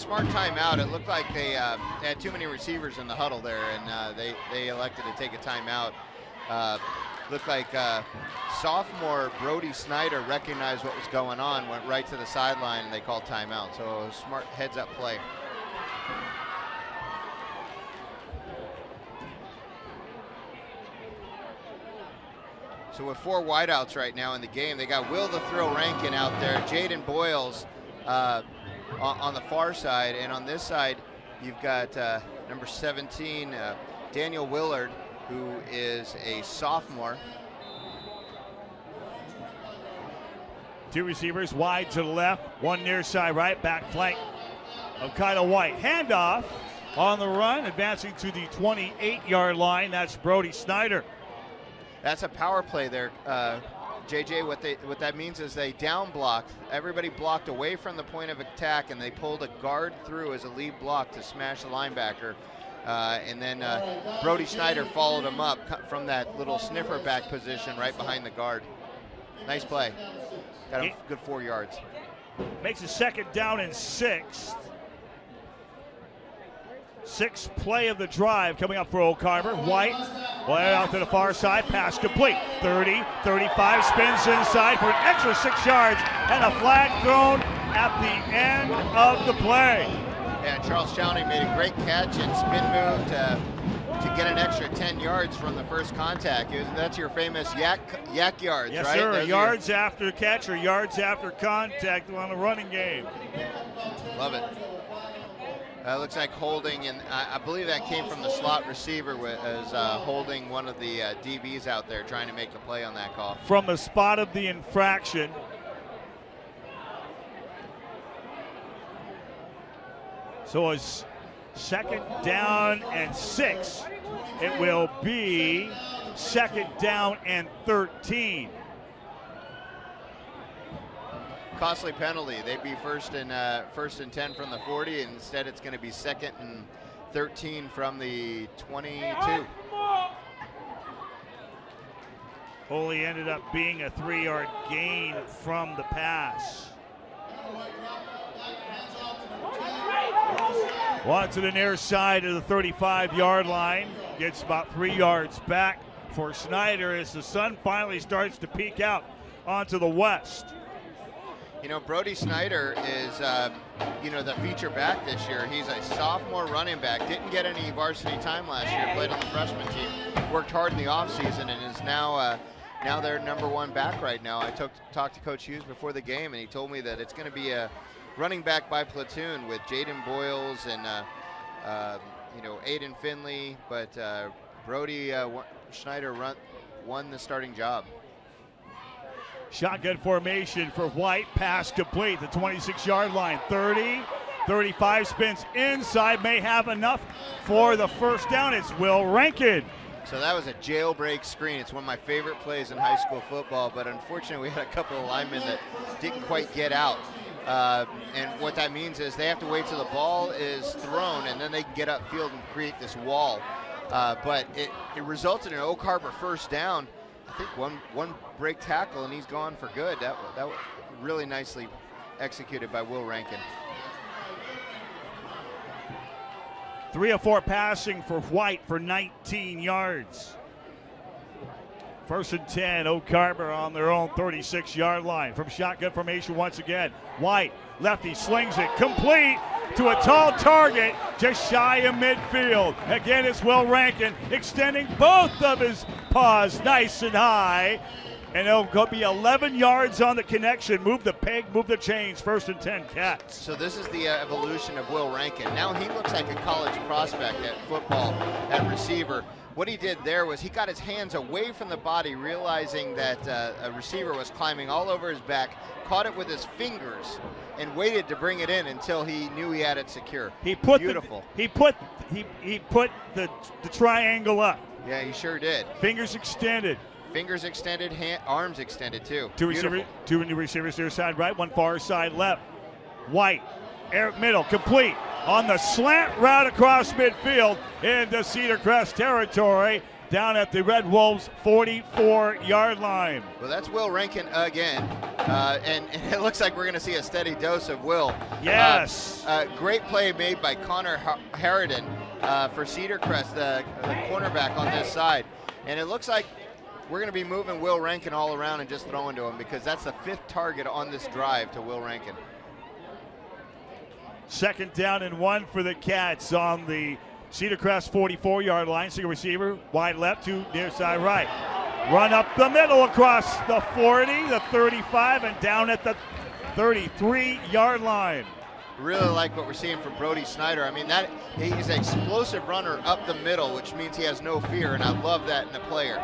smart timeout. It looked like they had too many receivers in the huddle there, and they elected to take a timeout. Looked like sophomore Brody Snyder recognized what was going on, went right to the sideline, and they called timeout. So a smart heads-up play. So with 4 wideouts right now in the game, they got Will the Thrill Rankin out there, Jaden Boyles on the far side, and on this side, you've got number 17, Daniel Willard, who is a sophomore. 2 receivers wide to the left, 1 near side right, back flank of Kyle White. Handoff on the run, advancing to the 28-yard line. That's Brody Snyder. That's a power play there, JJ. What that means is they down blocked. Everybody blocked away from the point of attack, and they pulled a guard through as a lead block to smash the linebacker. And then Brody Snyder followed him up from that little sniffer back position right behind the guard. Nice play. Got him good 4 yards. Makes a 2nd down and 6. 6th play of the drive coming up for Oak Harbor. White, out to the far side, pass complete. 30, 35, spins inside for an extra 6 yards, and a flag thrown at the end of the play. Yeah, Charles Chowning made a great catch and spin move to get an extra 10 yards from the first contact. That's your famous yak yards, yes, right? Yes, sir. Those yards after catch or yards after contact on a running game. Love it. Looks like holding, and I believe that came from the slot receiver as holding one of the DBs out there trying to make a play on that call. From the spot of the infraction. So it's 2nd down and 6. It will be 2nd down and 13. Costly penalty. They'd be first and 10 from the 40. And instead, it's going to be 2nd and 13 from the 22. Only ended up being a 3-yard gain from the pass. One to the near side of the 35-yard line. Gets about 3 yards back for Snyder as the sun finally starts to peek out onto the west. You know, Brody Snyder is, the feature back this year. He's a sophomore running back. Didn't get any varsity time last year. Played on the freshman team. Worked hard in the offseason and is now their number 1 back right now. I talked to Coach Hughes before the game, and he told me that it's going to be a running back by platoon with Jaden Boyles and Aiden Finley, but Brody Snyder won the starting job. Shotgun formation for White, pass complete, the 26-yard line, 30, 35, spins inside, may have enough for the first down. It's Will Rankin. So that was a jailbreak screen. It's one of my favorite plays in high school football, but unfortunately we had a couple of linemen that didn't quite get out. And what that means is they have to wait till the ball is thrown, and then they can get upfield and create this wall. But it resulted in an Oak Harbor first down. I think one break tackle, and he's gone for good. That was really nicely executed by Will Rankin. 3 of 4 passing for White for 19 yards. 1st and 10, Oak Harbor on their own 36-yard line. From shotgun formation once again. White, lefty, slings it, complete to a tall target, just shy of midfield. Again, it's Will Rankin extending both of his paws nice and high. And it'll be 11 yards on the connection. Move the peg, move the chains. 1st and 10, Cats. So this is the evolution of Will Rankin. Now he looks like a college prospect at football, at receiver. What he did there was he got his hands away from the body, realizing that a receiver was climbing all over his back, caught it with his fingers, and waited to bring it in until he knew he had it secure. Beautiful. He put the triangle up. Yeah, he sure did. Fingers extended. Fingers extended, arms extended too. Two receivers near side right, one far side left. White, air middle, complete on the slant route across midfield into Cedar Crest territory. down at the Red Wolves' 44-yard line. Well, that's Will Rankin again, and it looks like we're going to see a steady dose of Will. Yes. Great play made by Connor Harridan for Cedar Crest, the cornerback on this side. And it looks like we're going to be moving Will Rankin all around and just throwing to him, because that's the 5th target on this drive to Will Rankin. 2nd down and 1 for the Cats on the Cedar Crest 44-yard line. Single receiver, wide left to near side right. Run up the middle across the 40, the 35, and down at the 33-yard line. Really like what we're seeing from Brody Snyder. I mean, he's an explosive runner up the middle, which means he has no fear, and I love that in a player.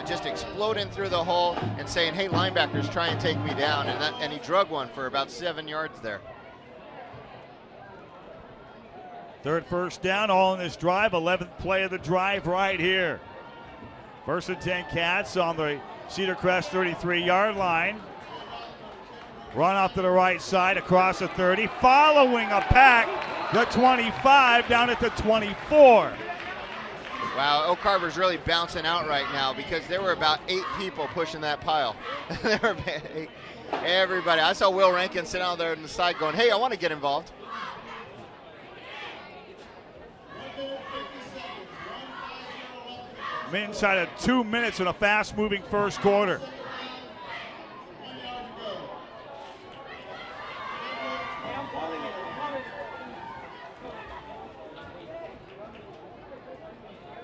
Just exploding through the hole and saying, hey, linebackers, try and take me down. And he drug one for about 7 yards there. 3rd first down, all in this drive. 11th play of the drive right here. 1st and 10 Cats on the Cedar Crest 33-yard line. Run off to the right side across the 30, following a pack, the 25 down at the 24. Wow, Oak Harbor's really bouncing out right now, because there were about 8 people pushing that pile. There were everybody. I saw Will Rankin sitting out there on the side going, hey, I want to get involved. Inside of 2 minutes in a fast-moving first quarter.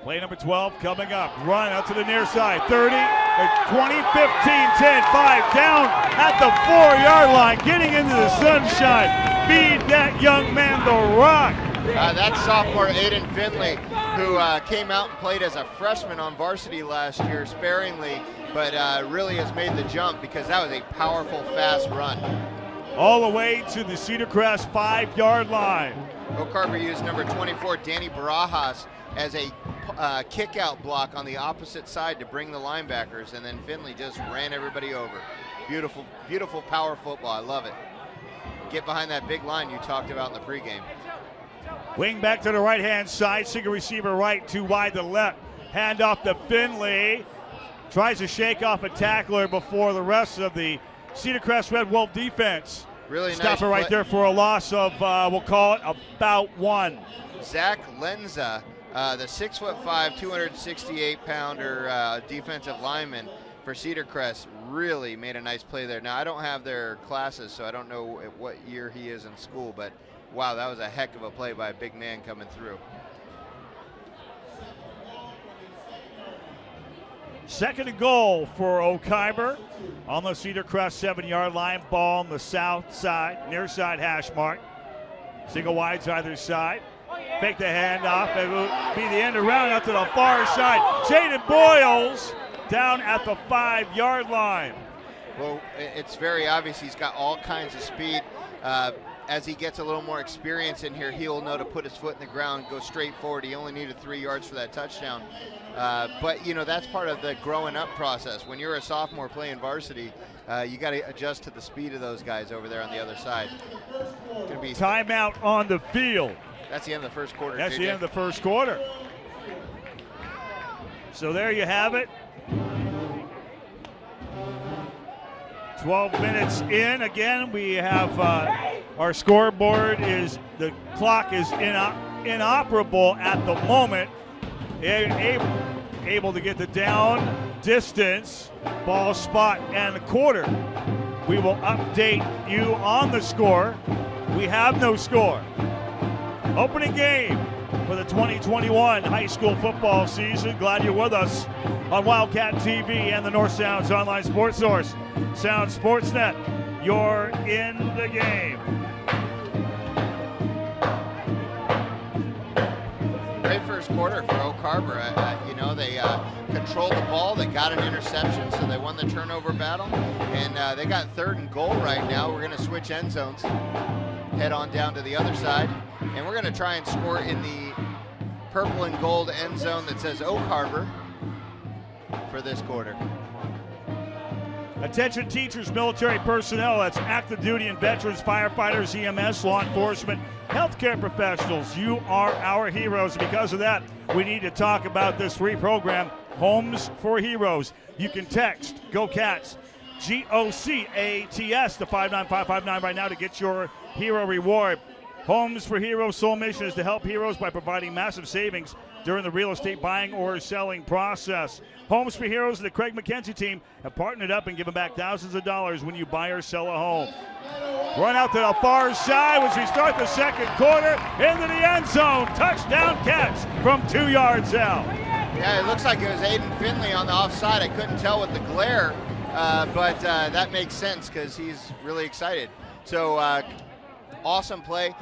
Play number 12 coming up. Run out to the near side. 30, 20, 15, 10, 5. Down at the 4-yard line. Getting into the sunshine. Feed that young man the rock. That's sophomore Aiden Finley, who came out and played as a freshman on varsity last year sparingly, but really has made the jump, because that was a powerful, fast run. All the way to the Cedar Crest 5-yard line. Oak Harbor used number 24, Danny Barajas, as a kick-out block on the opposite side to bring the linebackers, and then Finley just ran everybody over. Beautiful, beautiful power football. I love it. Get behind that big line you talked about in the pregame. Wing back to the right-hand side. Single receiver right, too wide to left. Hand off to Finley. Tries to shake off a tackler before the rest of the Cedar Crest Red Wolf defense. Really Stop nice it right there for a loss of, we'll call it, about 1. Zach Lenza, the 6'5", 268-pounder defensive lineman for Cedar Crest, really made a nice play there. Now, I don't have their classes, so I don't know what year he is in school, but wow, that was a heck of a play by a big man coming through. 2nd and goal for Oak Harbor on the Cedar Crest 7-yard line. Ball on the south side, near side hash mark. Single wides either side. Fake the handoff. It will be the end around out to the far side. Jaden Boyles down at the 5-yard line. Well, it's very obvious he's got all kinds of speed. As he gets a little more experience in here, he'll know to put his foot in the ground, go straight forward. He only needed 3 yards for that touchdown. But, you know, that's part of the growing up process. When you're a sophomore playing varsity, you got to adjust to the speed of those guys over there on the other side. Gonna be timeout on the field. That's the end of the first quarter. That's JJ. the end of the first quarter. So there you have it. 12 minutes in. Again, we have our scoreboard is, the clock is inoperable at the moment. Able to get the down distance, ball spot, and the quarter. We will update you on the score. We have no score. Opening game for the 2021 high school football season. Glad you're with us on Wildcat TV and the North Sounds online sports source, Sound Sportsnet. You're in the game. Great first quarter for Oak Harbor. You know, they controlled the ball. They got an interception, so they won the turnover battle. And they got 3rd and goal right now. We're going to switch end zones, head on down to the other side. And we're going to try and score in the purple and gold end zone that says Oak Harbor for this quarter. Attention teachers, military personnel, that's active duty and veterans, firefighters, EMS, law enforcement, healthcare professionals. You are our heroes. Because of that, we need to talk about this free program, Homes for Heroes. You can text Go Cats, GOCATS to 59559 right now to get your hero reward. Homes for Heroes' sole mission is to help heroes by providing massive savings during the real estate buying or selling process. Homes for Heroes and the Craig McKenzie team have partnered up and given back thousands of dollars when you buy or sell a home. Run out to the far side as we start the second quarter, into the end zone. Touchdown Cats from 2 yards out. Yeah, it looks like it was Aiden Finley on the offside. I couldn't tell with the glare, but that makes sense because he's really excited. So awesome play.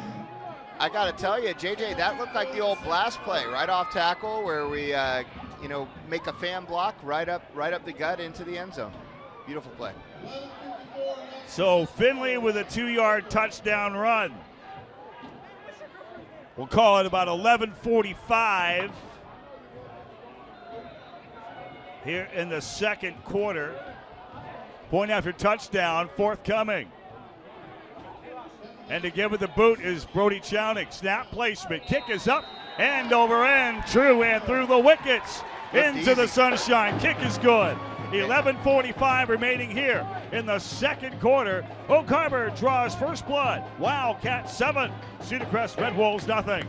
I got to tell you, JJ, that looked like the old blast play, right off tackle where we, make a fan block right up the gut into the end zone. Beautiful play. So Finley with a 2-yard touchdown run. We'll call it about 11:45 here in the second quarter. Point after touchdown, forthcoming. And to give it the boot is Brody Chowning. Snap placement. Kick is up. End over end. True and through the wickets. Into the sunshine. Kick is good. 11:45 remaining here in the second quarter. Oak Harbor draws first blood. Wildcats 7. Cedar Crest Red Wolves nothing.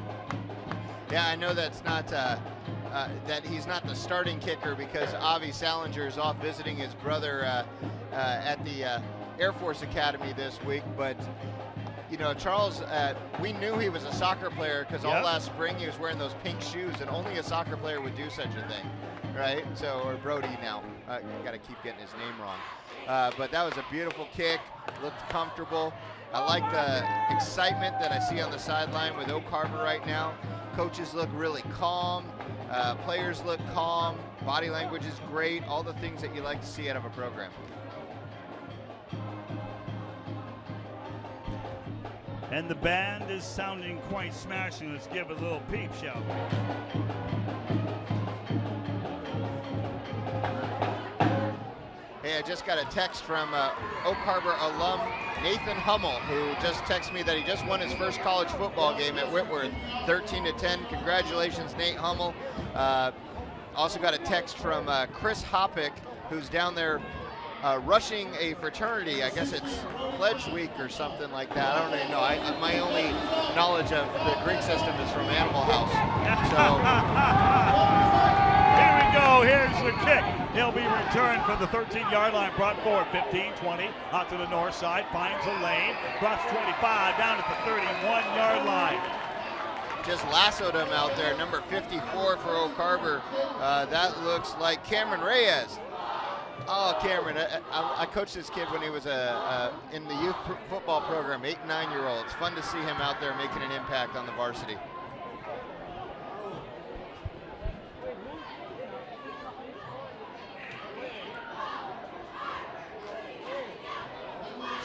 Yeah, I know that's not that he's not the starting kicker because Avi Salinger is off visiting his brother at the Air Force Academy this week, but Charles, we knew he was a soccer player because all last spring he was wearing those pink shoes, and only a soccer player would do such a thing, right? So, or Brody now. Got to keep getting his name wrong. But that was a beautiful kick. Looked comfortable. I like the excitement that I see on the sideline with Oak Harbor right now. Coaches look really calm. Players look calm. Body language is great. All the things that you like to see out of a program. And the band is sounding quite smashing. Let's give it a little peep, shall we? Hey, I just got a text from Oak Harbor alum Nathan Hummel, who just texted me that he just won his first college football game at Whitworth, 13-10. Congratulations, Nate Hummel. Also got a text from Chris Hoppick, who's down there rushing a fraternity. I guess it's Pledge Week or something like that. I don't even know. My only knowledge of the Greek system is from Animal House. So here we go. Here's the kick. He'll be returned from the 13-yard line, brought forward 15, 20, out to the north side, finds a lane, drops 25, down at the 31-yard line. Just lassoed him out there, number 54 for Oak Harbor. That looks like Cameron Reyes. Oh, Cameron, I coached this kid when he was in the youth football program, 8 and 9-year-old. It's fun to see him out there making an impact on the varsity.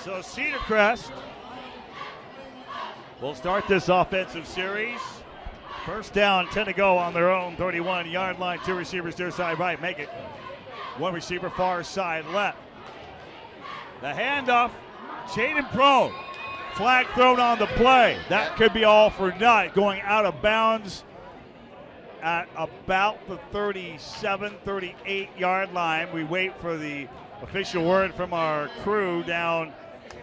So Cedar Crest will start this offensive series. First down, 10 to go on their own 31-yard line. 2 receivers near side right, make it. 1 receiver far side left. The handoff, Chaden prone. Flag thrown on the play. That could be all for naught. Going out of bounds at about the 37, 38-yard line. We wait for the official word from our crew down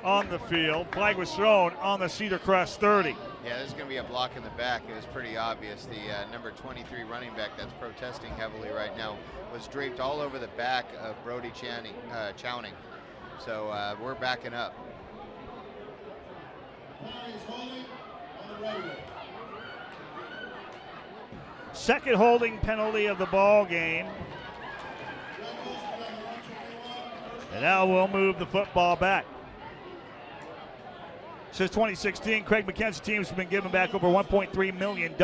on the field. Flag was thrown on the Cedar Crest 30. Yeah, there's going to be a block in the back. It was pretty obvious. The number 23 running back that's protesting heavily right now was draped all over the back of Brody Chowning. So we're backing up. Second holding penalty of the ball game. And now we'll move the football back. Since 2016, Craig McKenzie teams have been giving back over $1.3 million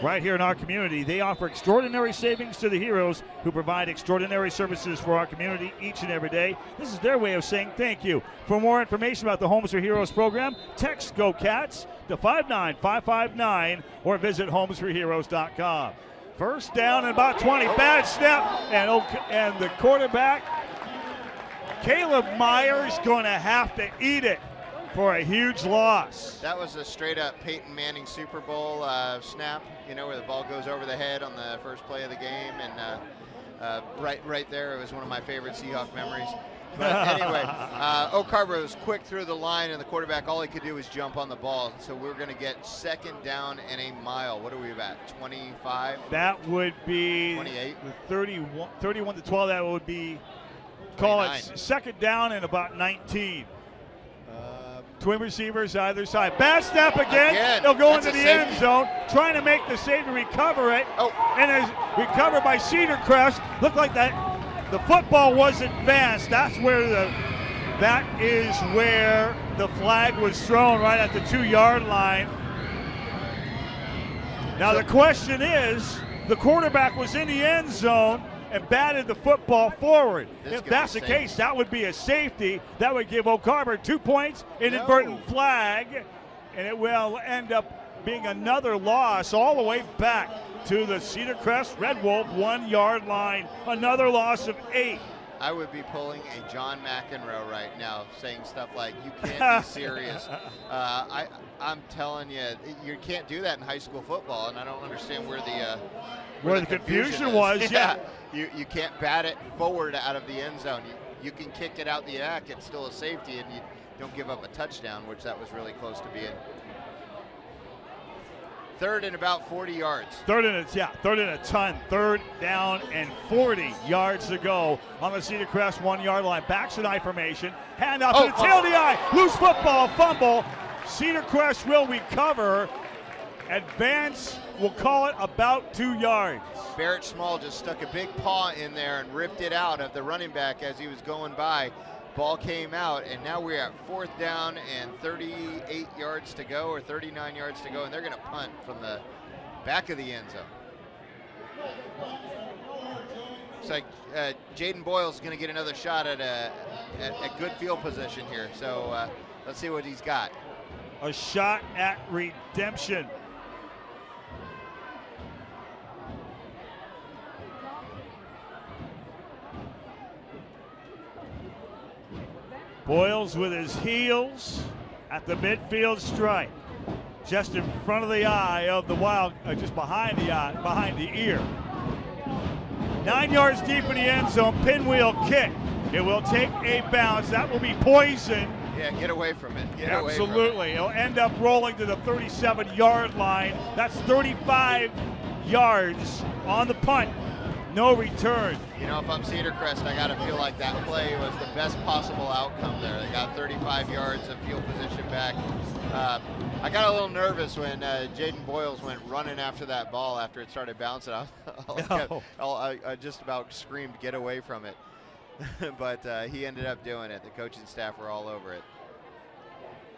right here in our community. They offer extraordinary savings to the heroes who provide extraordinary services for our community each and every day. This is their way of saying thank you. For more information about the Homes for Heroes program, text Go Cats to 59559 or visit homesforheroes.com. First down and about 20. Bad snap, and the quarterback Caleb Myers going to have to eat it for a huge loss. That was a straight-up Peyton Manning Super Bowl snap, you know, where the ball goes over the head on the first play of the game, and right there, it was one of my favorite Seahawk memories. But anyway, Oak Harbor was quick through the line, and the quarterback, all he could do was jump on the ball. So we're going to get second down and a mile. What are we at, 25? That would be 28? 31 to 12. That would be, call 29. it second down and about 19. Twin receivers either side. Bad snap again. They'll go into the end zone, trying to make the save to recover it. Oh. And is recovered by Cedar Crest. Looked like that. The football was advanced. That is where the flag was thrown, right at the 2-yard line. Now the question is, the quarterback was in the end zone and batted the football forward. If that's the case, that would be a safety. That would give Oak Harbor 2 points, inadvertent flag, and it will end up being another loss all the way back to the Cedar Crest Red Wolf 1-yard line. Another loss of 8. I would be pulling a John McEnroe right now, saying stuff like, "You can't be serious." I'm telling you, you can't do that in high school football, and I don't understand where the confusion was. Yeah, you can't bat it forward out of the end zone. You can kick it out the yak; it's still a safety, and you don't give up a touchdown, which that was really close to being. Third and about 40 yards. Third and a ton. Third down and 40 yards to go on the Cedar Crest 1-yard line. Backs in I formation. Hand off to the tail of the eye. Loose football, fumble. Cedar Crest will recover. Advance, we'll call it about 2 yards. Barrett Small just stuck a big paw in there and ripped it out of the running back as he was going by. Ball came out, and now we're at 4th down and 38 yards to go, or 39 yards to go, and they're going to punt from the back of the end zone. It's like Jaden Boyle's going to get another shot at a good field position here. So let's see what he's got. A shot at redemption. Boyles with his heels at the midfield stripe, just in front of the eye of the just behind the eye, behind the ear. 9 yards deep in the end zone, pinwheel kick. It will take a bounce. That will be poison. Yeah, get away from it. Absolutely. It'll end up rolling to the 37-yard line. That's 35 yards on the punt. No return. You know, if I'm Cedar Crest, I got to feel like that play was the best possible outcome there. They got 35 yards of field position back. I got a little nervous when Jaden Boyles went running after that ball after it started bouncing. I just about screamed, "Get away from it." But he ended up doing it. The coaching staff were all over it.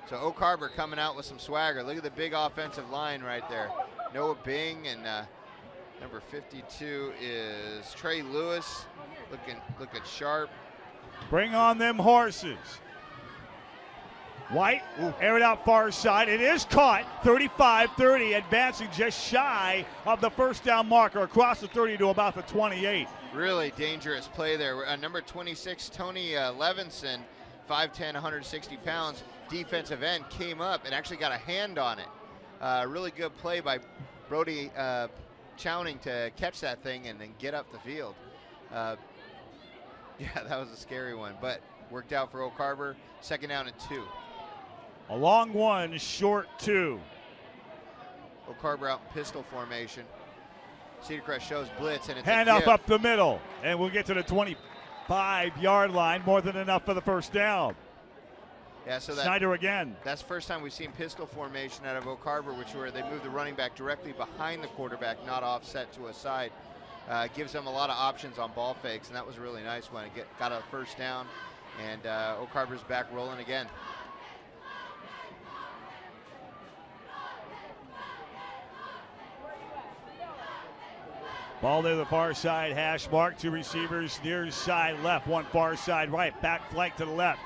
So Oak Harbor coming out with some swagger. Look at the big offensive line right there. Noah Bing and number 52 is Trey Lewis, looking sharp. Bring on them horses. White, aired out far side. It is caught. 35-30, advancing just shy of the first down marker across the 30 to about the 28. Really dangerous play there. Number 26, Tony Levinson, 5'10", 160 pounds, defensive end, came up and actually got a hand on it. Really good play by Brody Chowning to catch that thing and then get up the field. Yeah, that was a scary one, but worked out for Oak Harbor. Second down and 2. A long one, short 2. Oak Harbor out in pistol formation. Cedar Crest shows blitz, and it's hand off up the middle, and we'll get to the 25-yard line. More than enough for the first down. Yeah, so Snyder again. That's the first time we've seen pistol formation out of Oak Harbor, where they move the running back directly behind the quarterback, not offset to a side. Gives them a lot of options on ball fakes, and that was really nice when it got a first down, and Oak Harbor's back rolling again. Ball to the far side, hash mark, 2 receivers, near side left, 1 far side right, back flank to the left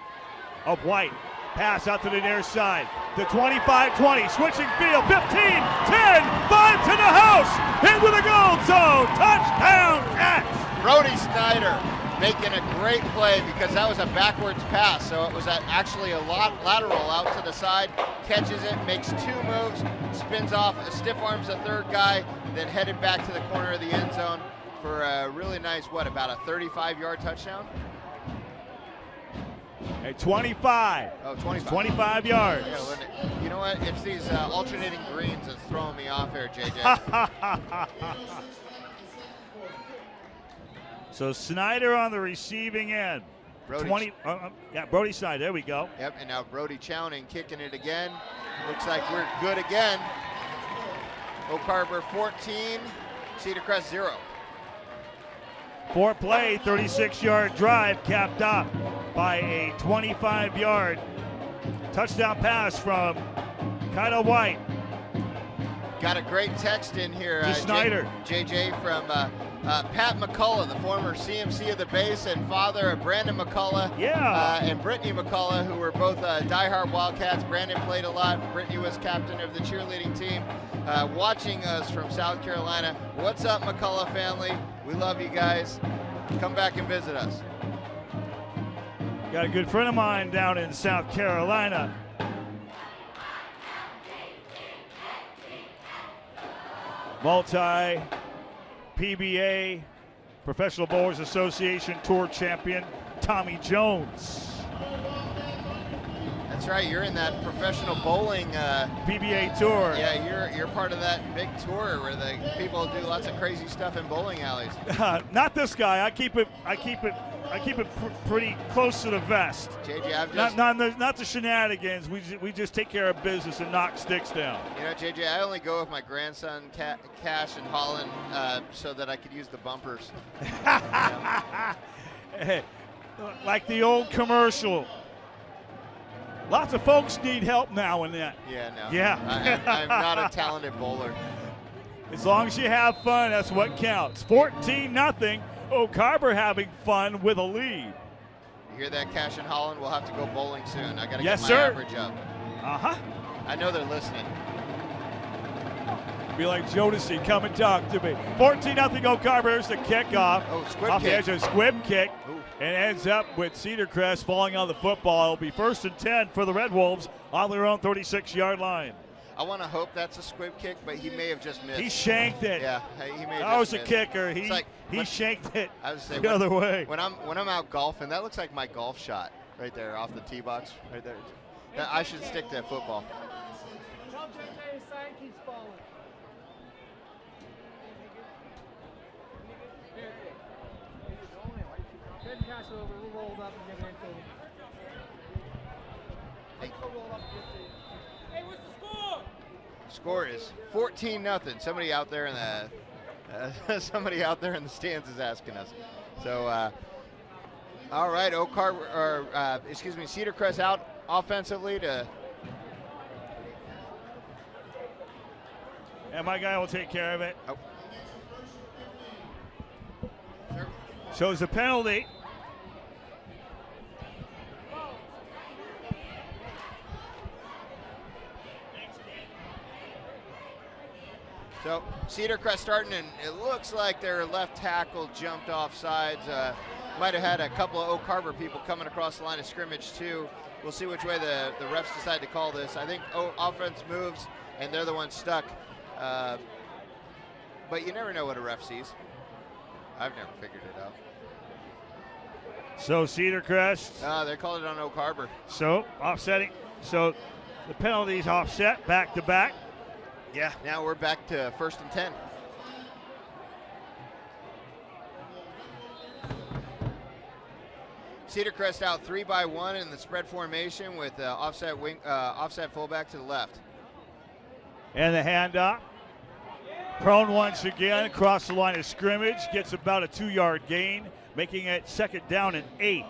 of White. Pass out to the near side, the 25-20, switching field, 15, 10, 5 to the house, into the goal zone, touchdown catch. Brody Snyder making a great play because that was a backwards pass. So it was actually a lateral out to the side, catches it, makes 2 moves, spins off, stiff arms the third guy, then headed back to the corner of the end zone for a really nice, about a 35-yard touchdown? At 25. Oh, 25. 25 yards. You know what? It's these alternating greens that's throwing me off here, JJ. So Snyder on the receiving end. Brody. Brody Snyder. There we go. Yep, and now Brody Chowning kicking it again. Looks like we're good again. Oak Harbor 14, Cedar Crest 0. 4-play, 36-yard drive capped off by a 25-yard touchdown pass from Kyle White. Got a great text in here, Snyder. JJ, from Pat McCullough, the former CMC of the base and father of Brandon McCullough and Brittany McCullough, who were both diehard Wildcats. Brandon played a lot. Brittany was captain of the cheerleading team. Watching us from South Carolina. What's up, McCullough family? We love you guys. Come back and visit us. Got a good friend of mine down in South Carolina. Multi-PBA Professional Bowlers Association Tour champion, Tommy Jones. That's right, you're in that professional bowling PBA tour. Yeah, you're part of that big tour where the people do lots of crazy stuff in bowling alleys. Not this guy. I keep it pretty close to the vest. JJ, not the shenanigans. We just take care of business and knock sticks down. You know, JJ, I only go with my grandson Cash and Holland so that I could use the bumpers. Like the old commercial. Lots of folks need help now and then. Yeah, no. Yeah. I'm not a talented bowler. As long as you have fun, that's what counts. 14-0. Oak Harbor having fun with a lead. You hear that, Cash and Holland? We'll have to go bowling soon. I got to get my average up. I know they're listening. Be like Jodeci, come and talk to me. 14-0 Oak Harbor. Here's the kickoff. Oh, squib off kick. the edge of a squib kick. Ooh. And ends up with Cedar Crest falling on the football. It'll be 1st and 10 for the Red Wolves on their own 36-yard line. I want to hope that's a squib kick, but he may have just missed. He shanked it. Yeah, he may have that just was missed. a kicker. He shanked it the other way. When I'm out golfing, that looks like my golf shot right there off the tee box right there. I should stick to football. Hey, what's the score? Score is 14-0. Somebody out there in the stands is asking us. So, all right, Cedar Crest out offensively to. And my guy will take care of it. Oh. Sure. Shows a penalty. So Cedar Crest starting, and it looks like their left tackle jumped off sides. Might have had a couple of Oak Harbor people coming across the line of scrimmage too. We'll see which way the refs decide to call this. I think offense moves, and they're the ones stuck. But you never know what a ref sees. I've never figured it out. So Cedar Crest. They called it on Oak Harbor. So offsetting. So the penalties offset back to back. Yeah, now we're back to 1st and 10. Cedar Crest out 3-by-1 in the spread formation with offset fullback to the left. And the handoff. Prone once again across the line of scrimmage, gets about a 2-yard gain, making it 2nd down and 8.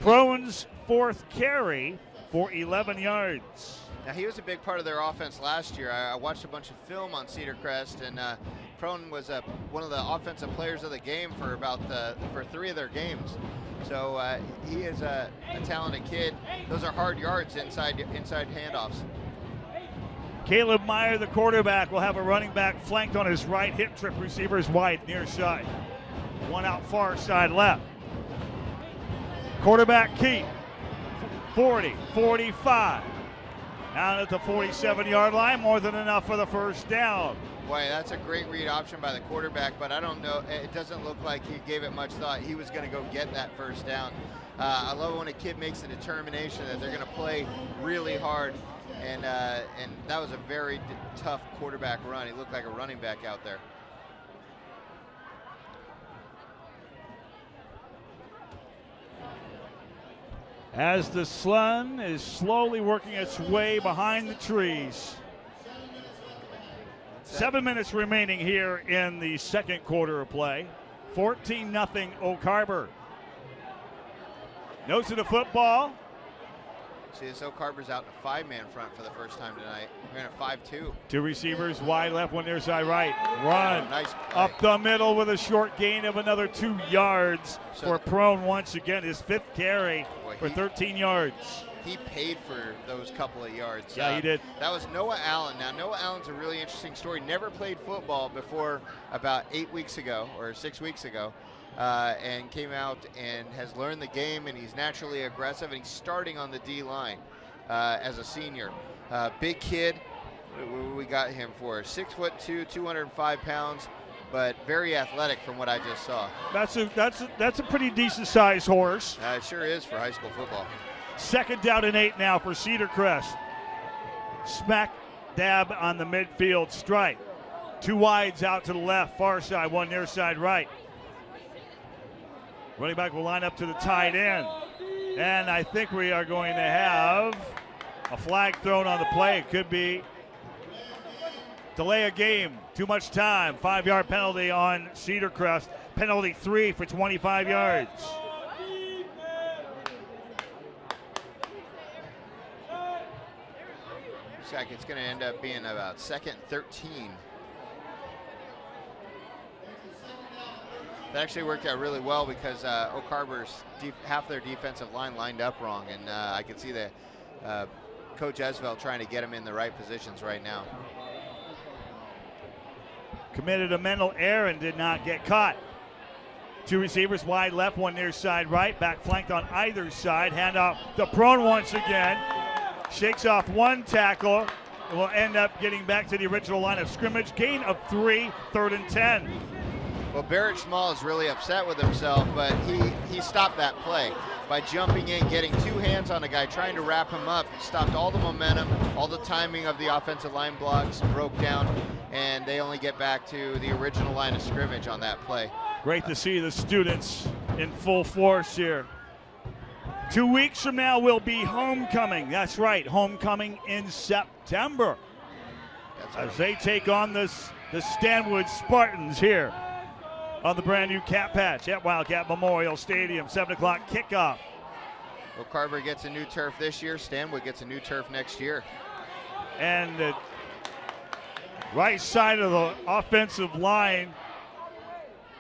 Prone's 4th carry for 11 yards. Now, he was a big part of their offense last year. I watched a bunch of film on Cedar Crest, and Prone was one of the offensive players of the game for for 3 of their games. So he is a talented kid. Those are hard yards inside handoffs. Caleb Meyer, the quarterback, will have a running back flanked on his right. Hip trip receivers wide near side. One out far side left. Quarterback keep. 40, 45. Down at the 47-yard line, more than enough for the first down. Boy, that's a great read option by the quarterback, but I don't know. It doesn't look like he gave it much thought. He was going to go get that first down. I love when a kid makes the determination that they're going to play really hard, and that was a very tough quarterback run. He looked like a running back out there. As the sun is slowly working its way behind the trees. 7 minutes remaining here in the second quarter of play. 14-0 Oak Harbor. Nose to the football. See, this Oak Harbor's out in a 5-man front for the first time tonight. We're in a 5-2. Two receivers, wide left, one near side right. Run. Nice play. Up the middle with a short gain of another 2 yards for Prone once again. His 5th carry for 13 yards. He paid for those couple of yards. Yeah, he did. That was Noah Allen. Now, Noah Allen's a really interesting story. Never played football before about 8 weeks ago or 6 weeks ago. And came out and has learned the game, and he's naturally aggressive, and he's starting on the D-line as a senior. Big kid. What we got him for? 6'2", 205 pounds, but very athletic from what I just saw. That's a pretty decent sized horse. It sure is for high school football. 2nd down and 8 now for Cedar Crest. Smack dab on the midfield stripe. 2 wides out to the left, far side, 1 near side right. Running back will line up to the tight end. And I think we are going to have a flag thrown on the play. It could be delay a game. Too much time. 5-yard penalty on Cedar Crest. Penalty 3 for 25 yards. Looks like it's going to end up being about 2nd and 13. That actually worked out really well because Oak Harbor's half their defensive line lined up wrong, and I can see that Coach Esveld trying to get them in the right positions right now. Committed a mental error and did not get caught. 2 receivers, wide left, 1 near side right, back flanked on either side. Hand off to Prone once again. Shakes off 1 tackle. It will end up getting back to the original line of scrimmage. Gain of 3, 3rd and 10. Well, Barrett Small is really upset with himself, but he stopped that play by jumping in, getting 2 hands on a guy, trying to wrap him up, stopped all the momentum, all the timing of the offensive line blocks broke down, and they only get back to the original line of scrimmage on that play. Great to see the students in full force here. 2 weeks from now will be homecoming. That's right, homecoming in September. As they take on the Stanwood Spartans here on the brand new cap patch at Wildcat Memorial Stadium. 7 o'clock kickoff. Oak Harbor gets a new turf this year. Stanwood gets a new turf next year. And the right side of the offensive line,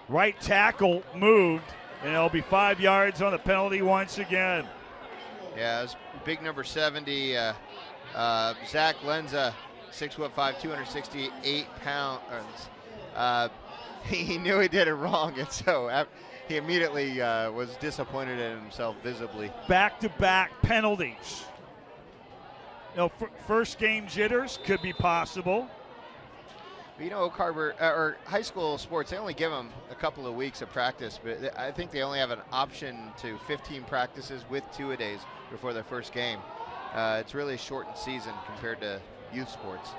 right tackle moved, and it'll be 5 yards on the penalty once again. Yeah, it's big number 70, Zach Lenza, 6'5", 268 pounds. He knew he did it wrong, and so he immediately was disappointed in himself visibly. Back-to-back penalties. You know, first game jitters could be possible. You know, Oak Harbor, or high school sports, they only give them a couple of weeks of practice, but I think they only have an option to 15 practices with 2-a-days before their first game. It's really a shortened season compared to youth sports.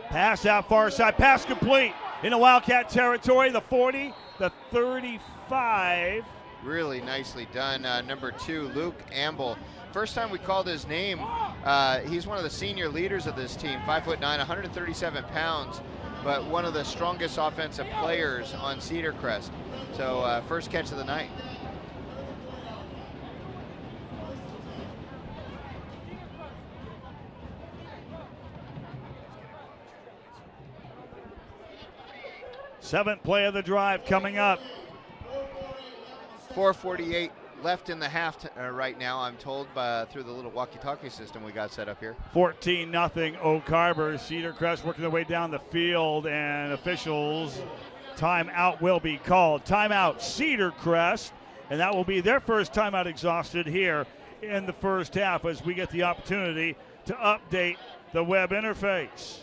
Pass out far side, pass complete into Wildcat territory, the 40, the 35. Really nicely done. Number 2, Luke Amble. First time we called his name, he's one of the senior leaders of this team, 5'9", 137 pounds, but one of the strongest offensive players on Cedar Crest. So first catch of the night. Seventh play of the drive coming up. 4:48 left in the half right now, I'm told, through the little walkie-talkie system we got set up here. 14-0 Oak Harbor. Cedar Crest working their way down the field, and officials timeout will be called. Timeout Cedar Crest, and that will be their first timeout exhausted here in the first half as we get the opportunity to update the web interface.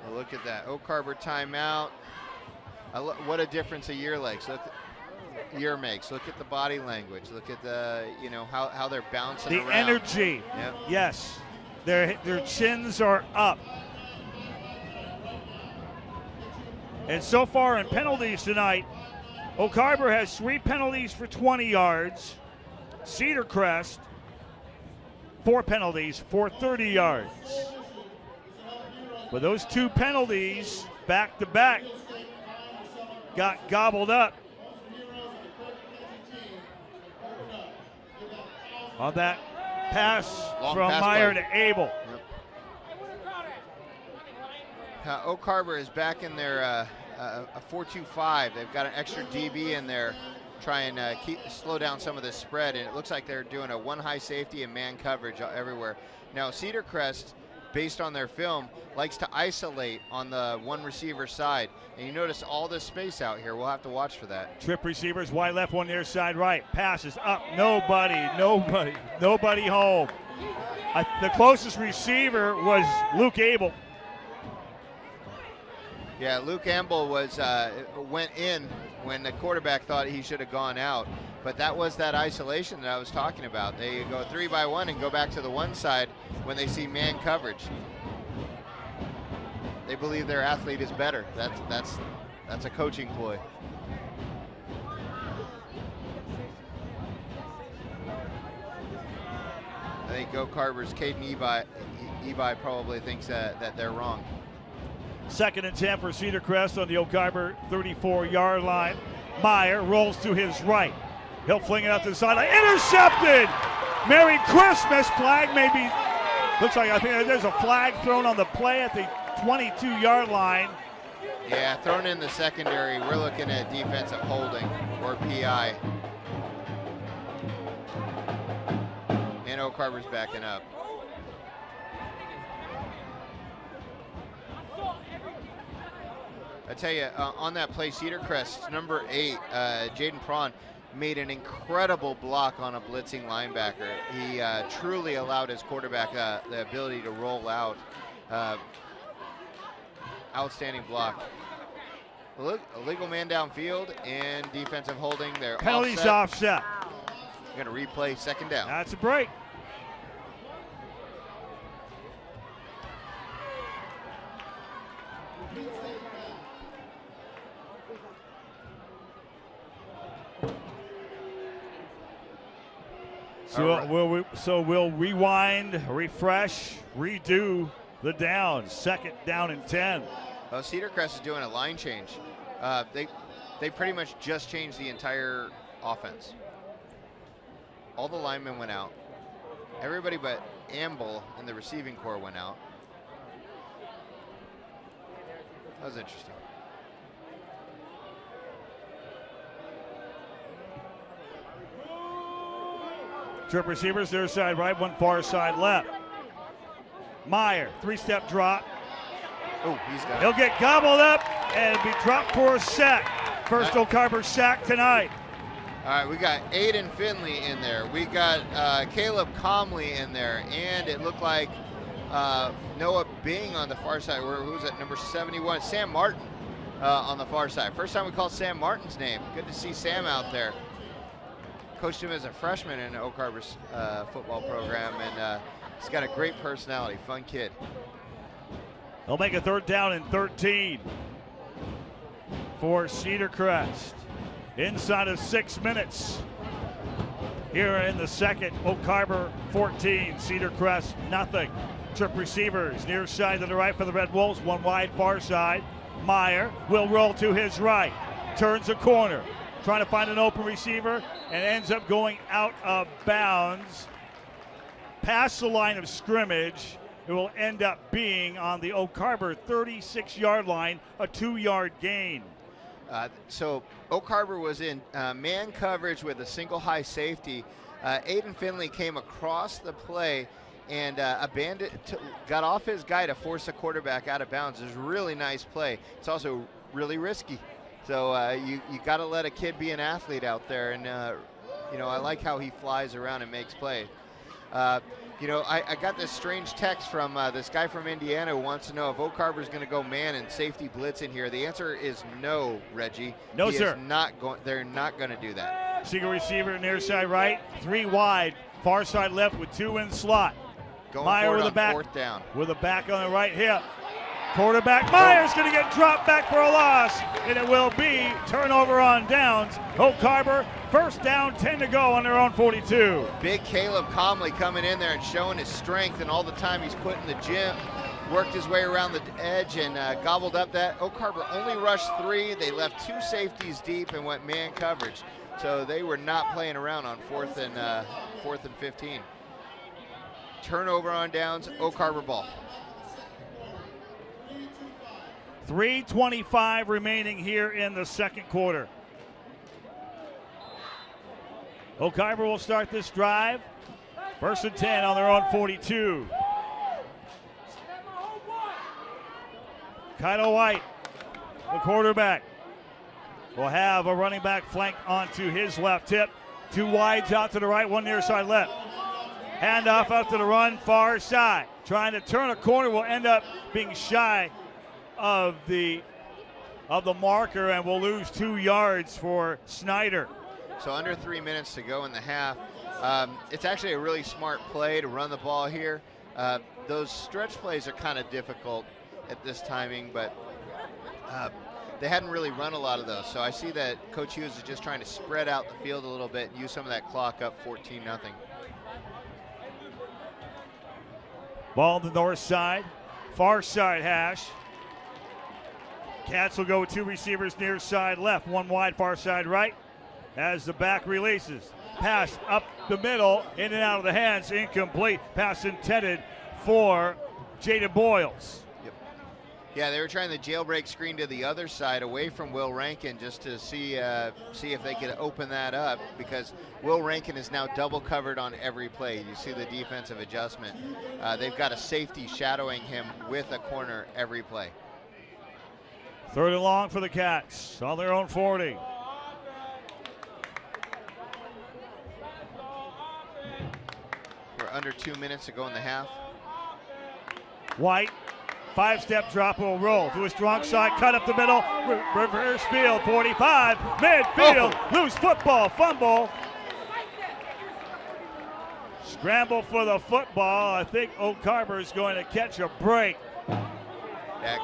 Well, look at that. Oak Harbor timeout. What a difference a year makes. Look at the body language. Look at the, how they're bouncing the around. Energy. Yep. Yes. Their chins are up. And so far in penalties tonight, Oak Harbor has 3 penalties for 20 yards. Cedar Crest, 4 penalties for 30 yards. But those 2 penalties back to back got gobbled up on that pass Long from pass Meyer play. to Abel. Yep. Oak Harbor is back in their a 4-2-5. They've got an extra DB in there, try and slow down some of the spread, and it looks like they're doing a 1 high safety and man coverage everywhere. Now Cedar Crest, based on their film, likes to isolate on the 1 receiver side, and you notice all this space out here. We'll have to watch for that. Trip receivers, wide left, 1 near side right. Passes up, nobody home. The closest receiver was Luke Abel. Yeah, Luke Amble went in when the quarterback thought he should have gone out, but that was that isolation that I was talking about. They go 3 by 1 and go back to the 1 side when they see man coverage. They believe their athlete is better. That's a coaching ploy. I think Oak Harbor's Caden Ebi probably thinks that they're wrong. 2nd and 10 for Cedar Crest on the Oak Harbor 34-yard line. Meyer rolls to his right. He'll fling it out to the sideline. Intercepted! Merry Christmas! Flag maybe. Looks like I think there's a flag thrown on the play at the 22-yard line. Yeah, thrown in the secondary. We're looking at defensive holding or PI. And Oak Harbor's backing up. I tell you, on that play, Cedar Crest, number 8, Jaden Prawn, made an incredible block on a blitzing linebacker. He truly allowed his quarterback the ability to roll out. Outstanding block. Illegal man downfield and defensive holding. They're Penalties offset. Going to replay 2nd down. That's a break. So we'll rewind, refresh, redo the downs. 2nd down and 10. Well, Cedar Crest is doing a line change. They pretty much just changed the entire offense. All the linemen went out. Everybody but Amble and the receiving corps went out. That was interesting. Trip receivers, their side right, 1 far side left. Meyer, 3-step drop. Oh, he's done. He'll get gobbled up and be dropped for a sack. First Oak Harbor sack tonight. All right, we got Aiden Finley in there. We got Caleb Comley in there, and it looked like Noah Bing on the far side. Who's at number 71? Sam Martin on the far side. First time we called Sam Martin's name. Good to see Sam out there. Coached him as a freshman in Oak Harbor's football program, and he's got a great personality, fun kid. They'll make a 3rd down and 13 for Cedar Crest. Inside of 6 minutes here in the 2nd. Oak Harbor 14, Cedar Crest nothing. Trip receivers near side to the right for the Red Wolves, 1 wide far side. Meyer will roll to his right, turns a corner, trying to find an open receiver, and ends up going out of bounds past the line of scrimmage. It will end up being on the Oak Harbor 36-yard line, a 2-yard gain. So Oak Harbor was in man coverage with a single high safety. Aiden Finley came across the play and got off his guy to force a quarterback out of bounds. It's a really nice play. It's also really risky. So you got to let a kid be an athlete out there, and I like how he flies around and makes plays. I got this strange text from this guy from Indiana who wants to know if Oak Harbor's going to go man and safety blitz in here. The answer is no, Reggie. No, sir. They're not going to do that. Single receiver near side right, 3 wide, far side left with 2 in slot. Going Meyer with on the back, 4th down. With a back on the right hip. Quarterback Meyer's going to get dropped back for a loss, and it will be turnover on downs. Oak Harbor, 1st down, 10 to go on their own 42. Big Caleb Comley coming in there and showing his strength, and all the time he's put in the gym, worked his way around the edge and gobbled up that. Oak Harbor only rushed 3. They left 2 safeties deep and went man coverage. So they were not playing around on 4th and 15. Turnover on downs, Oak Harbor ball. 3:25 remaining here in the second quarter. Oak Harbor will start this drive. 1st and 10 on their own 42. Kyle White, the quarterback, will have a running back flank onto his left hip. 2 wides out to the right, 1 near side left. Handoff out to the run, far side. Trying to turn a corner, will end up being shy of the marker, and will lose 2 yards for Snyder. So under 3 minutes to go in the half. It's actually a really smart play to run the ball here. Those stretch plays are kind of difficult at this timing, but they hadn't really run a lot of those. So I see that Coach Hughes is just trying to spread out the field a little bit and use some of that clock up 14-0. Ball on the north side, far side hash. Cats will go with 2 receivers near side left, 1 wide far side right as the back releases. Pass up the middle, in and out of the hands, incomplete. Pass intended for Jaden Boyles. Yep. Yeah, they were trying the jailbreak screen to the other side away from Will Rankin just to see if they could open that up, because Will Rankin is now double covered on every play. You see the defensive adjustment. They've got a safety shadowing him with a corner every play. 3rd and long for the Cats on their own 40. We're under 2 minutes to go in the half. White, 5-step drop, will roll to a strong side, cut up the middle, reverse field, 45, midfield, loose football, fumble. Scramble for the football. I think Oak Harbor is going to catch a break. Yeah,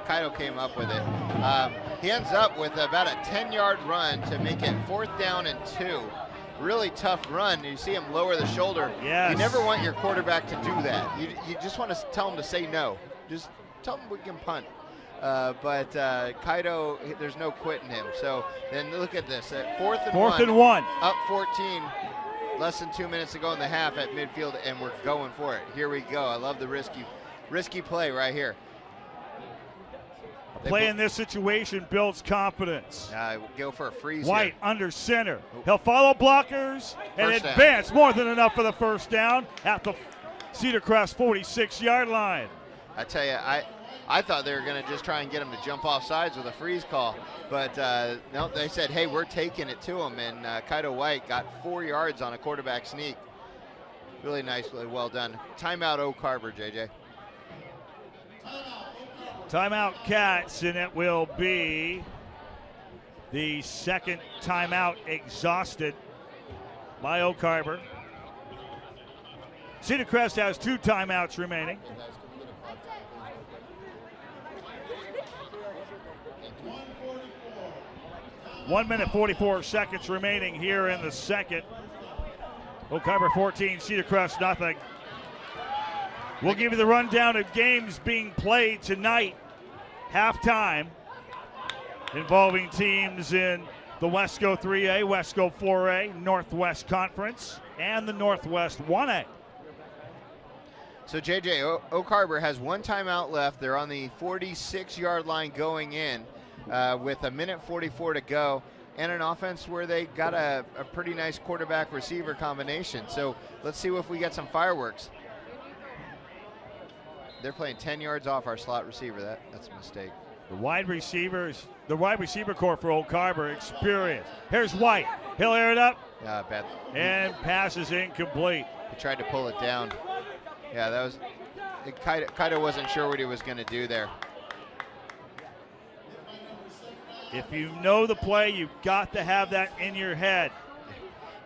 Kaido came up with it. He ends up with about a 10-yard run to make it 4th down and 2. Really tough run. You see him lower the shoulder. Yes. You never want your quarterback to do that. You just want to tell him to say no. Just tell him we can punt. But Kaido, there's no quitting him. So then look at this. At 4th and 1. Up 14. Less than 2 minutes to go in the half at midfield, and we're going for it. Here we go. I love the risky play right here. Play in this situation builds confidence. Go for a freeze. White here. under center. He'll follow blockers and First advance. Down. More than enough for the 1st down at the Cedar Crest 46-yard line. I tell you, I thought they were going to just try and get him to jump off sides with a freeze call. But no, they said, hey, we're taking it to him. And Kaido White got 4 yards on a quarterback sneak. Really nicely, well done. Timeout Oak Harbor, JJ. Timeout Cats, and it will be the 2nd timeout exhausted by Oak Harbor. Cedar Crest has 2 timeouts remaining. One minute, 44 seconds remaining here in the second. Oak Harbor 14, Cedar Crest nothing. We'll give you the rundown of games being played tonight. Halftime involving teams in the Wesco 3A, Wesco 4A, Northwest Conference, and the Northwest 1A. So JJ, Oak Harbor has 1 timeout left. They're on the 46-yard line going in with a minute 44 to go, and an offense where they got a pretty nice quarterback receiver combination. So let's see if we get some fireworks. they're playing 10 yards off our slot receiver. That's a mistake. The wide receiver core for Oak Harbor, experience. Here's White. He'll air it up. Bad. And pass is incomplete. He tried to pull it down. Yeah, that was. Kaito wasn't sure what he was going to do there. If you know the play, you've got to have that in your head.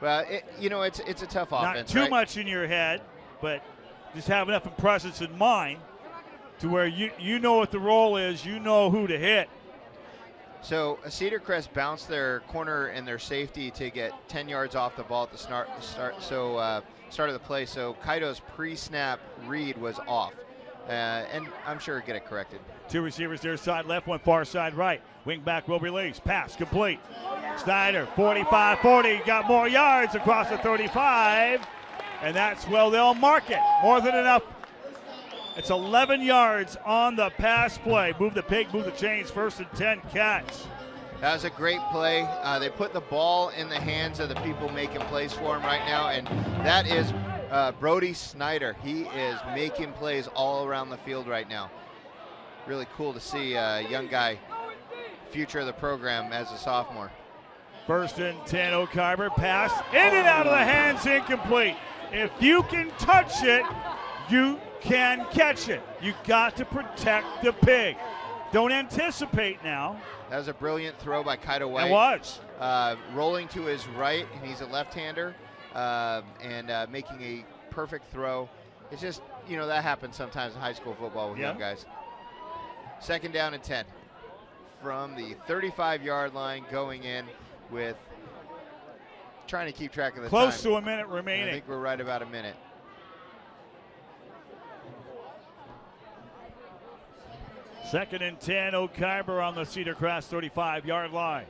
Well, it's a tough offense. Not too right? much in your head, but just have enough presence in mind to where you know what the role is, you know who to hit. So Cedar Crest bounced their corner and their safety to get 10 yards off the ball at the start of the play. So Kaito's pre-snap read was off, and I'm sure he'll get it corrected. Two receivers near side left, one far side right. Wing back will release. Pass complete. Snyder, 45-40, got more yards across the 35, and that's, well, they'll mark it. More than enough. It's 11 yards on the pass play. Move the pig, move the chains. 1st and 10 Cats. That was a great play. They put the ball in the hands of the people making plays for him right now, and that is Brody Snyder. He is making plays all around the field right now. Really cool to see a young guy, future of the program as a sophomore. 1st and 10 Oak Harbor. Pass in and out of the hands, incomplete. If you can touch it, you can catch it. You got to protect the pig. Don't anticipate now. That was a brilliant throw by Kaito White. It was. Rolling to his right, and he's a left-hander, and making a perfect throw. It's just, that happens sometimes in high school football with young guys. 2nd down and 10 from the 35-yard line, going in with trying to keep track of the time. Close to a minute remaining. I think we're right about a minute. Second and 10, Oak Harbor on the Cedar Crest 35-yard line.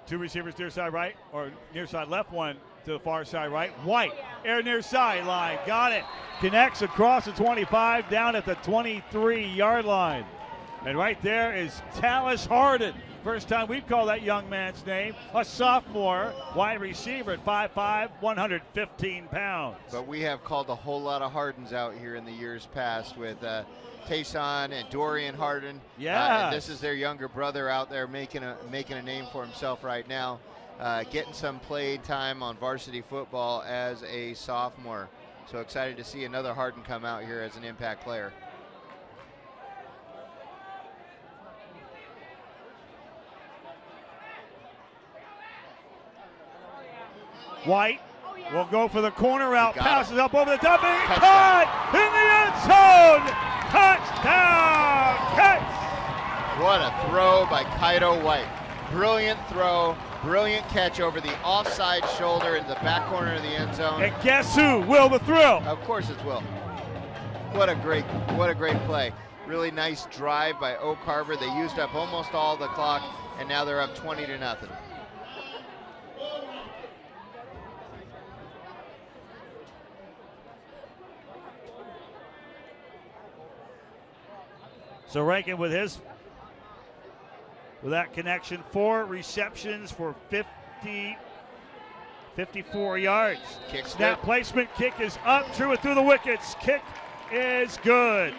Two receivers near side right, or near side left, one to the far side right. White, air near sideline, got it. Connects across the 25, down at the 23-yard line. And right there is Tallis Harden. First time we've called that young man's name. A sophomore wide receiver at 5'5", 115 pounds. But we have called a whole lot of Hardens out here in the years past with Tayson and Dorian Harden. Yeah. And this is their younger brother out there making a name for himself right now, getting some play time on varsity football as a sophomore. So excited to see another Harden come out here as an impact player. White will go for the corner route, passes up over the top, and Touchdown. caught in the end zone. Touchdown, Cats! What a throw by Kaito White. Brilliant throw, brilliant catch over the offside shoulder in the back corner of the end zone. And guess who? Will the thrill. Of course it's Will. What a great play. Really nice drive by Oak Harbor. They used up almost all the clock, and now they're up 20-0. So Rankin with that connection, 4 receptions for 54 yards. Kick Snap good. placement, kick is up, drew it through the wickets. Kick is good.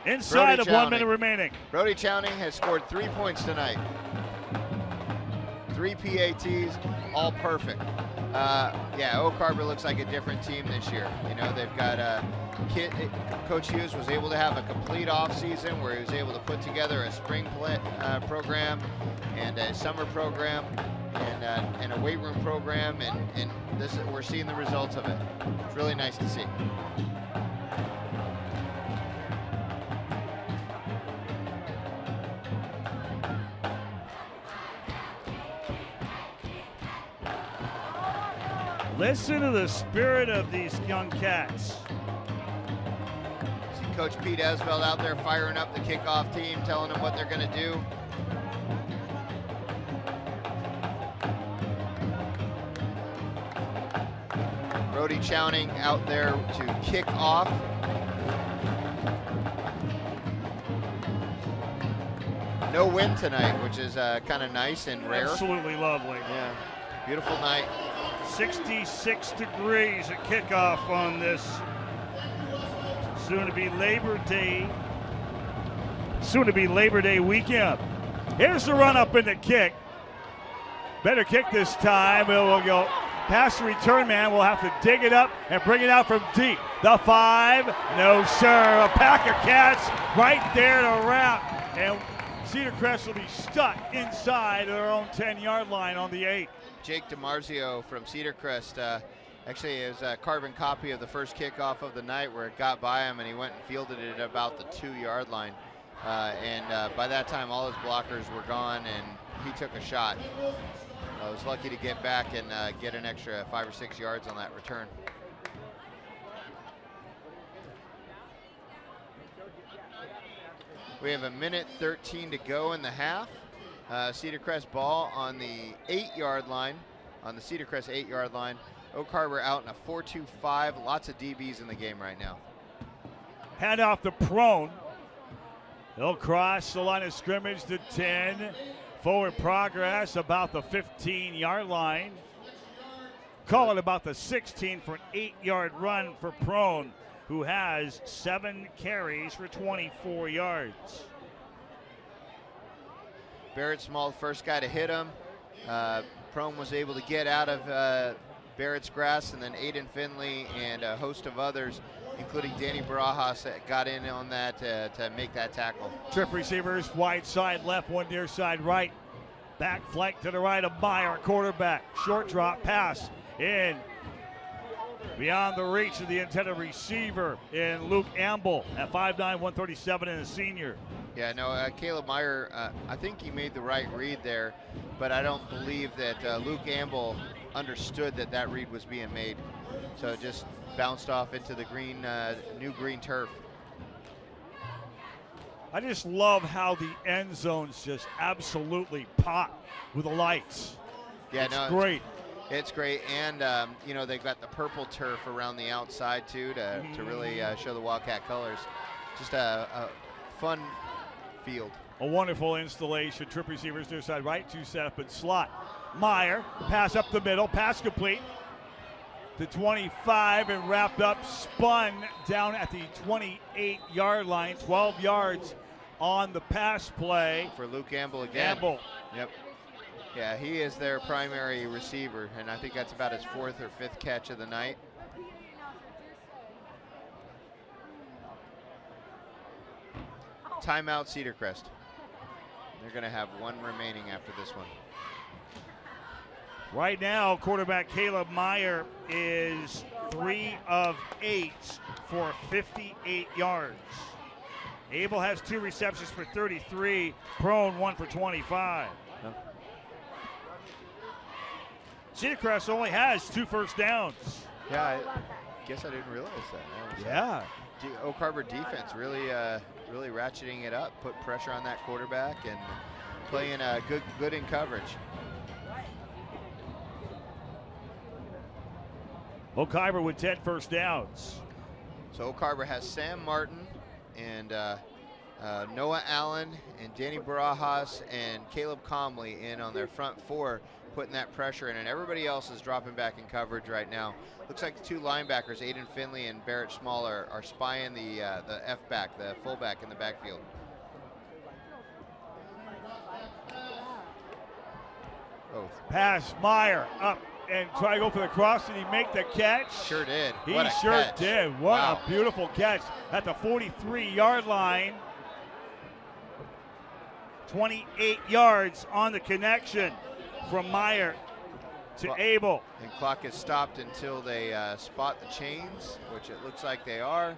Inside of 1 minute remaining. Brody Chowning has scored 3 points tonight. 3 PATs, all perfect. Oak Harbor looks like a different team this year. They've got Coach Hughes was able to have a complete off-season where he was able to put together a spring program and a summer program and a weight room program, and we're seeing the results of it. It's really nice to see. Listen to the spirit of these young Cats. See Coach Pete Esveld out there firing up the kickoff team, telling them what they're going to do. Brody Chowning out there to kick off. No wind tonight, which is kind of nice and rare. Absolutely lovely. Yeah, beautiful night. 66 degrees at kickoff on this soon to be Labor Day weekend. Here's the run up in the kick. Better kick this time. It will go past the return man. Will have to dig it up and bring it out from deep. The 5, no sir. A pack of cats right there to wrap. And Cedar Crest will be stuck inside their own 10-yard line on the 8. Jake DiMarzio from Cedarcrest actually is a carbon copy of the first kickoff of the night where it got by him and he went and fielded it at about the 2-yard line. By that time, all his blockers were gone and he took a shot. I was lucky to get back and get an extra 5 or 6 yards on that return. We have 1:13 to go in the half. Cedar Crest ball on the 8-yard line, on the Cedar Crest 8-yard line. Oak Harbor out in a 4-2-5. Lots of DBs in the game right now. Hand off to Prone. He'll cross the line of scrimmage to 10. Forward progress about the 15-yard line. Call it about the 16 for an 8-yard run for Prone, who has 7 carries for 24 yards. Barrett Small, the first guy to hit him. Prone was able to get out of Barrett's grasp, and then Aiden Finley and a host of others, including Danny Barajas, got in on that to make that tackle. Trip receivers, wide side left, one near side right. Back flank to the right of Meyer, quarterback. Short drop pass in beyond the reach of the intended receiver in Luke Amble at 5'9", 137 and a senior. Yeah, no, Caleb Meyer, I think he made the right read there, but I don't believe that Luke Amble understood that read was being made. So it just bounced off into the green, new green turf. I just love how the end zones just absolutely pop with the lights. Yeah, it's great. It's great, and they've got the purple turf around the outside too to really show the Wildcat colors. Just a fun field. A wonderful installation. Trip receivers near side right, 2 set up and slot. Meyer, pass up the middle, pass complete to 25 and wrapped up, spun down at the 28-yard line, 12 yards on the pass play. For Luke Amble again. Amble. Yep. Yeah, he is their primary receiver, and I think that's about his 4th or 5th catch of the night. Timeout, Cedar Crest. They're going to have one remaining after this one. Right now, quarterback Caleb Meyer is 3 of 8 for 58 yards. Abel has 2 receptions for 33. Prone 1 for 25. Cedar Crest only has 2 first downs. Yeah, I guess I didn't realize that. Yeah. Oak Harbor defense really ratcheting it up, put pressure on that quarterback and playing good in coverage. Oak Harbor with 10 first downs. So Oak Harbor has Sam Martin and Noah Allen and Danny Barajas and Caleb Comley in on their front 4, putting that pressure in, and everybody else is dropping back in coverage right now. Looks like the 2 linebackers, Aiden Finley and Barrett Small, are spying the F-back, the fullback in the backfield. Oh. Pass, Meyer up and try to go for the cross. Did he make the catch? Sure did. He sure did. What a beautiful catch at the 43-yard line. 28 yards on the connection from Meyer to Abel. And clock is stopped until they spot the chains, which it looks like they are.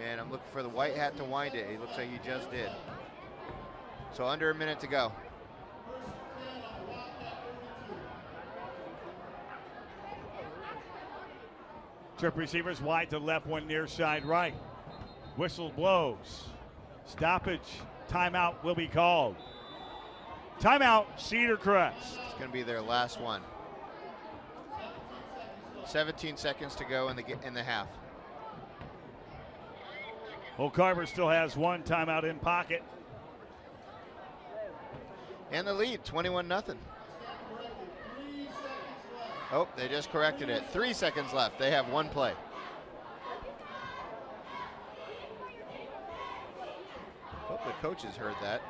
And I'm looking for the white hat to wind it. It looks like he just did. So under a minute to go. Trip receivers wide to left, one near side right. Whistle blows. Stoppage. Timeout will be called. Timeout, Cedar Crest. It's going to be their last one. 17 seconds to go in the half. Oak Harbor still has 1 timeout in pocket. And the lead, 21-0. Oh, they just corrected it. 3 seconds left. They have 1 play. coaches heard that.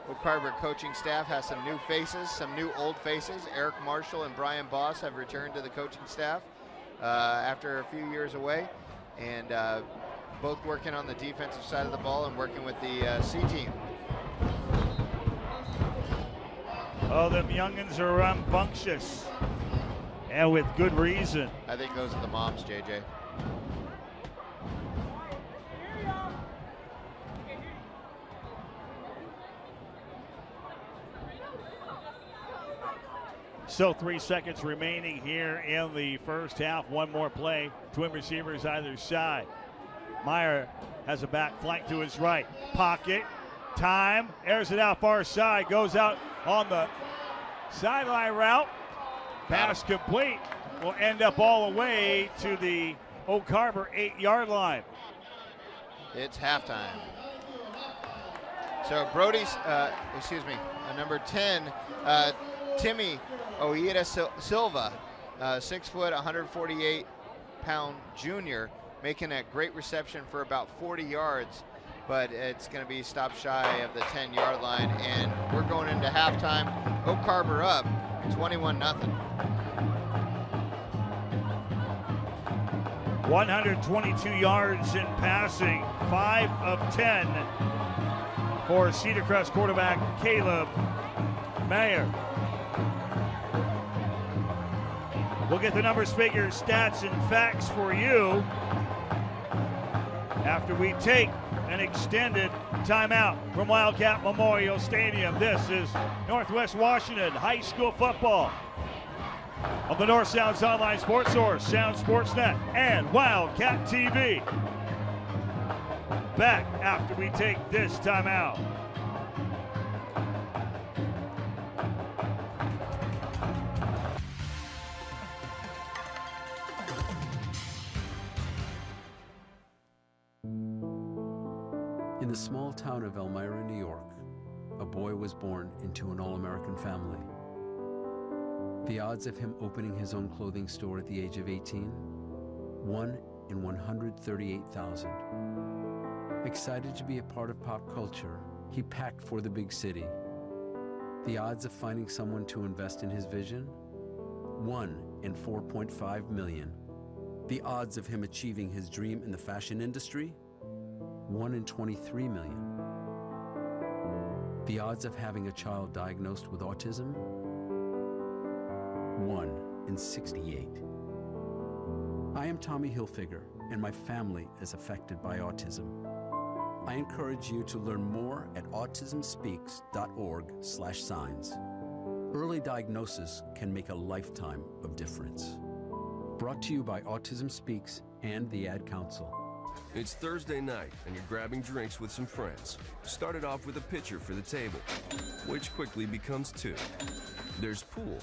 Oak Harbor coaching staff has some new faces, some new old faces. Eric Marshall and Brian Boss have returned to the coaching staff after a few years away, and both working on the defensive side of the ball and working with the C team. Oh, them youngins are rambunctious, and with good reason. I think those are the moms, JJ. So 3 seconds remaining here in the first half. One more play. Twin receivers either side. Meyer has a back flank to his right. Pocket. Time. Airs it out far side. Goes out on the sideline route. Pass complete. Will end up all the way to the Oak Harbor 8-yard line. It's halftime. So Brody's, number 10, Timmy Oida Silva, 6 foot, 148-pound junior, making a great reception for about 40 yards, but it's going to be stopped shy of the 10-yard line, and we're going into halftime. Oak Harbor up 21-0. 122 yards in passing, 5 of 10 for Cedar Crest quarterback Caleb Mayer. We'll get the numbers, figures, stats, and facts for you after we take an extended timeout from Wildcat Memorial Stadium. This is Northwest Washington High School football on the North Sounds Online Sports Source, Sound Sportsnet, and Wildcat TV. Back after we take this timeout. In the small town of Elmira, New York, a boy was born into an all-American family. The odds of him opening his own clothing store at the age of 18? 1 in 138,000. Excited to be a part of pop culture, he packed for the big city. The odds of finding someone to invest in his vision? 1 in 4.5 million. The odds of him achieving his dream in the fashion industry? 1 in 23 million. The odds of having a child diagnosed with autism? 1 in 68. I am Tommy Hilfiger, and my family is affected by autism. I encourage you to learn more at autismspeaks.org/signs. Early diagnosis can make a lifetime of difference. Brought to you by Autism Speaks and the Ad Council. It's Thursday night, and you're grabbing drinks with some friends. Started off with a pitcher for the table, which quickly becomes 2. There's pool.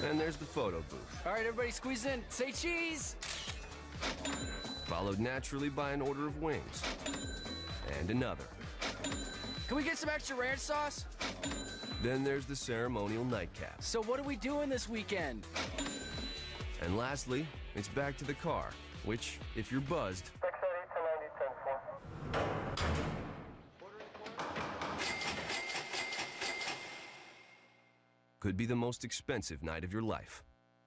And there's the photo booth. All right, everybody squeeze in. Say cheese. Followed naturally by an order of wings. And another. Can we get some extra ranch sauce? Then there's the ceremonial nightcap. So what are we doing this weekend? And lastly, it's back to the car, which, if you're buzzed, could be the most expensive night of your life.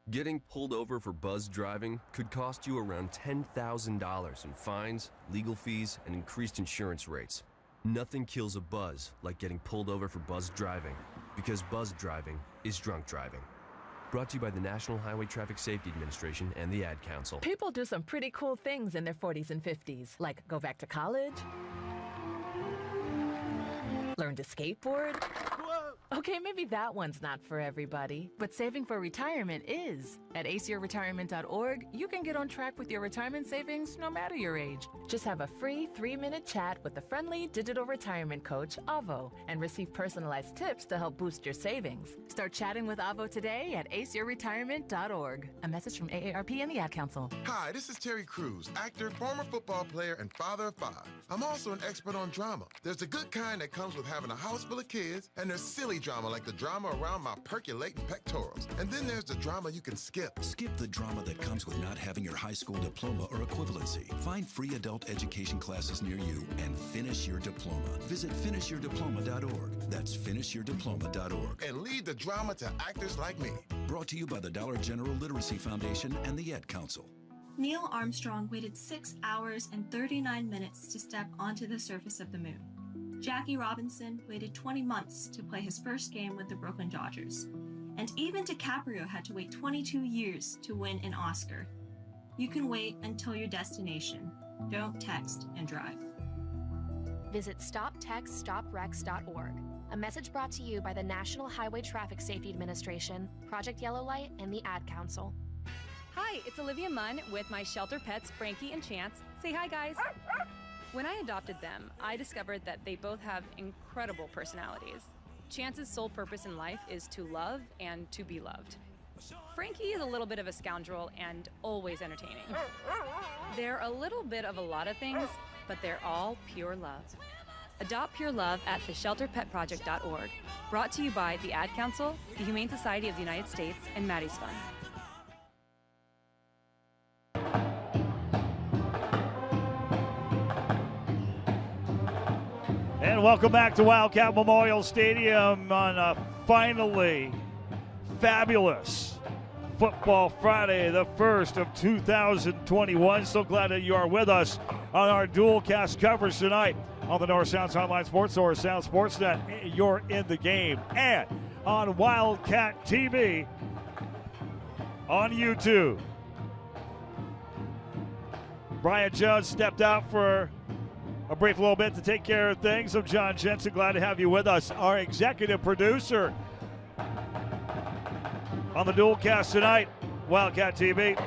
Getting pulled over for buzzed driving could cost you around $10,000 in fines, legal fees, and increased insurance rates. Nothing kills a buzz like getting pulled over for buzzed driving, because buzzed driving is drunk driving. Brought to you by the National Highway Traffic Safety Administration and the Ad Council. People do some pretty cool things in their 40s and 50s, like go back to college, learn to skateboard. Okay, maybe that one's not for everybody, but saving for retirement is. At aceyourretirement.org, you can get on track with your retirement savings no matter your age. Just have a free 3-minute chat with the friendly digital retirement coach, Avo, and receive personalized tips to help boost your savings. Start chatting with Avo today at aceyourretirement.org. A message from AARP and the Ad Council. Hi, this is Terry Crews, actor, former football player, and father of 5. I'm also an expert on drama. There's the good kind that comes with having a house full of kids, and there's silly drama like the drama around my percolating pectorals. And then there's the drama you can skip. Skip the drama that comes with not having your high school diploma or equivalency. Find free adult education classes near you and finish your diploma. Visit finishyourdiploma.org. That's finishyourdiploma.org. And leave the drama to actors like me. Brought to you by the Dollar General Literacy Foundation and the Ed Council. Neil Armstrong waited 6 hours and 39 minutes to step onto the surface of the moon. Jackie Robinson waited 20 months to play his first game with the Brooklyn Dodgers. And even DiCaprio had to wait 22 years to win an Oscar. You can wait until your destination. Don't text and drive. Visit StopTextStopWrecks.org. A message brought to you by the National Highway Traffic Safety Administration, Project Yellow Light, and the Ad Council. Hi, it's Olivia Munn with my shelter pets, Frankie and Chance. Say hi, guys. When I adopted them, I discovered that they both have incredible personalities. Chance's sole purpose in life is to love and to be loved. Frankie is a little bit of a scoundrel and always entertaining. They're a little bit of a lot of things, but they're all pure love. Adopt pure love at theshelterpetproject.org. Brought to you by the Ad Council, the Humane Society of the United States, and Maddie's Fund. And welcome back to Wildcat Memorial Stadium on a finally fabulous Football Friday, the first of 2021. So glad that you are with us on our dual cast coverage tonight on the North Sounds Online Sports or Sound Sportsnet. You're in the game, and on Wildcat TV on YouTube. Brian Jones stepped out for a brief little bit to take care of things. I'm John Jensen. Glad to have you with us. Our executive producer on the dual cast tonight, Wildcat TV,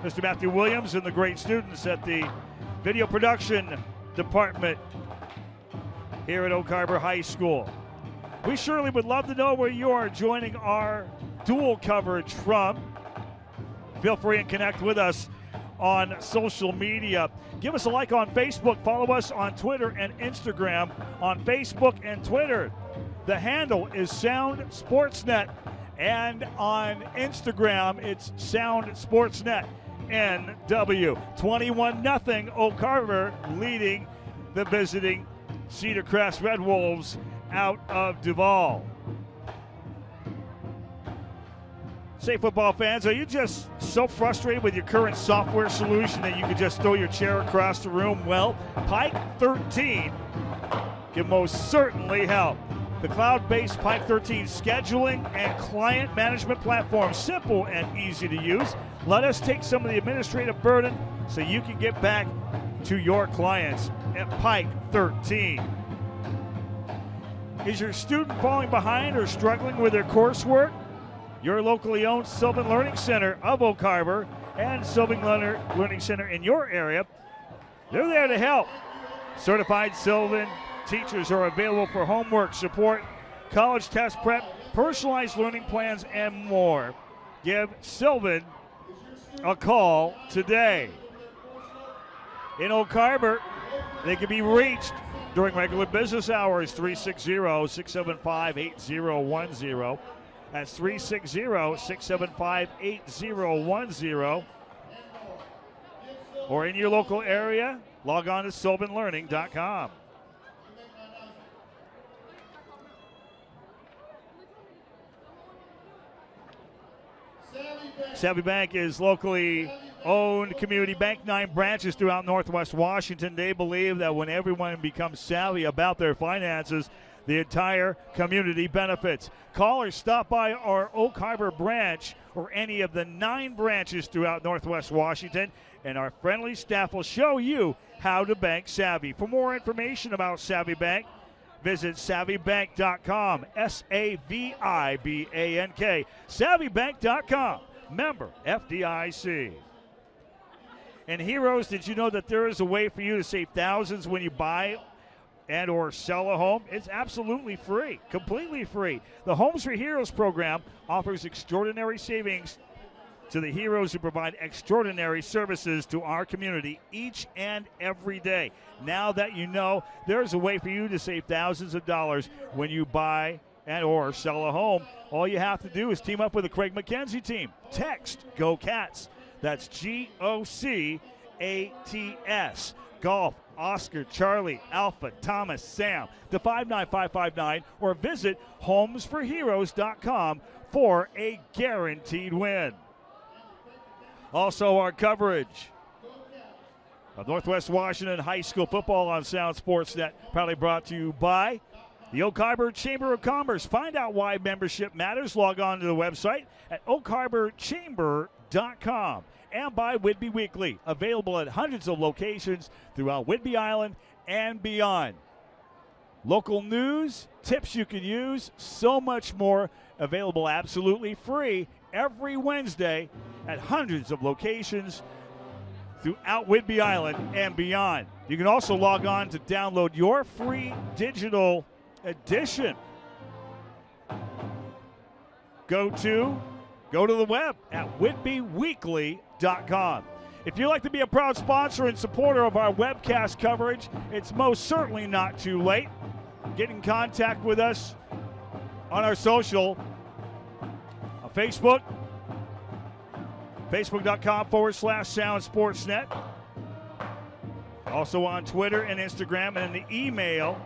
Mr. Matthew Williams, and the great students at the video production department here at Oak Harbor High School. We surely would love to know where you are joining our dual coverage from. Feel free and connect with us on social media. Give us a like on Facebook. Follow us on Twitter and Instagram. On Facebook and Twitter, the handle is Sound Sportsnet. And on Instagram, it's Sound Sportsnet NW. 21-0 Oak Harbor leading the visiting Cedar Crest Red Wolves out of Duval. Say, football fans, are you just so frustrated with your current software solution that you could just throw your chair across the room? Well, Pike 13 can most certainly help. The cloud-based Pike 13 scheduling and client management platform, simple and easy to use. Let us take some of the administrative burden so you can get back to your clients at Pike 13. Is your student falling behind or struggling with their coursework? Your locally owned Sylvan Learning Center of Oak Harbor and Sylvan Learning Center in your area, they're there to help. Certified Sylvan teachers are available for homework support, college test prep, personalized learning plans, and more. Give Sylvan a call today. In Oak Harbor, they can be reached during regular business hours, 360-675-8010. That's 360-675-8010. Or in your local area, log on to sylvanlearning.com. Savvy Bank is locally owned community bank, 9 branches throughout Northwest Washington. They believe that when everyone becomes savvy about their finances, the entire community benefits. Call or stop by our Oak Harbor branch or any of the 9 branches throughout Northwest Washington, and our friendly staff will show you how to bank savvy. For more information about Savvy Bank, visit savvybank.com, SAVIBANK, savvybank.com, member FDIC. And Heroes, did you know that there is a way for you to save thousands when you buy and or sell a home? It's absolutely free, completely free. The Homes for Heroes program offers extraordinary savings to the heroes who provide extraordinary services to our community each and every day. Now that you know, there's a way for you to save thousands of dollars when you buy and or sell a home, all you have to do is team up with the Craig McKenzie team. Text Go Cats. That's GOCATS. Golf, Oscar, Charlie, Alpha, Thomas, Sam to 59559 or visit homesforheroes.com for a guaranteed win. Also, our coverage of Northwest Washington High School football on Sound Sportsnet, proudly brought to you by the Oak Harbor Chamber of Commerce. Find out why membership matters. Log on to the website at oakharborchamber.com. And by Whidbey Weekly, available at hundreds of locations throughout Whidbey Island and beyond. Local news, tips you can use, so much more, available absolutely free every Wednesday at hundreds of locations throughout Whidbey Island and beyond. You can also log on to download your free digital edition. Go to the web at whidbeyweekly.com. If you'd like to be a proud sponsor and supporter of our webcast coverage, it's most certainly not too late. Get in contact with us on our social, on Facebook, facebook.com/Sound Sportsnet. Also on Twitter and Instagram, and the email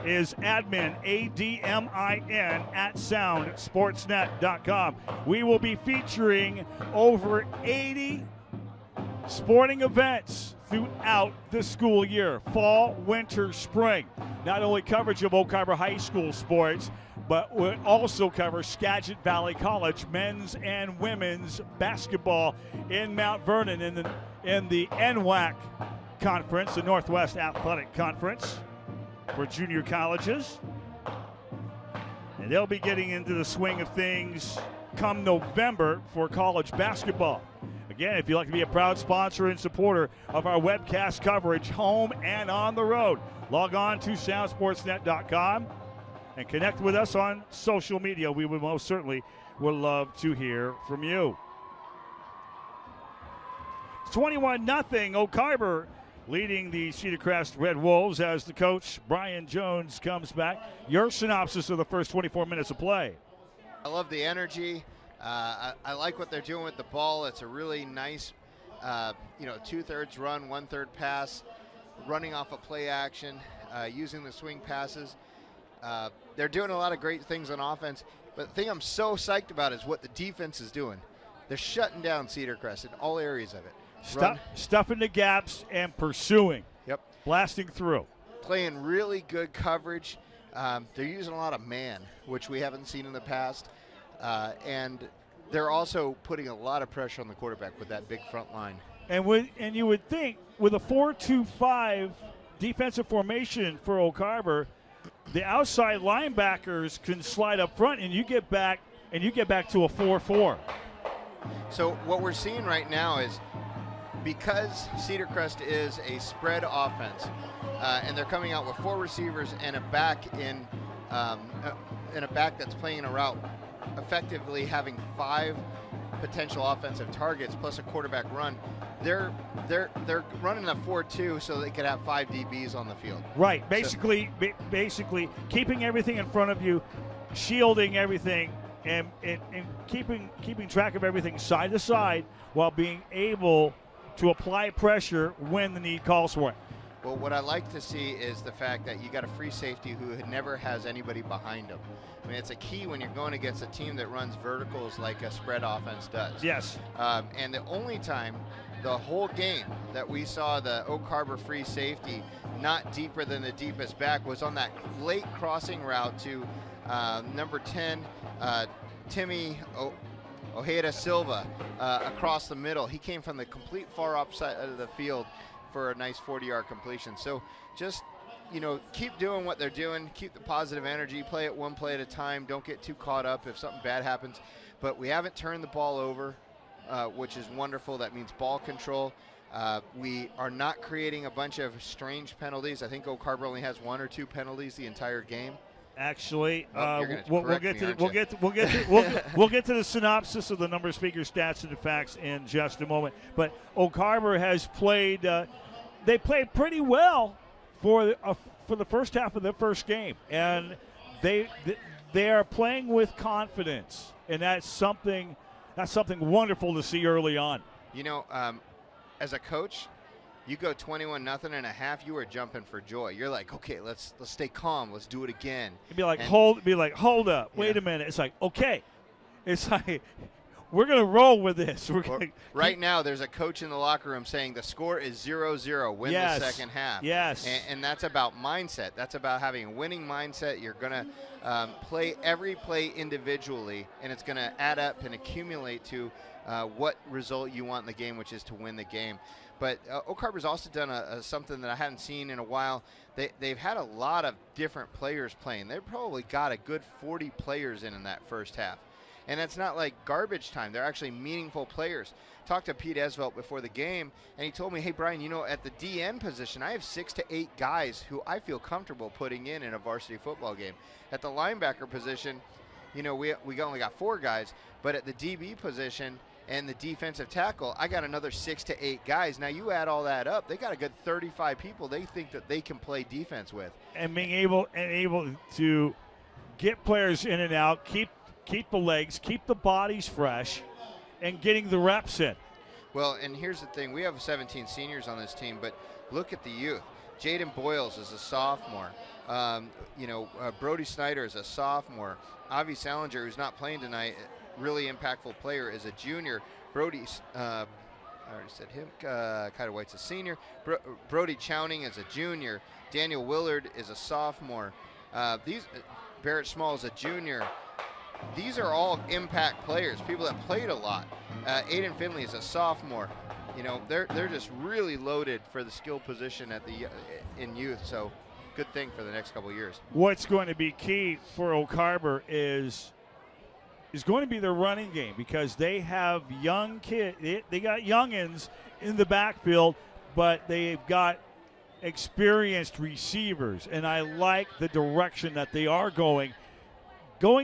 is admin, ADMIN, at soundsportsnet.com. We will be featuring over 80 sporting events throughout the school year, fall, winter, spring. Not only coverage of Oak Harbor High School sports, but we'll also cover Skagit Valley College men's and women's basketball in Mount Vernon in the NWAC conference, the Northwest Athletic Conference for junior colleges. And they'll be getting into the swing of things come November for college basketball. Again, if you'd like to be a proud sponsor and supporter of our webcast coverage, home and on the road, log on to soundsportsnet.com and connect with us on social media. We would most certainly would love to hear from you. 21-0 Oak Harbor leading the Cedar Crest Red Wolves as the coach, Brian Jones, comes back. Your synopsis of the first 24 minutes of play. I love the energy. I like what they're doing with the ball. It's a really nice, 2/3 run, 1/3 pass, running off of play action, using the swing passes. They're doing a lot of great things on offense. But the thing I'm so psyched about is what the defense is doing. They're shutting down Cedar Crest in all areas of it. Stuffing the gaps and pursuing. Yep. Blasting through. Playing really good coverage. They're using a lot of man, which we haven't seen in the past. And they're also putting a lot of pressure on the quarterback with that big front line. And you would think with a 4-2-5 defensive formation for Oak Harbor, the outside linebackers can slide up front, and you get back to a 4-4. So what we're seeing right now is, because Cedar Crest is a spread offense, and they're coming out with 4 receivers and a back that's playing in a route, effectively having 5 potential offensive targets plus a quarterback run. They're running a 4-2 so they could have 5 DBs on the field. Right. Basically keeping everything in front of you, shielding everything, and keeping track of everything side to side while being able to apply pressure when the need calls for it. Well, what I like to see is the fact that you got a free safety who never has anybody behind him. I mean, it's a key when you're going against a team that runs verticals like a spread offense does. Yes. And the only time the whole game that we saw the Oak Harbor free safety not deeper than the deepest back was on that late crossing route to number 10, Timmy Ojeda Silva, across the middle. He came from the complete far upside of the field for a nice 40-yard completion. So just, keep doing what they're doing. Keep the positive energy. Play it one play at a time. Don't get too caught up if something bad happens. But we haven't turned the ball over, which is wonderful. That means ball control. We are not creating a bunch of strange penalties. I think Oak Harbor only has 1 or 2 penalties the entire game. Actually, we'll get to the synopsis of the number of speaker stats and the facts in just a moment. But Oak Harbor has played. They played pretty well for the first half of the first game, and they are playing with confidence, and that's something wonderful to see early on. You know, as a coach, you go 21-0 and a half, you are jumping for joy. You're like, okay, let's stay calm. Let's do it again. It'd be like, hold up. Wait a minute. It's like, okay. It's like, we're going to roll with this. Right now, there's a coach in the locker room saying the score is 0-0, win the second half. Yes. And that's about mindset. That's about having a winning mindset. You're going to play every play individually, and it's going to add up and accumulate to what result you want in the game, which is to win the game. But Oak Harbor's also done something that I haven't seen in a while. They've had a lot of different players playing. They've probably got a good 40 players in that first half. And it's not like garbage time. They're actually meaningful players. Talked to Pete Esvelt before the game, and he told me, hey, Brian, you know, at the DN position, I have 6 to 8 guys who I feel comfortable putting in a varsity football game. At the linebacker position, you know, we only got 4 guys, but at the DB position and the defensive tackle, I got another 6 to 8 guys. Now you add all that up, they got a good 35 people they think that they can play defense with. And being able to get players in and out, keep the legs, keep the bodies fresh, and getting the reps in. Well, and here's the thing. We have 17 seniors on this team, but look at the youth. Jaden Boyles is a sophomore. Brody Snyder is a sophomore. Avi Salinger, who's not playing tonight, really impactful player, is a junior. Brody, I already said him. Kyder White's a senior. Brody Chowning is a junior. Daniel Willard is a sophomore. Barrett Small is a junior. These are all impact players, people that played a lot. Aiden Finley is a sophomore. You know, they're just really loaded for the skill position in youth. So, good thing for the next couple of years. What's going to be key for Oak Harbor is going to be their running game, because they have young kids. They got youngins in the backfield, but they've got experienced receivers, and I like the direction that they are going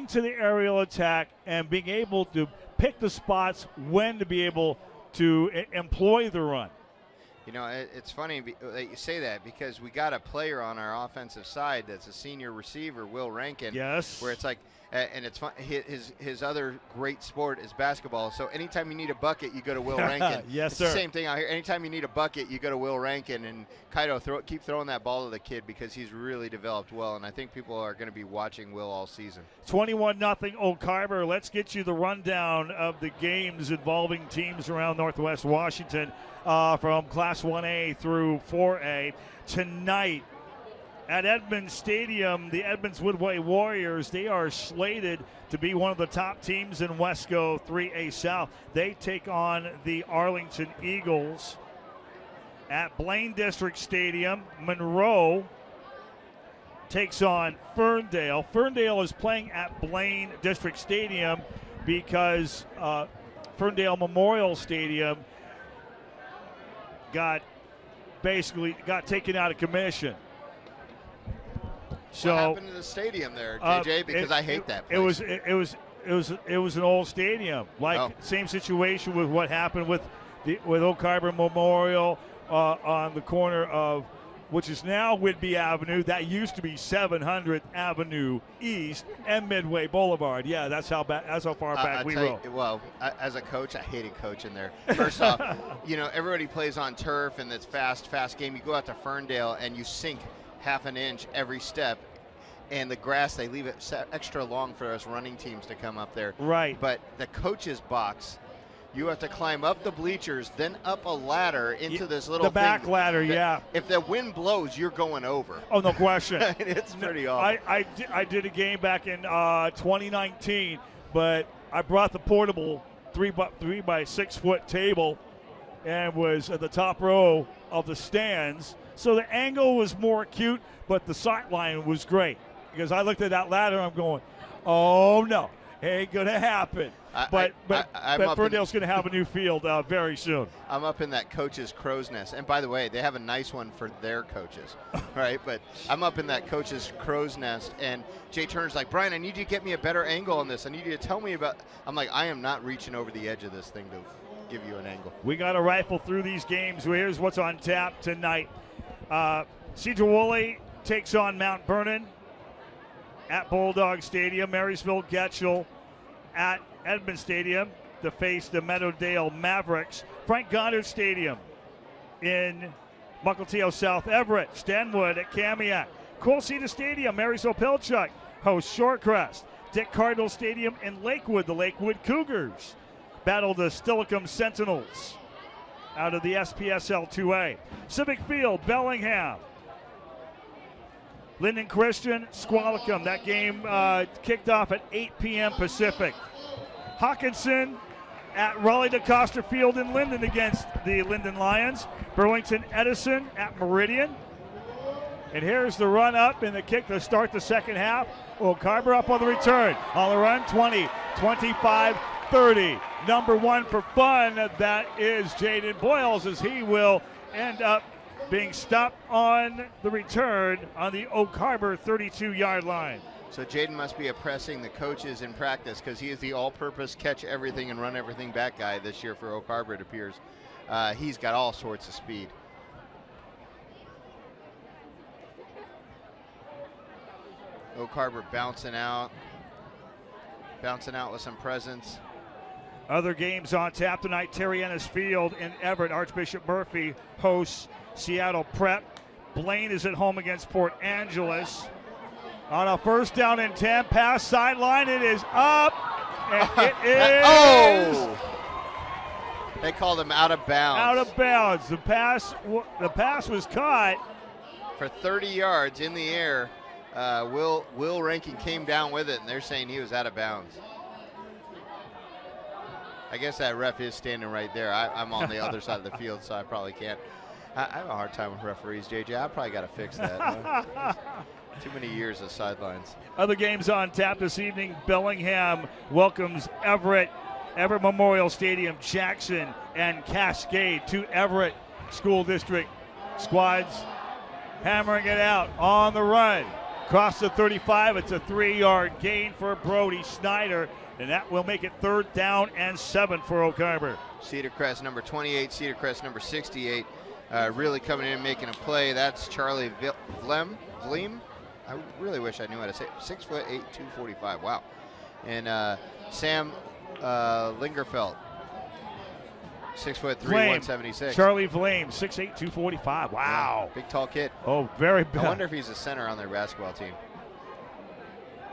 to the aerial attack and being able to pick the spots when to be able to employ the run. You know, it's funny that you say that, because we got a player on our offensive side that's a senior receiver, Will Rankin. Yes. Where it's like, and it's fun. His other great sport is basketball. So anytime you need a bucket, you go to Will Rankin. Yes, it's sir. The same thing out here. Anytime you need a bucket, you go to Will Rankin. And Kaido, keep throwing that ball to the kid, because he's really developed well. And I think people are going to be watching Will all season. 21-0 Oak Harbor. Let's get you the rundown of the games involving teams around Northwest Washington from Class 1A through 4A. Tonight, at Edmonds Stadium, the Edmonds Woodway Warriors, they are slated to be one of the top teams in Wesco 3A South. They take on the Arlington Eagles. At Blaine District Stadium, Monroe takes on Ferndale. Ferndale is playing at Blaine District Stadium because Ferndale Memorial Stadium got taken out of commission. So what happened to the stadium there, JJ? Because I hate that place. It was an old stadium. Same situation with what happened with Oak Harbor Memorial on the corner of, which is now Whidbey Avenue. That used to be 700th Avenue East and Midway Boulevard. Yeah, that's how far back we roll. Well, as a coach, I hated coaching there. First off, you know, everybody plays on turf, and it's fast game. You go out to Ferndale and you sink half an inch every step, and the grass, they leave it extra long for us running teams to come up there. Right. But the coach's box, you have to climb up the bleachers, then up a ladder into this little back ladder. Yeah. If the wind blows, you're going over. Oh, no question. It's pretty awful. I did a game back in 2019, but I brought the portable 3 by 6 foot table and was at the top row of the stands. So the angle was more acute, but the sight line was great, because I looked at that ladder and I'm going, oh no, ain't gonna happen. But Ferndale's going to have a new field very soon. I'm up in that coach's crow's nest. And by the way, they have a nice one for their coaches, right? But I'm up in that coach's crow's nest, and Jay Turner's like, Brian, I need you to get me a better angle on this. I need you to tell me about. I'm like, I am not reaching over the edge of this thing to give you an angle. We got to rifle through these games. Here's what's on tap tonight. Cedar Woolley takes on Mount Vernon. at Bulldog Stadium. Marysville Getchell at Edmond Stadium to face the Meadowdale Mavericks. Frank Goddard Stadium in Mukilteo South Everett. Stenwood at Kamiak. Cool Cedar Stadium, Marysville Pilchuck hosts Shorecrest. Dick Cardinal Stadium in Lakewood, the Lakewood Cougars battle the Stillicum Sentinels out of the SPSL 2A. Civic Field, Bellingham. Linden Christian, Squalicum. That game kicked off at 8 p.m. Pacific. Hawkinson at Raleigh DeCoster Field in Linden against the Linden Lions. Burlington Edison at Meridian. And here's the run up and the kick to start the second half. Carver up on the return. On the run, 20, 25, 30. Number one for fun, that is Jaden Boyles, as he will end up being stopped on the return on the Oak Harbor 32-yard line. So Jaden must be oppressing the coaches in practice because he is the all-purpose catch everything and run everything back guy this year for Oak Harbor, it appears. He's got all sorts of speed. Oak Harbor bouncing out with some presence. Other games on tap tonight. Terry Ennis Field in Everett. Archbishop Murphy hosts Seattle Prep. Blaine is at home against Port Angeles. On a first down and 10, pass sideline. It is up, and it is. Oh! They called him out of bounds. Out of bounds. The pass was caught for 30 yards in the air. Will Rankin came down with it, and they're saying he was out of bounds. I guess that ref is standing right there. I'm on the other side of the field, so I probably can't. I have a hard time with referees, JJ. I probably got to fix that. Too many years of sidelines. Other games on tap this evening. Bellingham welcomes Everett. Everett Memorial Stadium, Jackson and Cascade, two Everett School District squads hammering it out on the run. Across the 35, it's a 3-yard gain for Brody Snyder, and that will make it 3rd down and 7 for Oak Harbor. Cedar Crest number 28, Cedar Crest number 68, really coming in and making a play. That's Charlie Vleem. I really wish I knew how to say it. 6'8", 245. Wow. And Sam Lingerfeld, 6'3", 176. Charlie Vleem, 6'8", 245. Wow. Yeah, big tall kid. Oh, very big. I wonder if he's a center on their basketball team.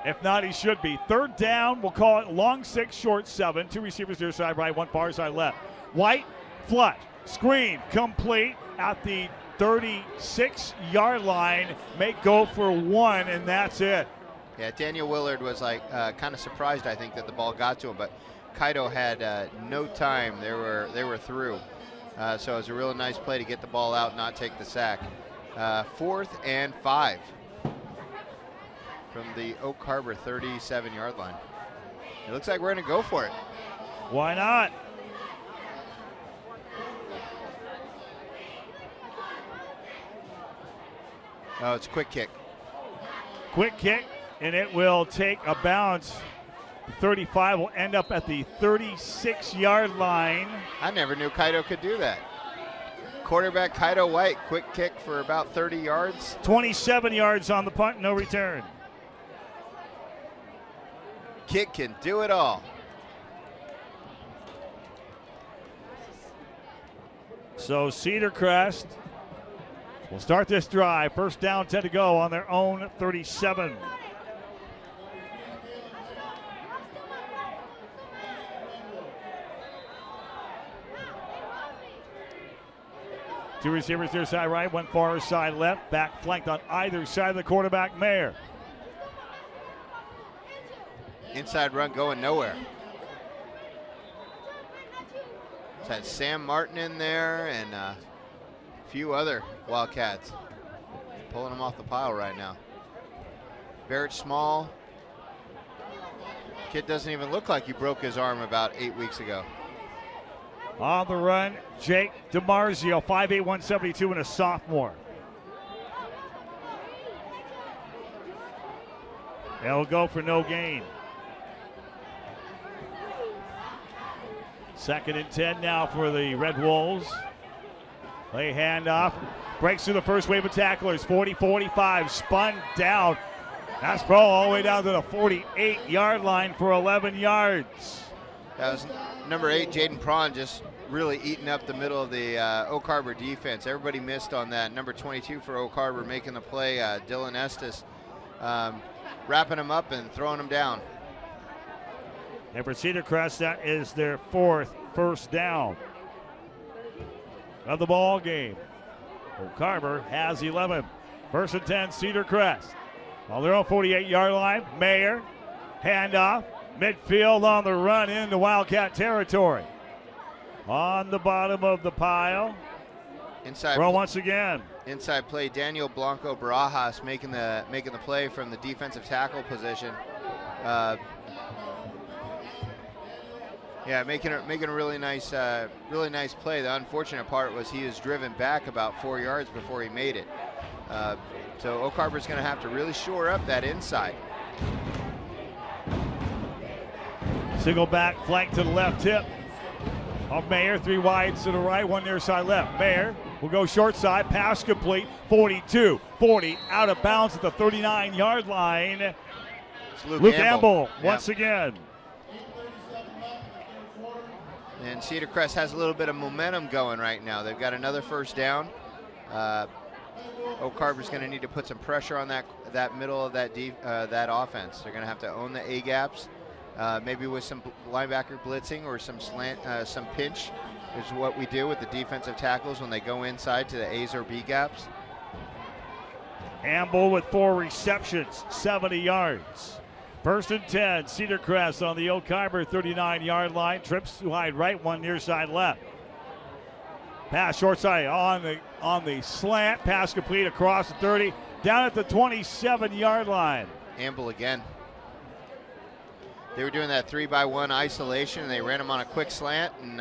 If not, he should be. 3rd down, we'll call it long 6, short 7. 2 receivers near side right, 1 far side left. White, flush, screen, complete at the 36-yard line. Make go for 1, and that's it. Yeah, Daniel Willard was kind of surprised, I think, that the ball got to him, but Kaido had no time. They were through. So it was a really nice play to get the ball out, not take the sack. 4th and 5 from the Oak Harbor 37-yard line. It looks like we're going to go for it. Why not? Oh, it's a quick kick. Quick kick, and it will take a bounce. 35 will end up at the 36-yard line. I never knew Kaido could do that. Quarterback Kaido White, quick kick for about 30 yards. 27 yards on the punt, no return. Kid can do it all. So Cedar Crest will start this drive. 1st down, 10 to go on their own 37. Two receivers near side right, 1 far side left. Back flanked on either side of the quarterback, Mayer. Inside run going nowhere. It's had Sam Martin in there and a few other Wildcats. Pulling them off the pile right now. Barrett Small. Kid doesn't even look like he broke his arm about 8 weeks ago. On the run, Jake DiMarzio, 5'8", 172, and a sophomore. They'll go for no gain. 2nd and 10 now for the Red Wolves. Play handoff. Breaks through the first wave of tacklers. 40-45. Spun down Pass ball all the way down to the 48-yard line for 11 yards. That was number 8, Jaden Prawn, just really eating up the middle of the Oak Harbor defense. Everybody missed on that. Number 22 for Oak Harbor making the play, Dylan Estes, wrapping him up and throwing him down. And for Cedar Crest, that is their 4th first down of the ball game. Oak Harbor has 11. 1st and 10, Cedar Crest. On their own 48-yard line, Mayer, handoff, midfield on the run into Wildcat territory. On the bottom of the pile. Inside Throw once again. Inside play, Daniel Blanco Barajas making the play from the defensive tackle position. Making a really nice play. The unfortunate part was he was driven back about 4 yards before he made it. So Oak Harbor's going to have to really shore up that inside. Single back flank to the left hip of Mayer. 3 wides to the right, 1 near side left. Mayer will go short side. Pass complete. 42, 40, out of bounds at the 39-yard line. It's Luke Amble once again. And Cedar Crest has a little bit of momentum going right now. They've got another first down. Oak Harbor's going to need to put some pressure on that middle of that offense. They're going to have to own the A gaps, maybe with some linebacker blitzing or some slant, some pinch, is what we do with the defensive tackles when they go inside to the A's or B gaps. Amble with 4 receptions, 70 yards. 1st and 10, Cedar Crest on the Oak Harbor 39-yard line. Trips wide right, 1 near side left. Pass short side on the slant. Pass complete across the 30, down at the 27-yard line. Amble again. They were doing that 3-by-1 isolation, and they ran him on a quick slant, and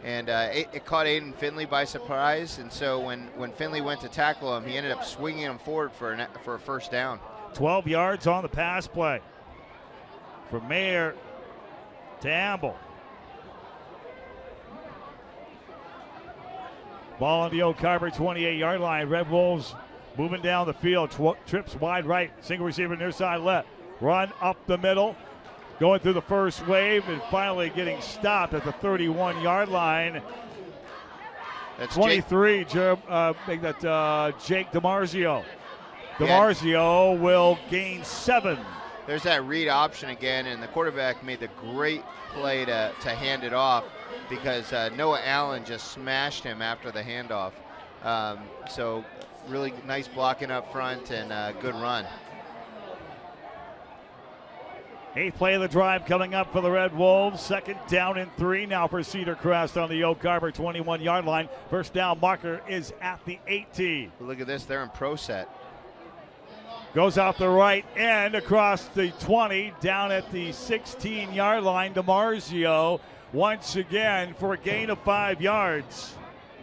it caught Aiden Finley by surprise. And so when Finley went to tackle him, he ended up swinging him forward for a first down. 12 yards on the pass play. From Mayer to Amble. Ball on the Oak Harbor 28-yard line. Red Wolves moving down the field. Trips wide right. Single receiver near side left. Run up the middle. Going through the first wave and finally getting stopped at the 31-yard line. That's 23, Jake DiMarzio. DiMarzio will gain 7. There's that read option again, and the quarterback made the great play to hand it off because Noah Allen just smashed him after the handoff. So really nice blocking up front and good run. 8th play of the drive coming up for the Red Wolves. 2nd down and 3 now for Cedar Crest on the Oak Harbor 21-yard line. First down marker is at the 18. Look at this, they're in pro set. Goes off the right end across the 20, down at the 16-yard line. DiMarzio once again for a gain of 5 yards.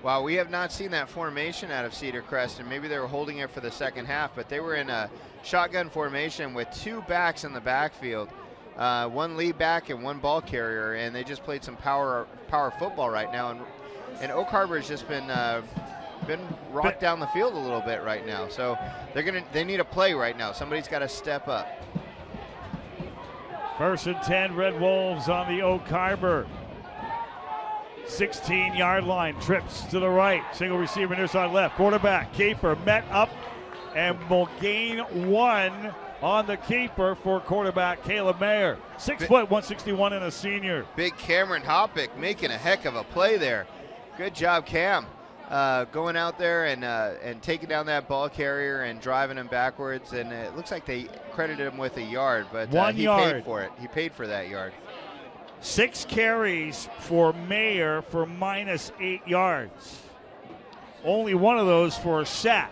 Wow, we have not seen that formation out of Cedar Crest, and maybe they were holding it for the second half, but they were in a shotgun formation with 2 backs in the backfield, 1 lead back and 1 ball carrier, and they just played some power football right now. And Oak Harbor has just been rocked down the field a little bit right now, so they need a play right now. Somebody's got to step up. 1st and 10, Red Wolves on the Oak Harbor 16-yard line. Trips to the right, single receiver near side left. Quarterback keeper met up and will gain 1 on the keeper for quarterback Caleb Mayer. 6 foot, 161 and a senior. Big Cameron Hoppick making a heck of a play there. Good job, Cam. Going out there and taking down that ball carrier and driving him backwards, and it looks like they credited him with a yard, but 1 he yard. paid for it. He paid for that yard. 6 carries for Mayer for minus 8 yards. Only one of those for a sack.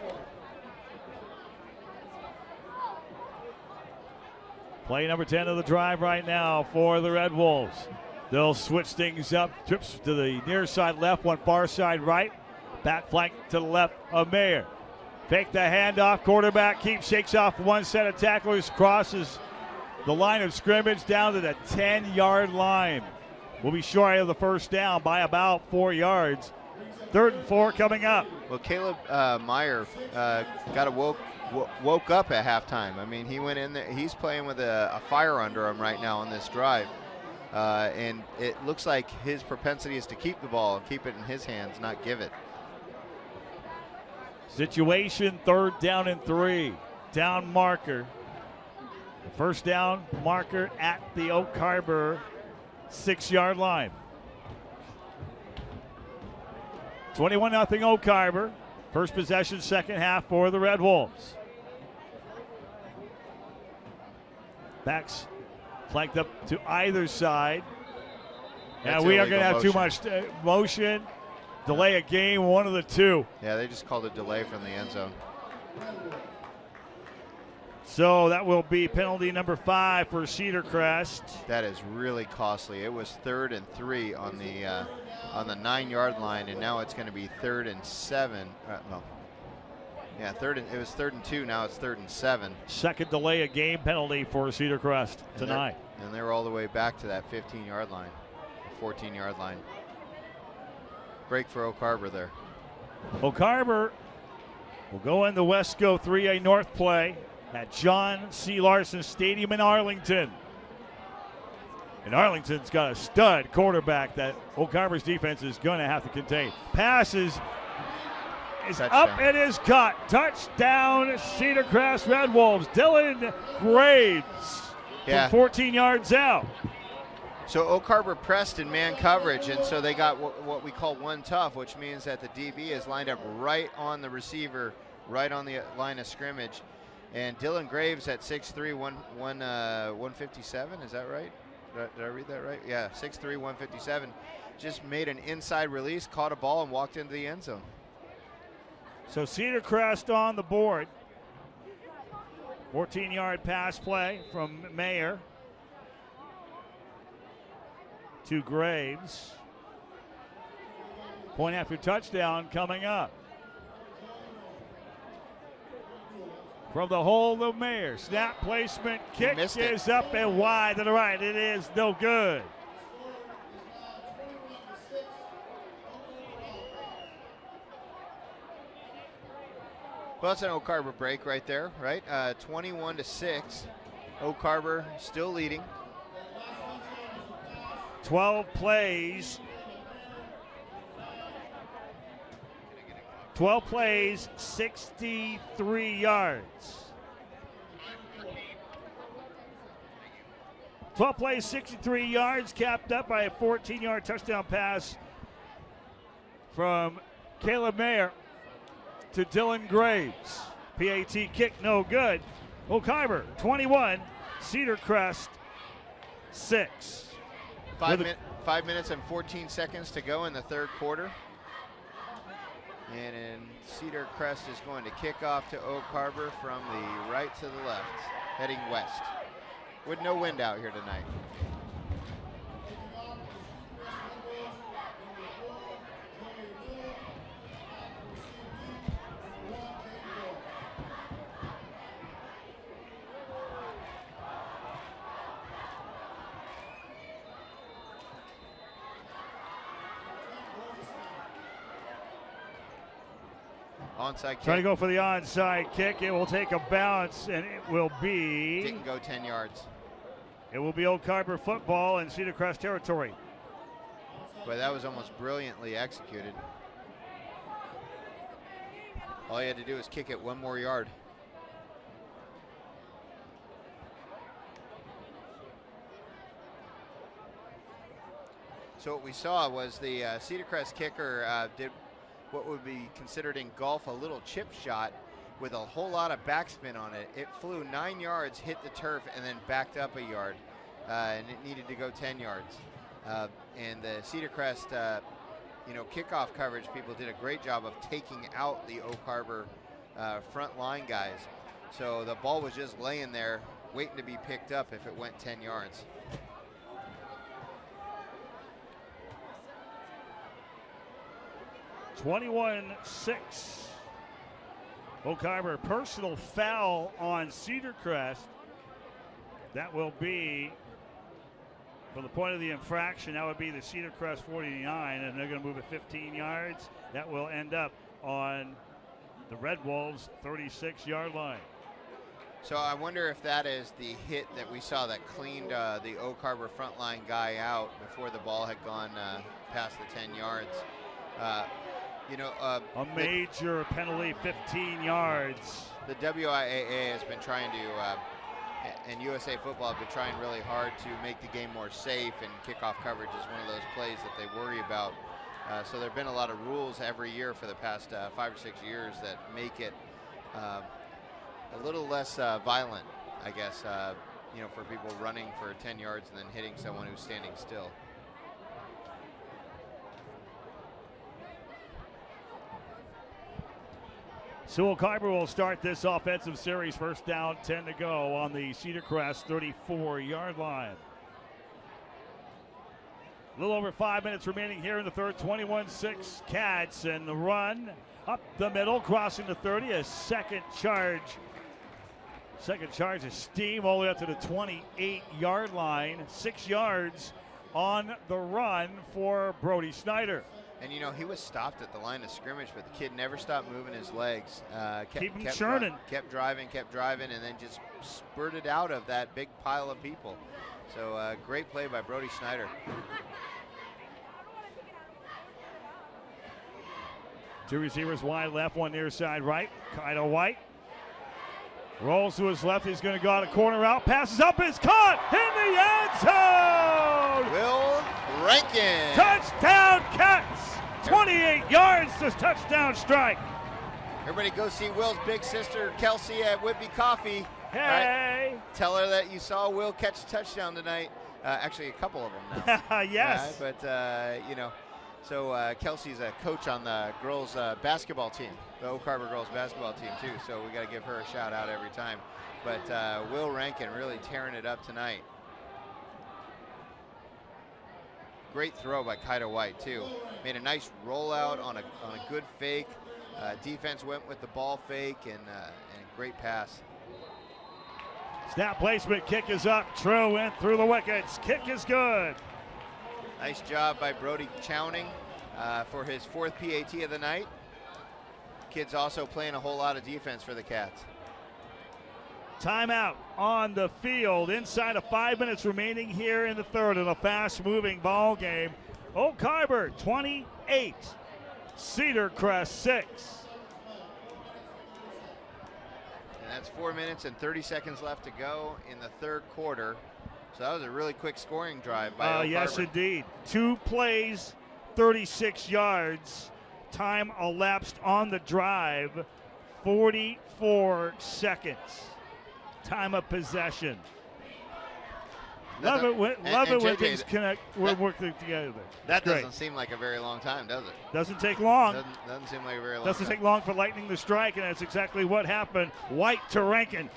Play number 10 of the drive right now for the Red Wolves. They'll switch things up. Trips to the near side left, 1 far side right. Back flank to the left of Mayer. Fake the handoff. Quarterback shakes off 1 set of tacklers, crosses the line of scrimmage down to the 10-yard line. We'll be short of the first down by about 4 yards. 3rd and 4 coming up. Well, Caleb Meyer got woke up at halftime. I mean, he went in there. He's playing with a fire under him right now on this drive. And it looks like his propensity is to keep the ball and keep it in his hands, not give it. Situation 3rd down and 3. Down marker. The first down marker at the Oak Harbor 6-yard line. 21-0 Oak Harbor. First possession, second half for the Red Wolves. Backs flanked up to either side. And we are going to have too much motion. Delay a game, one of the two. Yeah, they just called a delay from the end zone. So that will be penalty number 5 for Cedar Crest. That is really costly. It was 3rd and 3 on the 9-yard line, and now it's going to be 3rd and 7. It was 3rd and 2. Now it's 3rd and 7. Second delay a game penalty for Cedar Crest tonight. And they're all the way back to that 15-yard line, 14-yard line. Break for Oak Harbor there. Oak Harbor will go in the Wesco 3A North play at John C. Larson Stadium in Arlington. And Arlington's got a stud quarterback that Oak Harbor's defense is going to have to contain. Passes is touchdown. Up and is caught. Touchdown, Cedar Crest Red Wolves. Dylan Graves from 14 yards out. So Oak Harbor pressed in man coverage, and so they got what we call one tough, which means that the DB is lined up right on the receiver, right on the line of scrimmage. And Dylan Graves at 6'3", 157, is that right? Did I read that right? Yeah, 6'3", 157. Just made an inside release, caught a ball, and walked into the end zone. So Cedar Crest on the board. 14-yard pass play from Mayer to Graves. Point after touchdown coming up. From the hold of Mayer. Snap placement. Kick is up and wide to the right. It is no good. Well, it's an Oak Harbor break right there, right? 21-6. Oak Harbor still leading. 12 plays. 12 plays, 63 yards. 12 plays, 63 yards, capped up by a 14-yard touchdown pass from Caleb Mayer to Dylan Graves. PAT kick no good. Oak Harbor 21, Cedar Crest 6. 5 minutes and 14 seconds to go in the third quarter. And Cedar Crest is going to kick off to Oak Harbor from the right to the left, heading west, with no wind out here tonight. Onside kick. Trying to go for the onside kick. It will take a bounce, and it will be... Didn't go 10 yards. It will be Oak Harbor football in Cedar Crest territory. But that was almost brilliantly executed. All you had to do was kick it one more yard. So what we saw was the Cedar Crest kicker did what would be considered in golf a little chip shot with a whole lot of backspin on it. It flew 9 yards, hit the turf, and then backed up a yard, and it needed to go 10 yards. And the Cedar Crest, kickoff coverage people did a great job of taking out the Oak Harbor front line guys. So the ball was just laying there, waiting to be picked up if it went 10 yards. (21-6). Oak Harbor personal foul on Cedar Crest. That will be, from the point of the infraction, that would be the Cedar Crest 49, and they're going to move it 15 yards. That will end up on the Red Wolves' 36-yard line. So I wonder if that is the hit that we saw that cleaned the Oak Harbor frontline guy out before the ball had gone past the 10 yards. A major penalty, 15 yards. The WIAA has been trying to, and USA Football have been trying really hard to make the game more safe, and kickoff coverage is one of those plays that they worry about. So there have been a lot of rules every year for the past 5 or 6 years that make it a little less violent, I guess, for people running for 10 yards and then hitting someone who's standing still. Sewell Carver will start this offensive series. First down, 10 to go on the Cedar Crest 34-yard line. A little over 5 minutes remaining here in the third. 21-6 Cats, and the run up the middle, crossing the 30. A second charge of steam all the way up to the 28-yard line. 6 yards on the run for Brody Snyder. And he was stopped at the line of scrimmage, but the kid never stopped moving his legs. Keep him churning. Kept driving, and then just spurted out of that big pile of people. So great play by Brody Snyder. Two receivers wide left, one near side right. Kyle White rolls to his left. He's going to go out a corner route. Passes up, is caught in the end zone. Will Rankin. Touchdown Cats. 28 yards to touchdown strike. Everybody go see Will's big sister, Kelsey, at Whitby Coffee. Hey. Right? Tell her that you saw Will catch a touchdown tonight. Actually, a couple of them now. Yes. So Kelsey's a coach on the girls' basketball team, the Oak Harbor girls' basketball team, too. So we got to give her a shout out every time. But Will Rankin really tearing it up tonight. Great throw by Kida White, too. Made a nice rollout on a good fake. Defense went with the ball fake, and a great pass. Snap placement, kick is up. True went through the wickets. Kick is good. Nice job by Brody Chowning for his 4th PAT of the night. Kid's also playing a whole lot of defense for the Cats. Timeout on the field. Inside of 5 minutes remaining here in the third in a fast-moving ball game. Oak Harbor 28, Cedar Crest 6. And that's 4 minutes and 30 seconds left to go in the third quarter. So that was a really quick scoring drive by Oak Harbor. Yes, indeed. 2 plays, 36 yards. Time elapsed on the drive, 44 seconds. Time of possession. Love it when things work together. That doesn't seem like a very long time, does it? Doesn't take long. Doesn't seem like a very long Doesn't time. take long for lightning to strike, and that's exactly what happened. White to Rankin.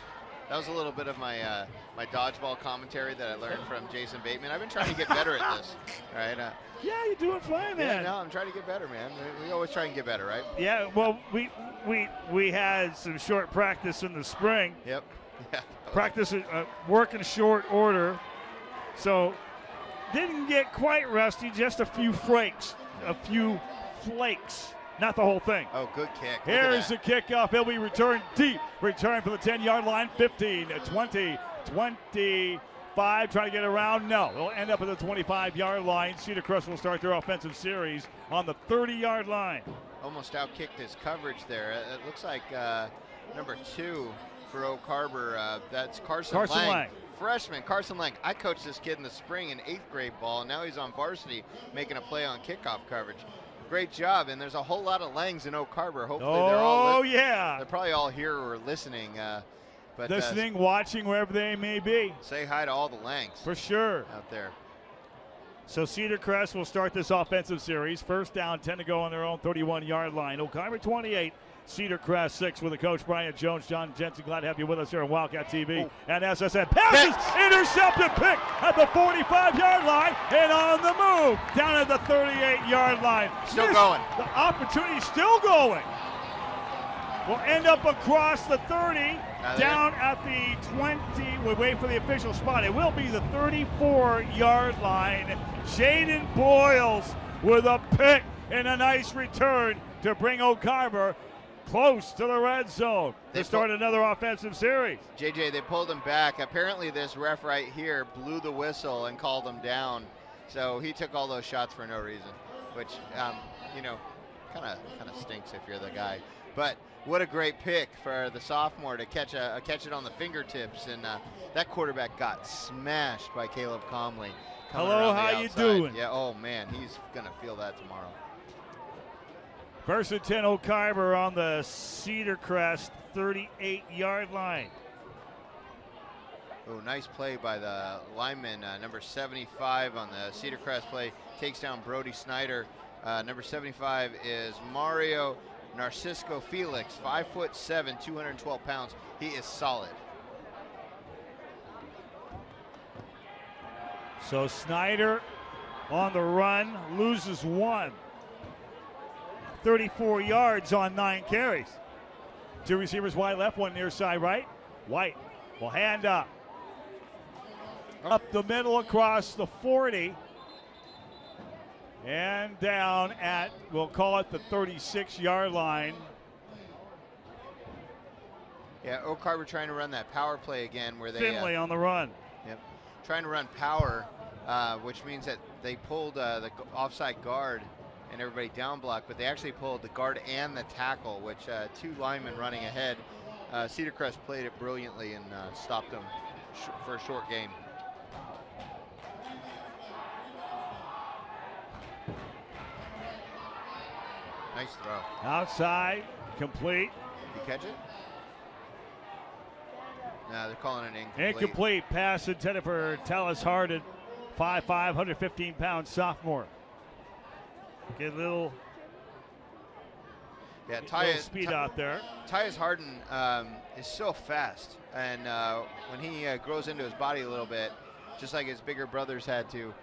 That was a little bit of my my dodgeball commentary that I learned from Jason Bateman. I've been trying to get better at this, right? Yeah, you're doing fine, man. Yeah, no, I'm trying to get better, man. We always try and get better, right? Yeah, well, we had some short practice in the spring. Yep. Yeah. Practice work in short order, so didn't get quite rusty. Just a few flakes, not the whole thing. Oh, good kick. Here's the kickoff. He'll be returned deep. Return for the 10-yard line. 15, 20, 25. Trying to get around. No. It'll end up at the 25-yard line. Cedar Crest will start their offensive series on the 30-yard line. Almost outkicked his coverage there. It looks like number 2 for Oak Harbor. That's Carson Lang. Freshman Carson Lang. I coached this kid in the spring in 8th grade ball, and now he's on varsity making a play on kickoff coverage. Great job, and there's a whole lot of Langs in Oak Harbor. Hopefully they're all they're probably all here or listening. Listening, watching, wherever they may be. Say hi to all the Langs. For sure. Out there. So Cedar Crest will start this offensive series. First down, 10 to go on their own 31-yard line. Oak Harbor 28, Cedar Crest 6 with the coach Brian Jones. John Jensen, glad to have you with us here on Wildcat TV. And SSN passes, intercepted, pick at the 45-yard line, and on the move down at the 38-yard line. Still going. The opportunity still going. Will end up across the 30, down at the 20. We wait for the official spot. It will be the 34-yard line. Jaden Boyles with a pick and a nice return to bring Oak Harbor close to the red zone to start another offensive series. JJ, they pulled him back. Apparently this ref right here blew the whistle and called him down. So he took all those shots for no reason, which, you know, kind of stinks if you're the guy. But what a great pick for the sophomore to catch it on the fingertips. And that quarterback got smashed by Caleb Comley. Hello, how you doing? Yeah, oh man, he's going to feel that tomorrow. First and 10, Oak Harbor on the Cedar Crest 38-yard line. Oh, nice play by the lineman, number 75 on the Cedar Crest play. Takes down Brody Snyder. Number 75 is Mario Narcisco Felix, 5'7", 212 pounds. He is solid. So Snyder on the run, loses one. 34 yards on 9 carries. 2 receivers wide left, 1 near side right. White will hand up. Up the middle across the 40. And down at, we'll call it the 36-yard line. Yeah, Oak Harbor trying to run that power play again where they... Finley on the run. Yep, trying to run power, which means that they pulled the offside guard and everybody down block, but they actually pulled the guard and the tackle, which 2 linemen running ahead. Cedar Crest played it brilliantly and stopped them for a short game. Nice throw. Outside, complete. Did you catch it? No, they're calling it incomplete. Incomplete pass intended for Tallis Harden, 5'5", 115-pound sophomore. Get a little, little speed out there. Tyus Harden is so fast, and when he grows into his body a little bit, just like his bigger brothers had to,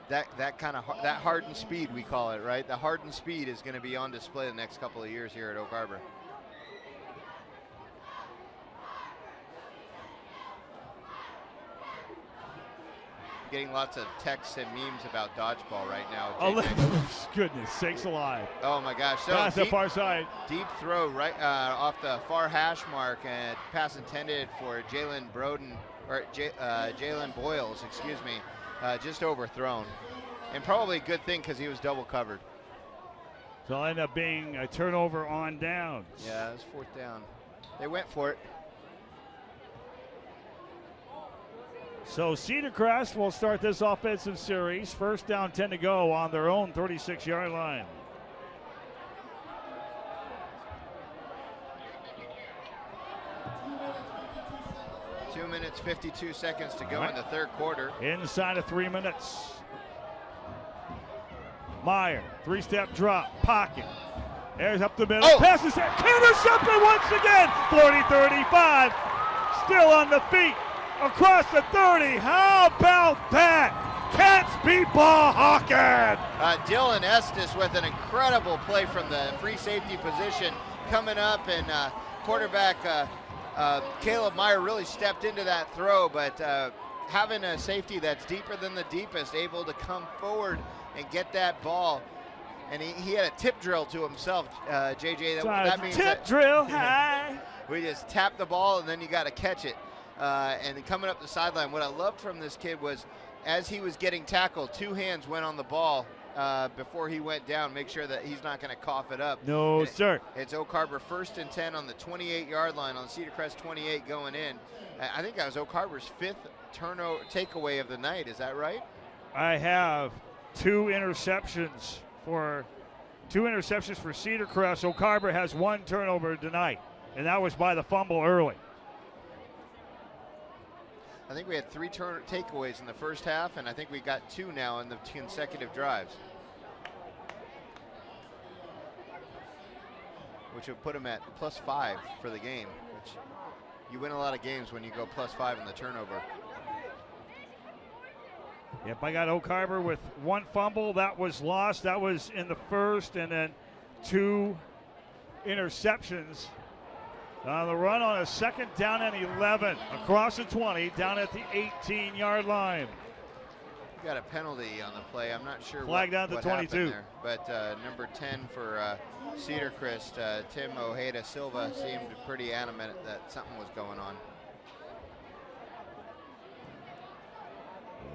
that hardened speed, we call it, right? The hardened speed is going to be on display the next couple of years here at Oak Harbor. Getting lots of texts and memes about dodgeball right now. Oh, goodness sakes alive. Oh my gosh. So pass the far side. Deep throw right off the far hash mark, and pass intended for Jalen Boyles, excuse me, just overthrown. And probably a good thing because he was double covered. So it'll end up being a turnover on downs. Yeah, it was 4th down. They went for it. So Cedar Crest will start this offensive series. 1st down, 10 to go on their own 36-yard line. Two minutes, 52 seconds to go in the 3rd quarter. Inside of 3 minutes. Meyer, 3-step drop, pocket. There's up the middle. Oh. Pass is intercepted once again. 40-35. Still on the feet. Across the 30. How about that? Cats beat ball hawking. Dylan Estes with an incredible play from the free safety position coming up, and quarterback Caleb Meyer really stepped into that throw, but having a safety that's deeper than the deepest, able to come forward and get that ball. And he had a tip drill to himself, JJ. That means tip drill high. We just tap the ball and then you got to catch it. And then coming up the sideline, what I loved from this kid was as he was getting tackled, 2 hands went on the ball before he went down, make sure that he's not going to cough it up. No, sir. It's Oak Harbor 1st and 10 on the 28-yard line on Cedar Crest 28 going in. I think that was Oak Harbor's 5th takeaway of the night. Is that right? I have 2 interceptions for Cedar Crest. Oak Harbor has 1 turnover tonight, and that was by the fumble early. I think we had 3 takeaways in the first half, and I think we got 2 now in the consecutive drives, which would put them at +5 for the game, which you win a lot of games when you go +5 in the turnover. Yep, I got Oak Harbor with 1 fumble. That was lost. That was in the first, and then 2 interceptions. On the run on a 2nd down and 11. Across the 20, down at the 18-yard line. Got a penalty on the play. I'm not sure Flag down to what 22. happened there. But number 10 for Cedar Crest, Tim Ojeda Silva, seemed pretty adamant that something was going on.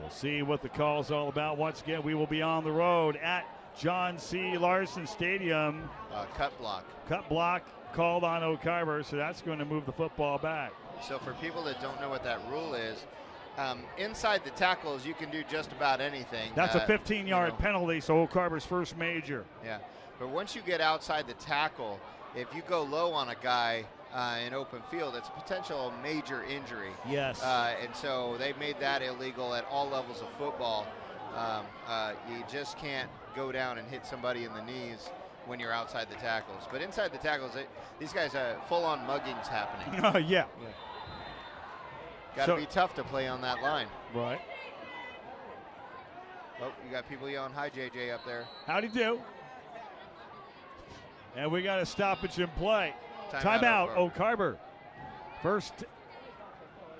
We'll see what the call's all about. Once again, we will be on the road at John C. Larson Stadium. Cut block. Cut block called on Oak Harbor, so that's going to move the football back. So for people that don't know what that rule is, inside the tackles, you can do just about anything. That's a 15-yard penalty, so Oak Harbor's first major. Yeah, but once you get outside the tackle, if you go low on a guy in open field, it's a potential major injury. Yes. And so they've made that illegal at all levels of football. You just can't go down and hit somebody in the knees when you're outside the tackles. But inside the tackles, these guys are full-on muggings happening. Yeah. Got to be tough to play on that line. Right. Oh, you got people yelling, "Hi, JJ," up there. Howdy do. And we got a stoppage in play. Timeout, Oak Harbor. First.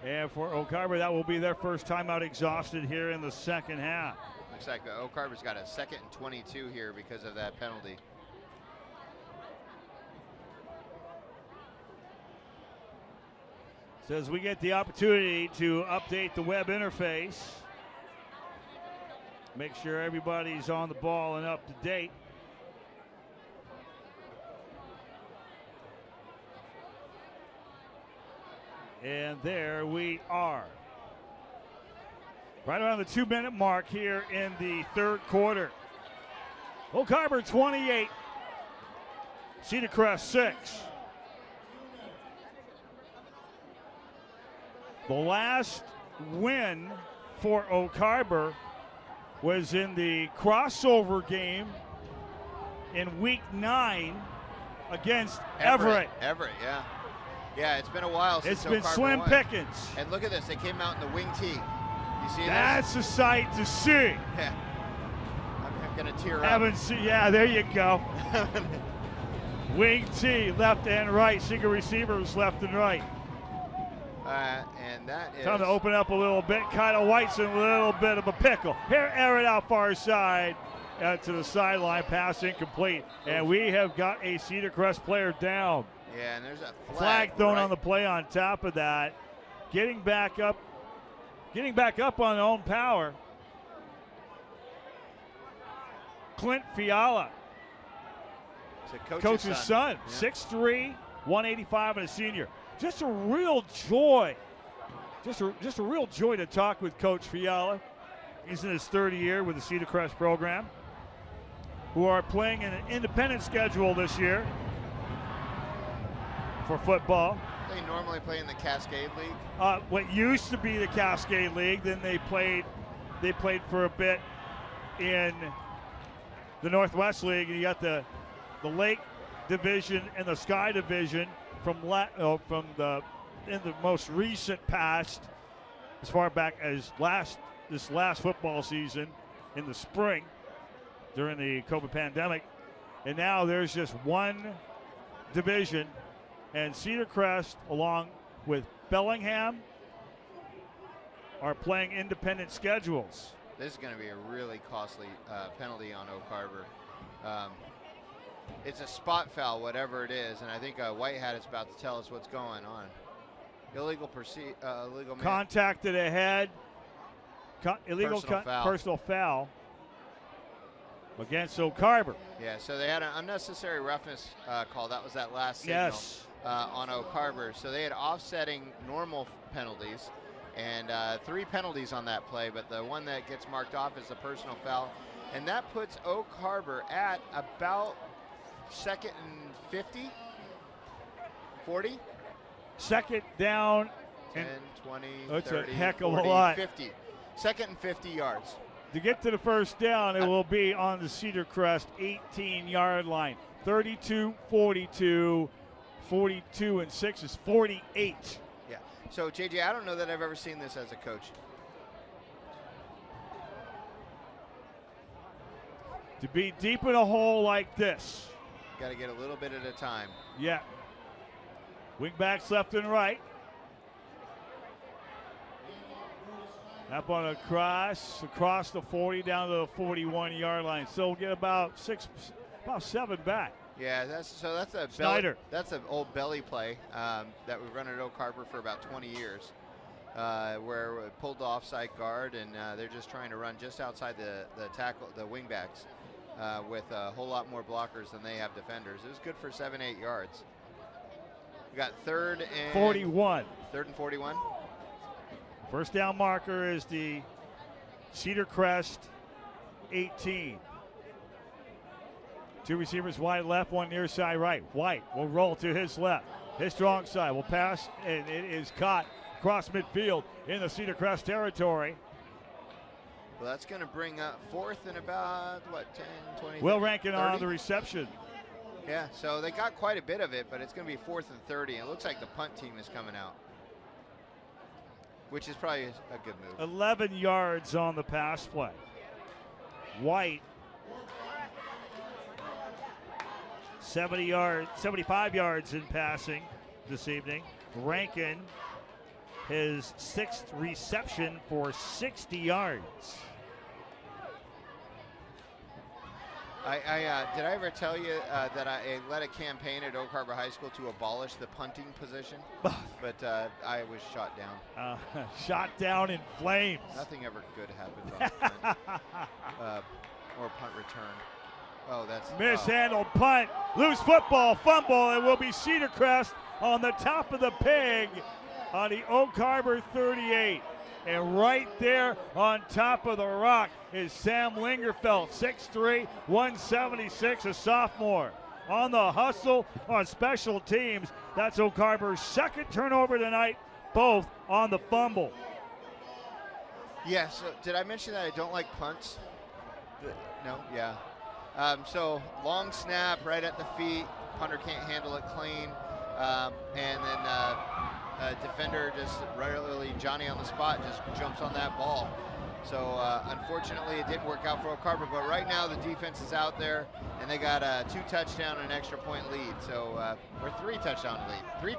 And for Oak Harbor, that will be their first timeout exhausted here in the second half. Looks like Oak Harbor's got a 2nd and 22 here because of that penalty. So as we get the opportunity to update the web interface, make sure everybody's on the ball and up to date. And there we are. Right around the 2-minute mark here in the third quarter. Oak Harbor 28, Cedar Crest 6. The last win for Oak Harbor was in the crossover game in week 9 against Everett. Everett, yeah. Yeah, it's been a while since It's been Oak Harbor slim won. pickings. And look at this, they came out in the wing tee. You see That's this? a sight to see. Yeah. I'm going to tear up. Haven't seen, yeah, there you go. Wing T, left and right. Single receivers left and right. And that is... Time to open up a little bit. Kyle White's in a little bit of a pickle. Here, air it out far side to the sideline. Pass incomplete. And we have got a Cedar Crest player down. Yeah, and there's a Flag thrown on the play on top of that. Getting back up on their own power. Clint Fiala. It's a coach's son. Yeah. 6'3", 185 and a senior. Just a real joy. Just a real joy to talk with Coach Fiala. He's in his third year with the Cedar Crest program, who are playing in an independent schedule this year for football. They normally play in the Cascade League. What used to be the Cascade League, then they played for a bit in the Northwest League, and you got the Lake Division and the Sky Division in the most recent past, as far back as this last football season in the spring during the COVID pandemic, and now there's just one division. And Cedar Crest, along with Bellingham, are playing independent schedules. This is going to be a really costly penalty on Oak Harbor. It's a spot foul, whatever it is, and I think White Hat is about to tell us what's going on. Illegal contacted ahead. Illegal personal foul against Oak Harbor. Yeah, so they had an unnecessary roughness call. That was that last signal. Yes. On Oak Harbor. So they had offsetting normal penalties and 3 penalties on that play, but the one that gets marked off is the personal foul. And that puts Oak Harbor at about 2nd and 50, 40? Second down. 10, 20, that's 30, a heck of 40, a lot. 50. 2nd and 50 yards. To get to the first down, it will be on the Cedar Crest 18-yard line. 32, 42, 42 and 6 is 48. Yeah. So, JJ, I don't know that I've ever seen this as a coach. To be deep in a hole like this. Got to get a little bit at a time. Yeah. Wing backs left and right. Up on a cross, across the 40, down to the 41-yard line. So we'll get about 7 back. Yeah, that's a Snyder. That's an old belly play that we've run at Oak Harbor for about 20 years, where we pulled the offside guard, and they're just trying to run just outside the tackle, the wingbacks, with a whole lot more blockers than they have defenders. It was good for 7-8 yards. We got 3rd and 41. 3rd and 41. First down marker is the Cedar Crest 18. 2 receivers wide left, 1 near side right. White will roll to his left. His strong side will pass, and it is caught across midfield in the Cedar Crest territory. Well, that's going to bring up 4th and about, 10, 20, Will Rankin 30? on the reception. Yeah, so they got quite a bit of it, but it's going to be 4th and 30. And it looks like the punt team is coming out, which is probably a good move. 11 yards on the pass play. White, 75 yards in passing this evening. Rankin, his 6th reception for 60 yards. Did I ever tell you that I led a campaign at Oak Harbor High School to abolish the punting position? But I was shot down. Shot down in flames. Nothing ever good happens on the punt. Or punt return. Oh, that's mishandled punt. Loose football, fumble. It will be Cedar Crest on the top of the peg on the Oak Harbor 38. And right there on top of the rock is Sam Lingerfeld, 6'3", 176, a sophomore. On the hustle on special teams. That's Oak Harbor's 2nd turnover tonight, both on the fumble. Yeah, so did I mention that I don't like punts? No? Yeah. So long snap right at the feet. Punter can't handle it clean. And then defender just regularly, Johnny on the spot, just jumps on that ball. So unfortunately it didn't work out for Oak Harbor, but right now the defense is out there and they got a 2 touchdown and extra point lead. So or 3 touchdown lead.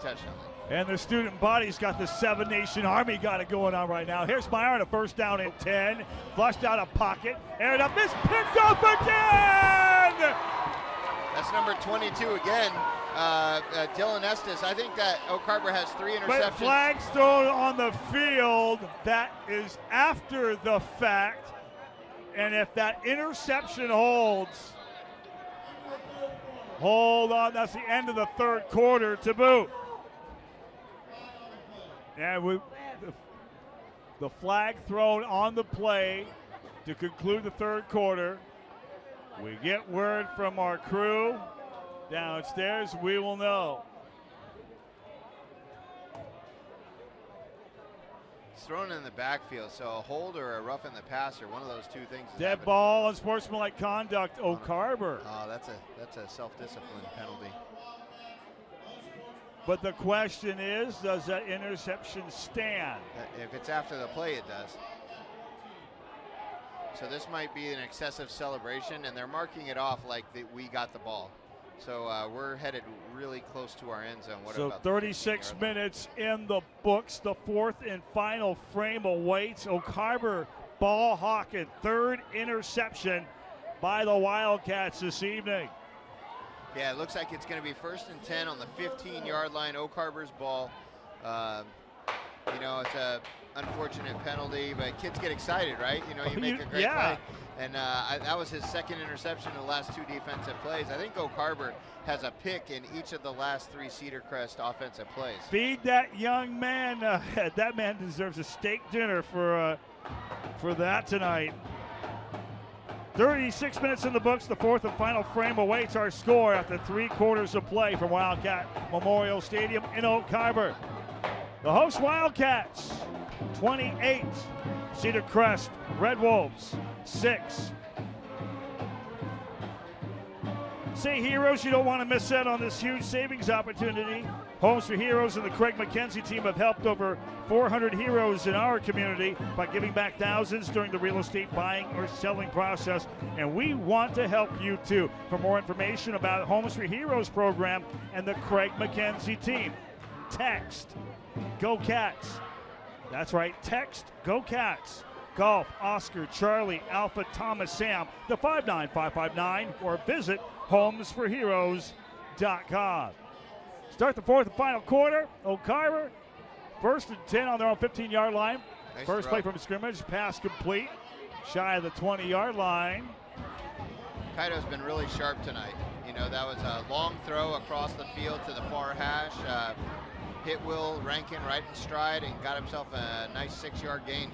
And the student body's got the 7 Nation Army got it going on right now. Here's Meyer on a 1st down and 10. Flushed out of pocket. Aired up. This picked up again! That's number 22 again. Dylan Estes. I think that Oak Harbor has 3 interceptions. But flags thrown on the field. That is after the fact. And if that interception holds, hold on, that's the end of the 3rd quarter to boot. And the flag thrown on the play to conclude the 3rd quarter. We get word from our crew downstairs. We will know. It's thrown in the backfield, so a hold or a rough in the passer, one of those 2 things. Dead ball and sportsmanlike conduct, Oak Harbor. Oh, that's a self-discipline penalty. But the question is, does that interception stand? If it's after the play, it does. So this might be an excessive celebration, and they're marking it off like we got the ball. So we're headed really close to our end zone. So 36 minutes in the books. The 4th and final frame awaits. Oak Harbor ball hawking. 3rd interception by the Wildcats this evening. Yeah, it looks like it's going to be 1st and 10 on the 15-yard line. Oak Harbor's ball. It's a unfortunate penalty, but kids get excited, right? You make a great play. And that was his 2nd interception in the last 2 defensive plays. I think Oak Harbor has a pick in each of the last 3 Cedar Crest offensive plays. Feed that young man. That man deserves a steak dinner for that tonight. 36 minutes in the books. The 4th and final frame awaits our score after 3 quarters of play from Wildcat Memorial Stadium in Oak Harbor. The host Wildcats, 28. Cedar Crest Red Wolves, 6. Say Heroes, you don't want to miss out on this huge savings opportunity. Homes for Heroes and the Craig McKenzie team have helped over 400 heroes in our community by giving back thousands during the real estate buying or selling process, and we want to help you too. For more information about Homes for Heroes program and the Craig McKenzie team, text Go Cats That's right. Text Go Cats, Golf, Oscar, Charlie, Alpha, Thomas, Sam, the 59559, or visit homesforheroes.com. Start the fourth and final quarter. Oak Harbor, 1st and 10 on their own 15-yard line. Nice First throw. play from scrimmage, pass complete, shy of the 20-yard line. Kaido's been really sharp tonight. You know, that was a long throw across the field to the far hash. Hit Will Rankin right in stride and got himself a nice 6-yard gain.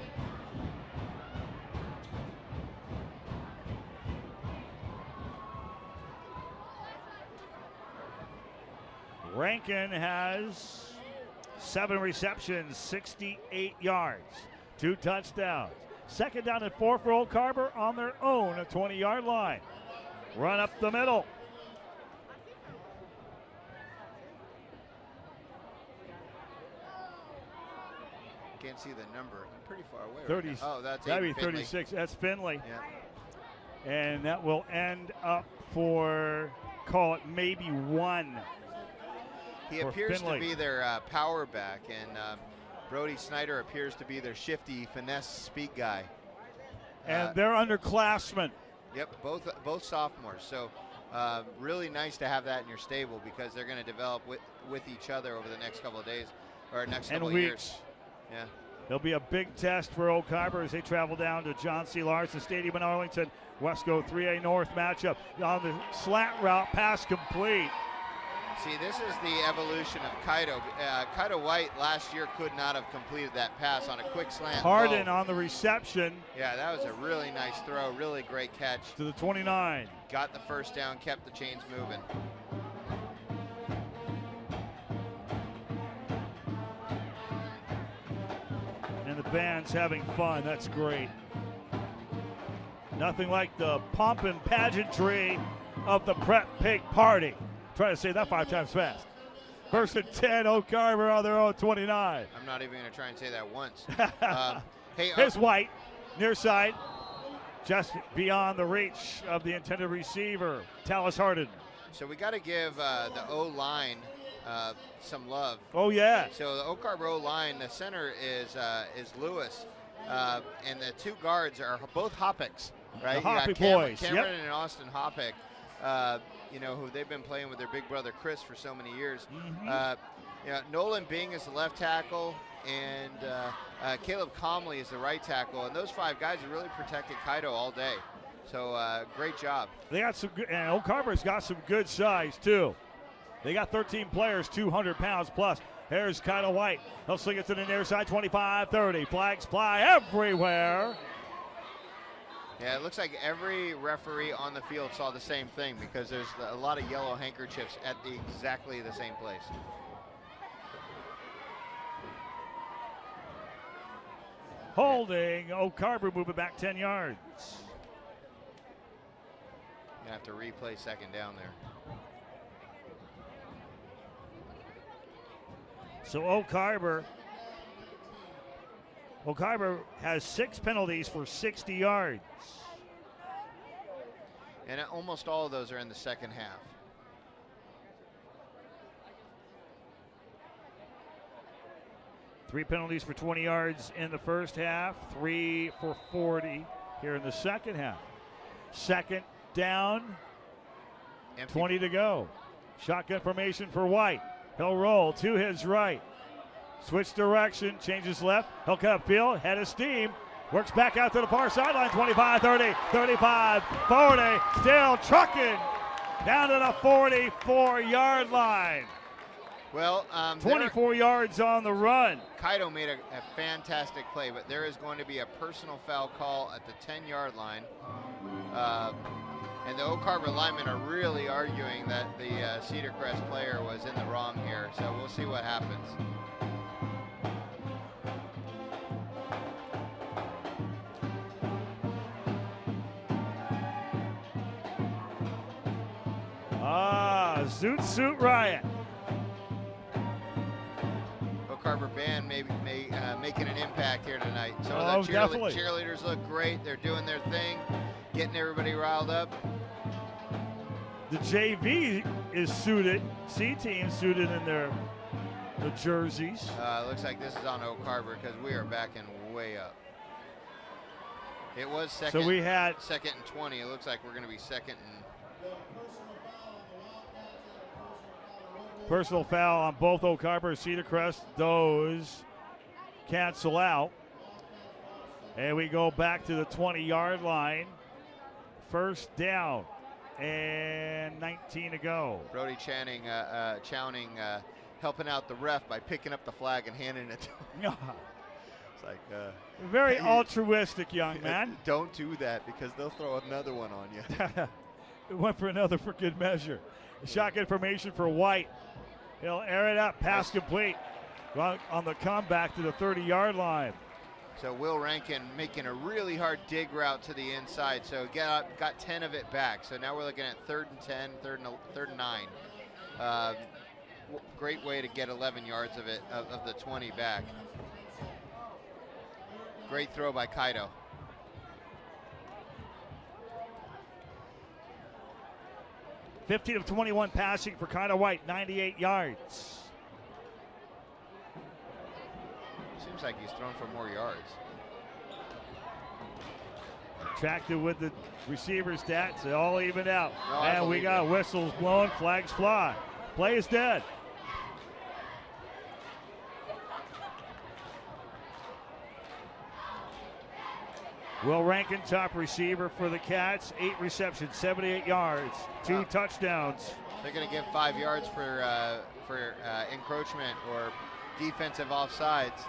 Rankin has 7 receptions, 68 yards, 2 touchdowns. 2nd down and 4 for Oak Harbor on their own 20-yard line. Run up the middle. Can't see the number. I'm pretty far away. 30. Right now. Oh, that's that'd be Finley. 36. That's Finley. Yeah. And that will end up for, call it maybe 1. He appears to be their power back, and Brody Snyder appears to be their shifty finesse speed guy. And they're underclassmen. Yep, both sophomores. So really nice to have that in your stable, because they're going to develop with each other over the next couple of days or next couple of years. Yeah. It'll be a big test for Oak Harbor as they travel down to John C. Larson Stadium in Arlington. Wesco 3A North matchup. On the slant route, pass complete. See, this is the evolution of Kaido. Kaido White last year could not have completed that pass on a quick slant. Harden on the reception. Yeah, that was a really nice throw, really great catch. To the 29. Got the first down, kept the chains moving. And the band's having fun. That's great. Nothing like the pomp and pageantry of the Prep Pig Party. Try to say that 5 times fast. 1st and 10, Oak Harbor on their own 29. I'm not even going to try and say that once. Here's White, near side, just beyond the reach of the intended receiver, Tallis Harden. So we got to give the O-line some love. Oh, yeah. So the Oak Harbor O-line, the center is Lewis, and the 2 guards are both Hopicks, right? The Hopick boys. Cameron and Austin Hopick. You know, who they've been playing with their big brother Chris for so many years. Nolan Bing is the left tackle, and Caleb Comley is the right tackle, and those 5 guys have really protected Kaido all day. So great job. They got some good, and Oak Harbor's got some good size too. They got 13 players, 200 pounds plus. Here's Kaido White. He'll sling it to the near side, 25-30. Flags fly everywhere. Yeah, it looks like every referee on the field saw the same thing, because there's a lot of yellow handkerchiefs at exactly the same place. Holding, Oak Harbor moving back 10 yards. You have to replay 2nd down there. So Oak Harbor has 6 penalties for 60 yards. And almost all of those are in the second half. Three penalties for 20 yards in the first half, 3 for 40 here in the second half. 2nd down, 20 to go. Shotgun formation for White. He'll roll to his right. Switch direction, changes left. He'll cut upfield, head of steam. Works back out to the far sideline, 25, 30, 35, 40. Still trucking down to the 44-yard line. Well, 24 yards on the run. Kaido made a fantastic play, but there is going to be a personal foul call at the 10-yard line. And the Oak Harbor linemen are really arguing that the Cedar Crest player was in the wrong here. So we'll see what happens. Zoot Suit Riot. Oak Harbor band may making an impact here tonight. Some Oh, of the definitely. cheerleaders look great. They're doing their thing, getting everybody riled up. The JV is suited, C team suited in their the jerseys. Looks like this is on Oak Harbor because we are backing way up. It was second. So we had second and 20. It looks like we're going to be second and. Personal foul on both Oak Harbor and Cedar Crest. Those cancel out. And we go back to the 20-yard line. First down and 19 to go. Brody Chowning helping out the ref by picking up the flag and handing it to him. It's like very altruistic young man. Don't do that because they'll throw another one on you. It went for another for good measure. Shotgun formation for White. He'll air it up, pass complete. On the comeback to the 30-yard line. So Will Rankin making a really hard dig route to the inside. So got 10 of it back. So now we're looking at 3rd and 10, 3rd and 9. Great way to get 11 yards of it, of the 20 back. Great throw by Kaido. $15 of 21 passing for Kaido White, 98 yards. Seems like he's thrown for more yards. Attracted with the receiver stats, they all even out. No, and we got whistles blowing, flags fly. Play is dead. Will Rankin, top receiver for the Cats, 8 receptions, 78 yards, 2 touchdowns. They're going to give 5 yards for encroachment or defensive offsides.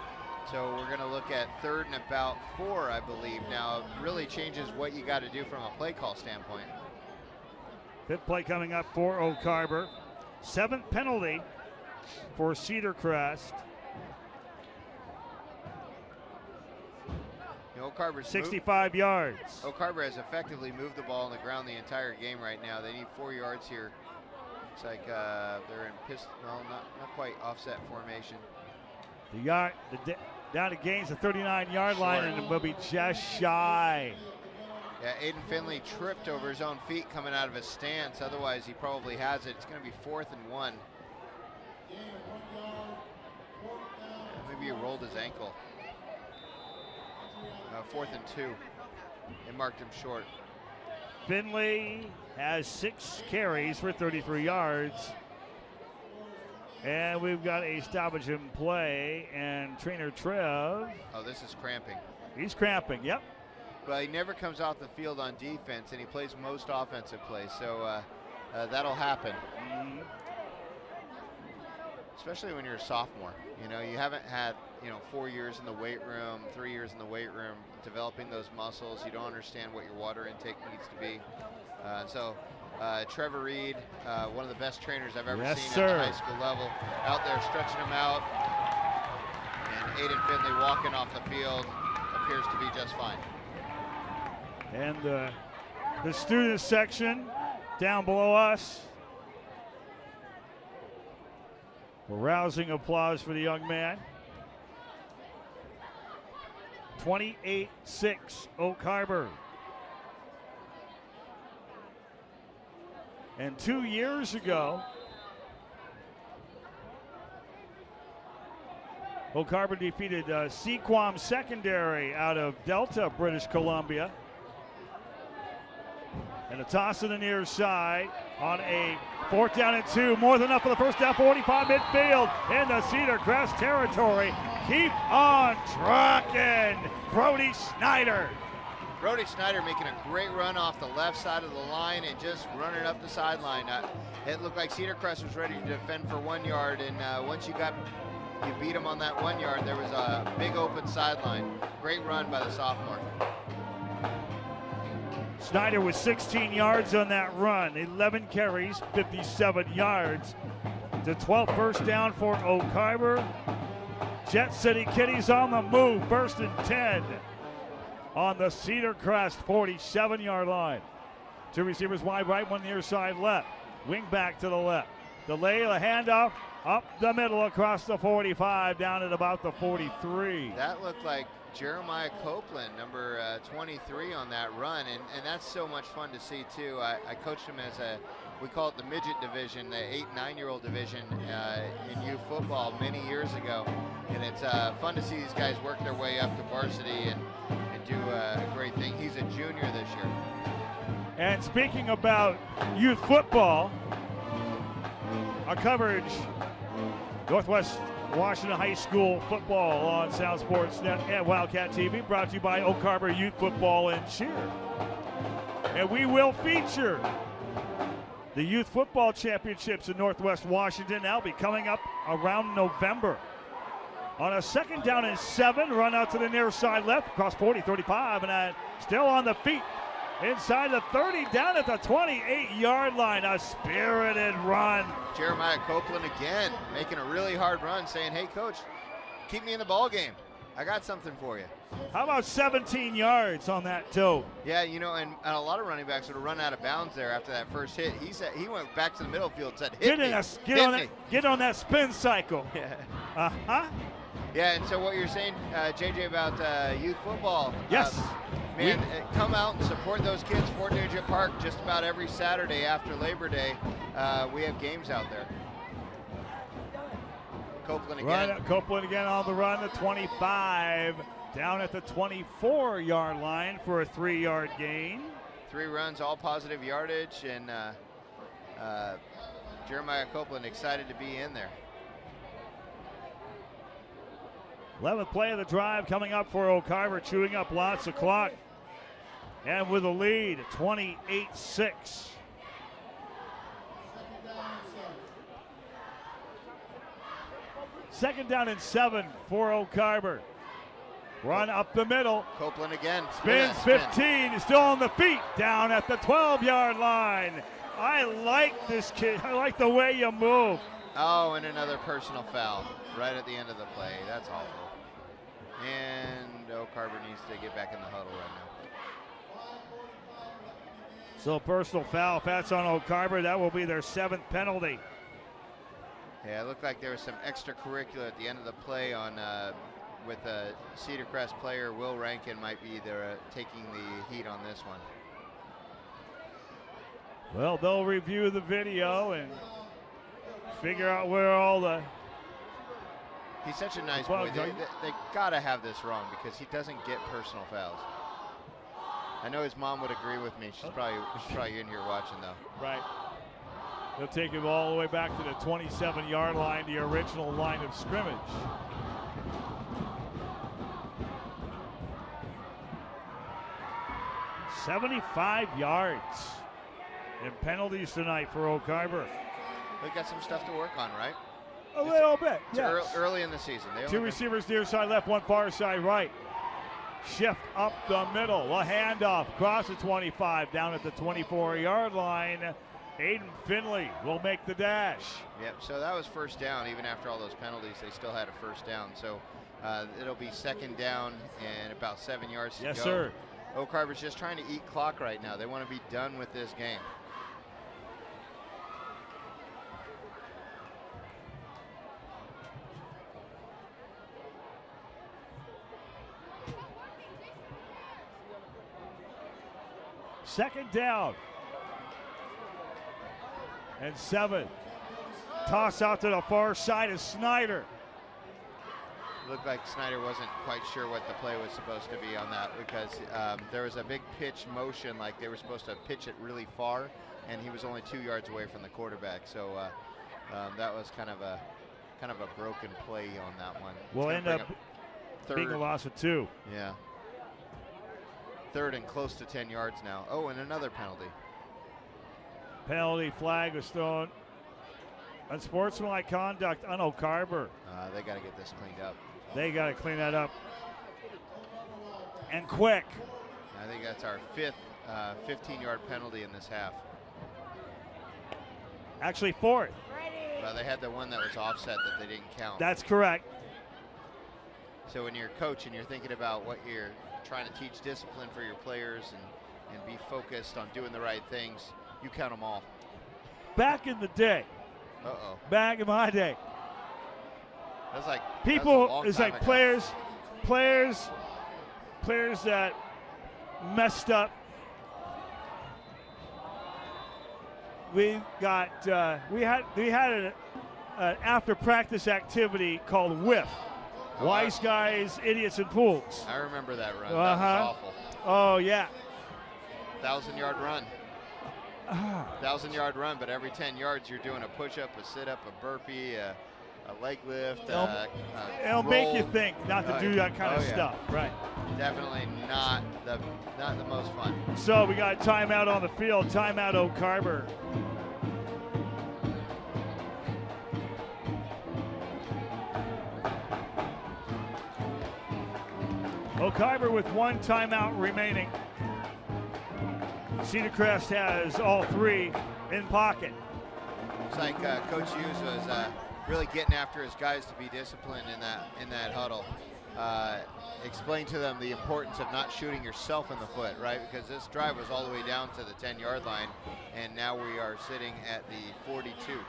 So we're going to look at 3rd and about 4, I believe. Now, it really changes what you got to do from a play call standpoint. 5th play coming up for Oak Harbor. 7th penalty for Cedar Crest. Oak Harbor's 65 yards. Oak Harbor has effectively moved the ball on the ground the entire game right now. They need 4 yards here. It's like they're in pistol, no, not quite offset formation. Down to gains the 39-yard line, and it will be just shy. Yeah, Aiden Finley tripped over his own feet coming out of his stance. Otherwise, he probably has it. It's going to be 4th and 1. Maybe he rolled his ankle. 4th and 2. They marked him short. Finley has 6 carries for 33 yards. And we've got a stoppage in play, and trainer Trev. Oh, this is cramping. He's cramping, yep. Well, he never comes off the field on defense, and he plays most offensive plays, so that'll happen. Mm-hmm. Especially when you're a sophomore. You know, you haven't had, 4 years in the weight room, 3 years in the weight room, developing those muscles. You don't understand what your water intake needs to be. Trevor Reed, one of the best trainers I've ever seen at the high school level, out there stretching them out. And Aiden Finley walking off the field appears to be just fine. And the student section down below us. Rousing applause for the young man. 28-6 Oak Harbor. And 2 years ago, Oak Harbor defeated Sequam Secondary out of Delta, British Columbia. And a toss to the near side on a 4th down and 2. More than enough for the first down, 45 midfield in the Cedar Crest territory. Keep on trucking, Brody Snyder. Brody Snyder making a great run off the left side of the line and just running up the sideline. It looked like Cedar Crest was ready to defend for 1 yard, and once you beat them on that 1 yard, there was a big open sideline. Great run by the sophomore. Snyder with 16 yards on that run, 11 carries, 57 yards. The 12th first down for Oak Harbor. Jet City Kitties on the move, 1st and 10 on the Cedar Crest 47-yard line. 2 receivers wide right, 1 near side left. Wing back to the left. Delay the handoff up the middle across the 45 down at about the 43. That looked like Jeremiah Copeland, number 23 on that run, and that's so much fun to see too. I coached him we call it the midget division, the 8-9-year-old division in youth football many years ago. And it's fun to see these guys work their way up to varsity and do a great thing. He's a junior this year. And speaking about youth football, our coverage, Northwest Washington High School football on Sound Sports Net and Wildcat TV, brought to you by Oak Harbor Youth Football and Cheer. And we will feature the Youth Football Championships in Northwest Washington. That'll be coming up around November. On a 2nd down and 7, run out to the near side left, across 40, 35, and still on the feet. Inside the 30, down at the 28-yard line. A spirited run. Jeremiah Copeland again, making a really hard run, saying, hey, Coach, keep me in the ball game. I got something for you. How about 17 yards on that toe? Yeah, you know, and a lot of running backs would have run out of bounds there after that first hit. He went back to the middle field and said, Get on that spin cycle. Yeah. Uh-huh. Yeah, and so what you're saying, JJ, about youth football. Yes. Man, come out and support those kids. Fort Nugent Park, just about every Saturday after Labor Day, we have games out there. Copeland again. Copeland again on the run, the 25, down at the 24-yard line for a 3-yard gain. 3 runs, all positive yardage, and Jeremiah Copeland excited to be in there. 11th play of the drive coming up for Oak Harbor, chewing up lots of clock. And with a lead, 28-6. Second down and 7 for Oak Harbor. Run up the middle. Copeland again. Spins 15, still on the feet, down at the 12-yard line. I like this kid. I like the way you move. Oh, and another personal foul right at the end of the play. That's awful. And Oak Harbor needs to get back in the huddle right now. So personal foul, if that's on Oak Harbor, that will be their 7th penalty. Yeah, it looked like there was some extracurricular at the end of the play on with a Cedar Crest player. Will Rankin might be there taking the heat on this one. Well, they'll review the video and figure out where all the... He's such a nice boy. They got to have this wrong because he doesn't get personal fouls. I know his mom would agree with me. She's probably in here watching, though. Right. They'll take him all the way back to the 27-yard line, the original line of scrimmage. $75 yards in penalties tonight for Oak Harbor. They've got some stuff to work on, right? A little bit, yes. Early in the season. 2 receivers near side left, 1 far side right. Shift up the middle, a handoff, across the 25, down at the 24-yard line. Aiden Finley will make the dash. Yep, so that was first down. Even after all those penalties, they still had a first down. So it'll be 2nd down and about 7 yards to go. Yes, sir. Oak Harbor's just trying to eat clock right now. They want to be done with this game. Second down and 7. Toss out to the far side of Snyder. Looked like Snyder wasn't quite sure what the play was supposed to be on that because there was a big pitch motion, like they were supposed to pitch it really far, and he was only 2 yards away from the quarterback. So that was kind of a broken play on that one. Will end up being a loss of 2. Yeah. 3rd and close to 10 yards now. Oh, and another penalty. Penalty flag was thrown. Unsportsmanlike conduct on Oak Harbor. They got to get this cleaned up. They got to clean that up. And quick. I think that's our 5th 15-yard penalty in this half. Actually 4th. Well, they had the one that was offset that they didn't count. That's correct. So when you're a coach and you're thinking about what you're trying to teach discipline for your players and be focused on doing the right things, you count them all. Back in the day. Uh-oh. Back in my day. That's like people, it's like ago. players that messed up we had an after practice activity called Whiff. Wise guys, idiots, and fools. I remember that run. That was awful. Oh, yeah. 1,000-yard run. 1,000-yard run, but every 10 yards you're doing a push-up, a sit-up, a burpee, a leg lift. It'll make you think not to do that kind of stuff. Right. Definitely not the most fun. So we got a timeout on the field. Timeout Oak Harbor. Oak Harbor with one timeout remaining. Cedar Crest has all three in pocket. It's like Coach Hughes was really getting after his guys to be disciplined in that huddle. Explain to them the importance of not shooting yourself in the foot, right? Because this drive was all the way down to the 10-yard line, and now we are sitting at the 42.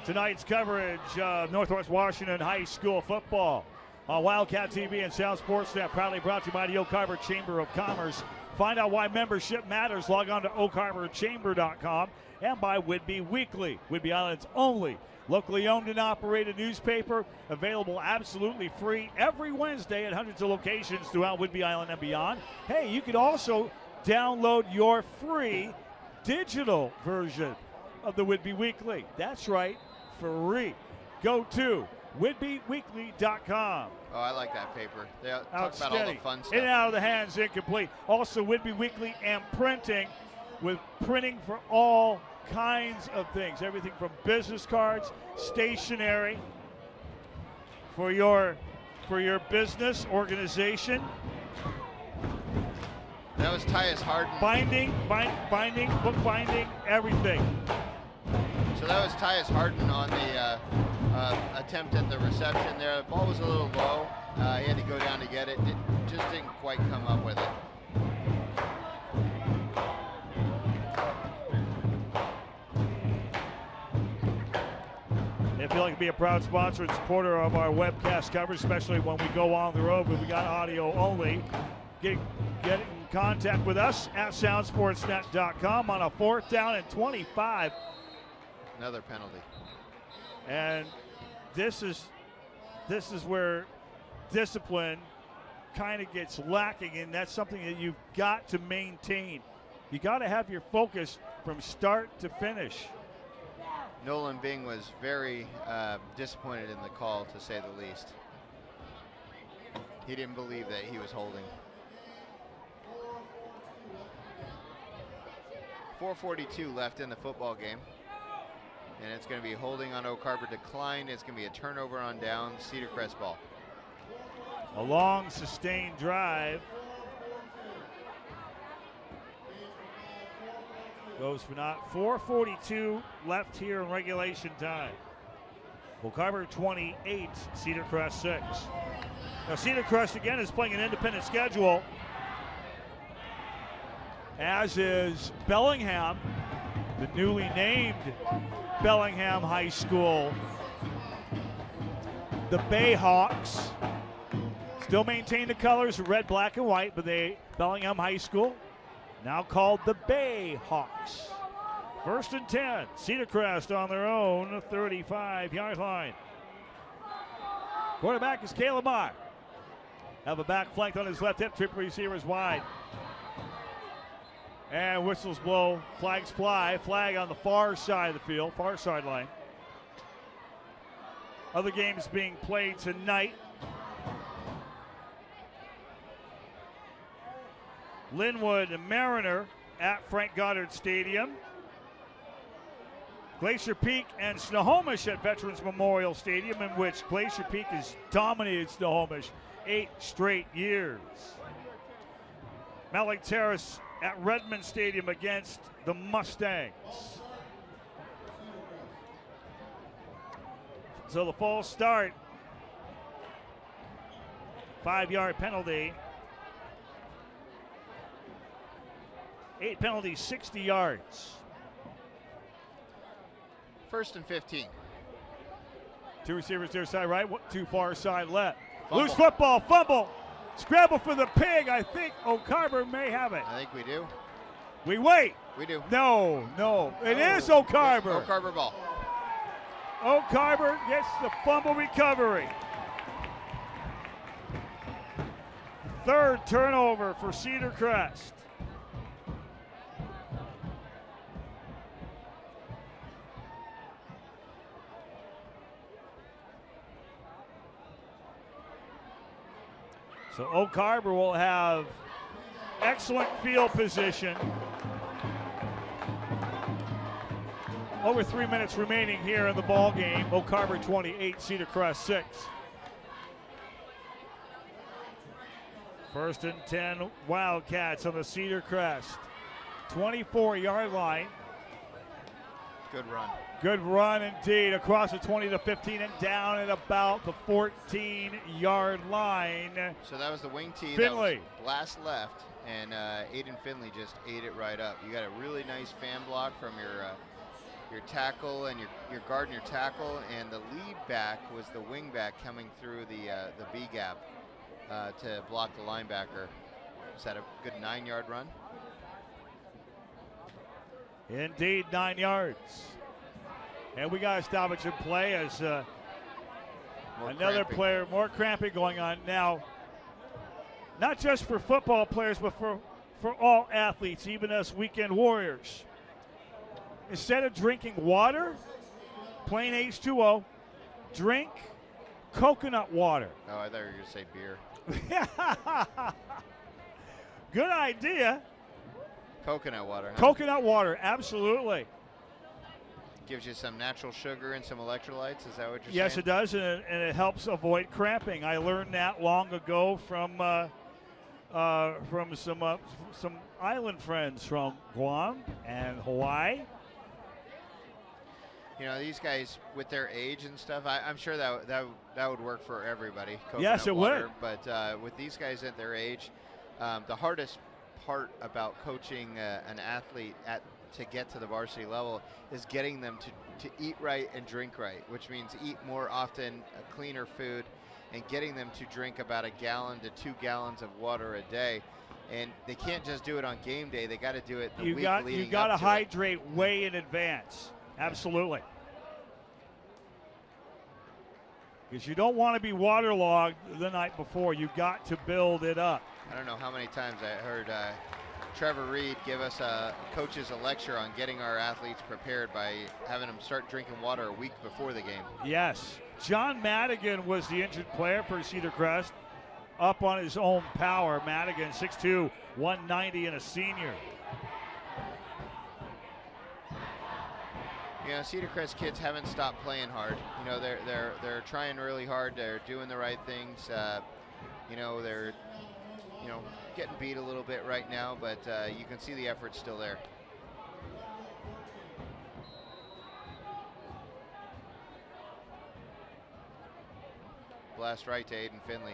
Tonight's coverage of Northwest Washington High School football on Wildcat TV and Sound Sportsnet, proudly brought to you by the Oak Harbor Chamber of Commerce. Find out why membership matters. Log on to oakharborchamber.com and by Whidbey Weekly, Whidbey Island's only locally owned and operated newspaper, available absolutely free every Wednesday at hundreds of locations throughout Whidbey Island and beyond. Hey, you can also download your free digital version of the Whidbey Weekly. That's right, free. Go to WhidbeyWeekly.com. Oh, I like that paper. They talk about all the fun stuff. In and out of the hands, incomplete. Also, Whidbey Weekly and printing, with printing for all kinds of things. Everything from business cards, stationery for your business, organization. That was Tyus Harden. Binding, book binding, everything. So that was Tyus Harden on the attempt at the reception there. The ball was a little low. He had to go down to get it. It just didn't quite come up with it. If you'd like to be a proud sponsor and supporter of our webcast coverage, especially when we go on the road, but we got audio only, get in contact with us at soundsportsnet.com on a 4th down and 25. Another penalty. And this is where discipline kind of gets lacking, and that's something that you've got to maintain. You got to have your focus from start to finish. Nolan Bing was very disappointed in the call, to say the least. He didn't believe that he was holding. 4:42 left in the football game. And it's going to be holding on Oak Harbor, decline. It's going to be a turnover on down, Cedar Crest ball. A long, sustained drive. Goes for naught. 4:42 left here in regulation time. Oak Harbor 28, Cedar Crest 6. Now Cedar Crest again is playing an independent schedule, as is Bellingham, the newly named Bellingham High School. The Bayhawks still maintain the colors of red, black, and white, but Bellingham High School now called the Bayhawks. 1st and 10, Cedar Crest on their own 35-yard line. Quarterback is Caleb Marr. Have a back flanked on his left hip, triple receivers wide. And whistles blow, flags fly. Flag on the far side of the field, far sideline. Other games being played tonight. Linwood and Mariner at Frank Goddard Stadium. Glacier Peak and Snohomish at Veterans Memorial Stadium, in which Glacier Peak has dominated Snohomish 8 straight years. Mount Lake Terrace at Redmond Stadium against the Mustangs. So the false start, 5-yard penalty. 8 penalties, 60 yards. 1st and 15. 2 receivers near side right, 2 far side left. Fumble. Loose football, fumble. Scramble for the pig. I think Oak Harbor may have it. I think we do. We wait. We do. No. It is O'Carver. O'Carver ball. O'Carver gets the fumble recovery. Third turnover for Cedar Crest. So O'Carver will have excellent field position. Over 3 minutes remaining here in the ball game. O'Carver 28, Cedar Crest 6. First and 10 Wildcats on the Cedar Crest 24-yard line. Good run. Good run indeed, across the 20 to 15 and down at about the 14-yard line. So that was the wing tee. Finley. That was last left, and Aiden Finley just ate it right up. You got a really nice fan block from your tackle and your guard and your tackle, and the lead back was the wing back coming through the B gap to block the linebacker. Is that a good 9-yard run? Indeed, 9 yards. And we got a stoppage in play as another player, more cramping going on now. Not just for football players, but for all athletes, even us weekend warriors. Instead of drinking water, plain H2O, drink coconut water. Oh, I thought you were going to say beer. Good idea. Coconut water, huh? Coconut water, absolutely. Gives you some natural sugar and some electrolytes. Is that what you're saying? Yes, it does, and it helps avoid cramping. I learned that long ago from some island friends from Guam and Hawaii. You know, these guys with their age and stuff, I'm sure that would work for everybody. Yes, it water. would. But with these guys at their age, the hardest part about coaching an athlete to get to the varsity level is getting them to eat right and drink right, which means eat more often, cleaner food, and getting them to drink about 1 gallon to 2 gallons of water a day. And they can't just do it on game day. They got to do it the week leading up to it. You got to hydrate way in advance. Absolutely. Because you don't want to be waterlogged the night before. You got to build it up. I don't know how many times I heard Trevor Reed give us coaches a lecture on getting our athletes prepared by having them start drinking water a week before the game. Yes. John Madigan was the injured player for Cedar Crest, up on his own power. Madigan, 6'2", 190, and a senior. You know, Cedar Crest kids haven't stopped playing hard. You know, they're trying really hard. They're doing the right things. You know, they're getting beat a little bit right now, but you can see the effort's still there. Blast right to Aiden Finley.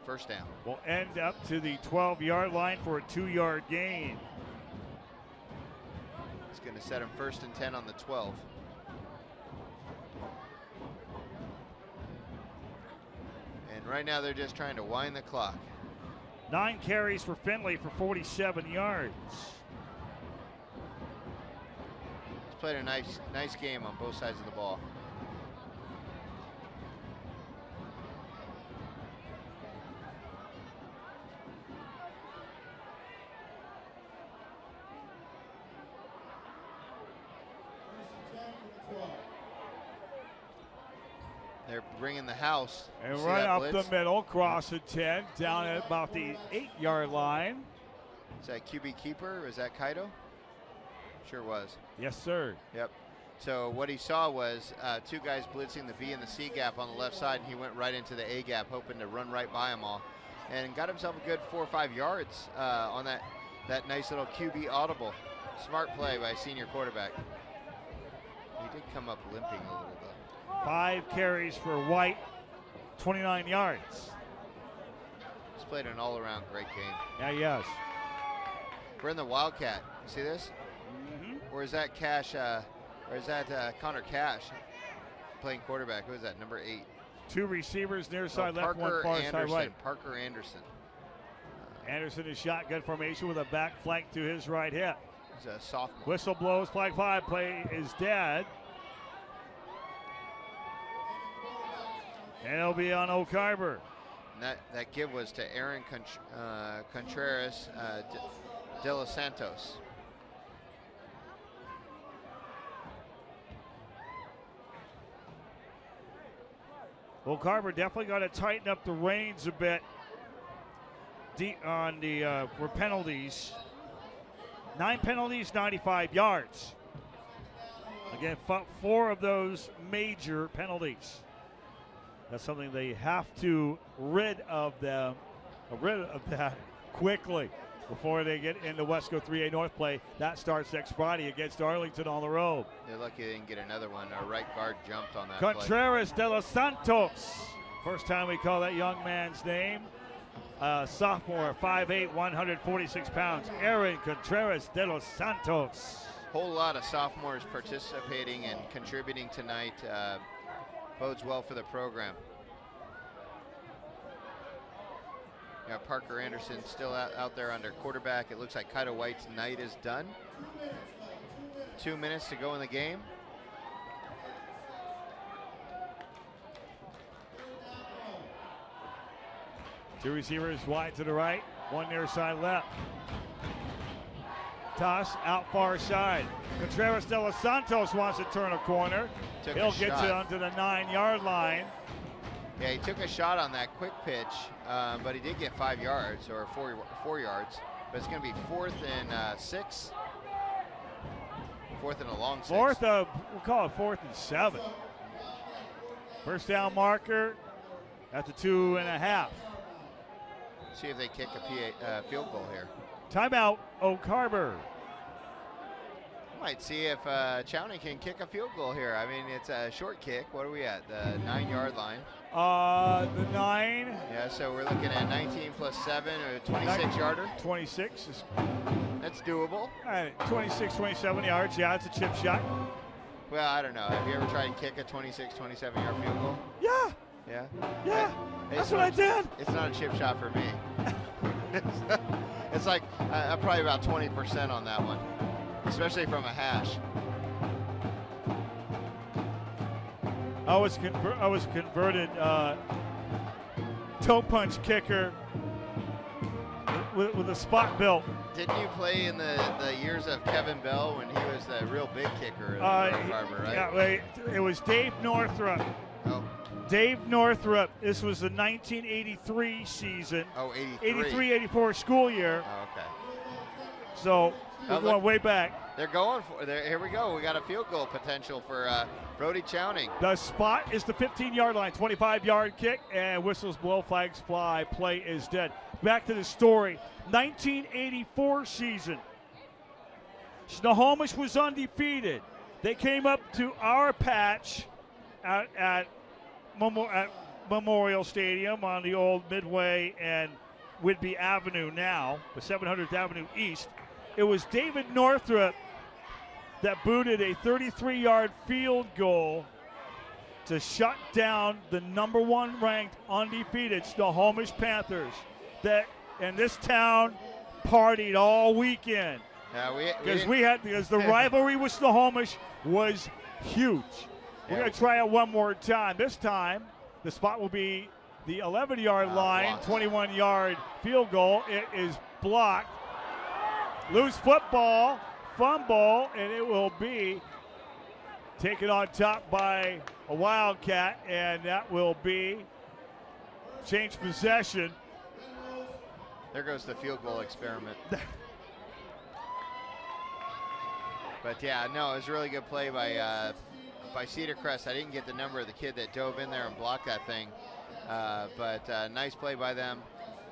First down. Will end up to the 12-yard line for a 2-yard gain. It's going to set him 1st and 10 on the 12. And right now they're just trying to wind the clock. 9 carries for Finley for 47 yards. He's played a nice game on both sides of the ball. They're bringing the house. And right up the middle, cross the 10, down at about the 8-yard line. Is that QB keeper? Is that Kaido? Sure was. Yes, sir. Yep. So what he saw was 2 guys blitzing the B and the C gap on the left side, and he went right into the A gap, hoping to run right by them all, and got himself a good 4 or 5 yards on that nice little QB audible. Smart play by senior quarterback. He did come up limping a little though. 5 carries for White, 29 yards. He's played an all-around great game. Yeah, yes. We're in the Wildcat. You see this? Mm-hmm. Or is that Cash? Or is that Connor Cash playing quarterback? Who is that? Number 8. 2 receivers near side left, 1 far side right. Parker Anderson. Anderson is shotgun formation with a back flank to his right hip. He's a sophomore. Whistle blows, flag 5, play is dead. And it'll be on O'Carver. And that give was to Aaron Contreras de los Santos. O'Carver definitely got to tighten up the reins a bit on the for penalties. 9 penalties, 95 yards. Again, 4 of those major penalties. That's something they have to rid of that quickly before they get into Wesco 3A North play. That starts next Friday against Arlington on the road. They're lucky they didn't get another one. Our right guard jumped on that Contreras de los Santos. First time we call that young man's name. Sophomore, 5'8", 146 pounds. Aaron Contreras de los Santos. Whole lot of sophomores participating and contributing tonight. Bodes well for the program. Got Parker Anderson still out there under quarterback. It looks like Kida White's night is done. 2 minutes to go in the game. Two receivers wide to the right, one near side left. Toss out far side. Contreras de los Santos wants to turn a corner. He'll get to onto the 9-yard line. Yeah, he took a shot on that quick pitch, but he did get 5 yards or 4 yards. But it's going to be 4th and 6. 4th and a long 6. We'll call it 4th and 7. First down marker at the 2.5. See if they kick a field goal here. Timeout, O'Carver. Might see if Chowning can kick a field goal here. I mean, it's a short kick. What are we at? The 9-yard line. The 9. Yeah, so we're looking at 19 plus 7 or a 26-yarder. 26 is. That's doable. 26, 27 yards. Yeah, it's a chip shot. Well, I don't know. Have you ever tried to kick a 26, 27-yard field goal? Yeah. Yeah? Yeah. That's what I did. It's not a chip shot for me. It's like I'm probably about 20% on that one, especially from a hash. I was converted toe punch kicker with a spot built. Didn't you play in the years of Kevin Bell when he was the real big kicker in Harbor, right? Yeah, wait, it was Dave Northrup. Oh. Dave Northrup. This was the 1983 season. Oh, 83. 83-84 school year. Oh, okay. So we're going way back. They're going for it. Here we go. We got a field goal potential for Brody Chowning. The spot is the 15-yard line, 25-yard kick, and whistles blow, flags fly. Play is dead. Back to the story. 1984 season. Snohomish was undefeated. They came up to our patch at Memorial Stadium on the old Midway and Whidbey Avenue now, the 700th Avenue East. It was David Northrup that booted a 33-yard field goal to shut down the number 1 ranked undefeated Snohomish Panthers. And this town partied all weekend because the rivalry with Snohomish was huge. We're going to try it one more time. This time, the spot will be the 11-yard line, 21-yard field goal. It is blocked. Loose football, fumble, and it will be taken on top by a Wildcat, and that will be change possession. There goes the field goal experiment. But yeah, no, it was a really good play by Cedar Crest. I didn't get the number of the kid that dove in there and blocked that thing, but nice play by them.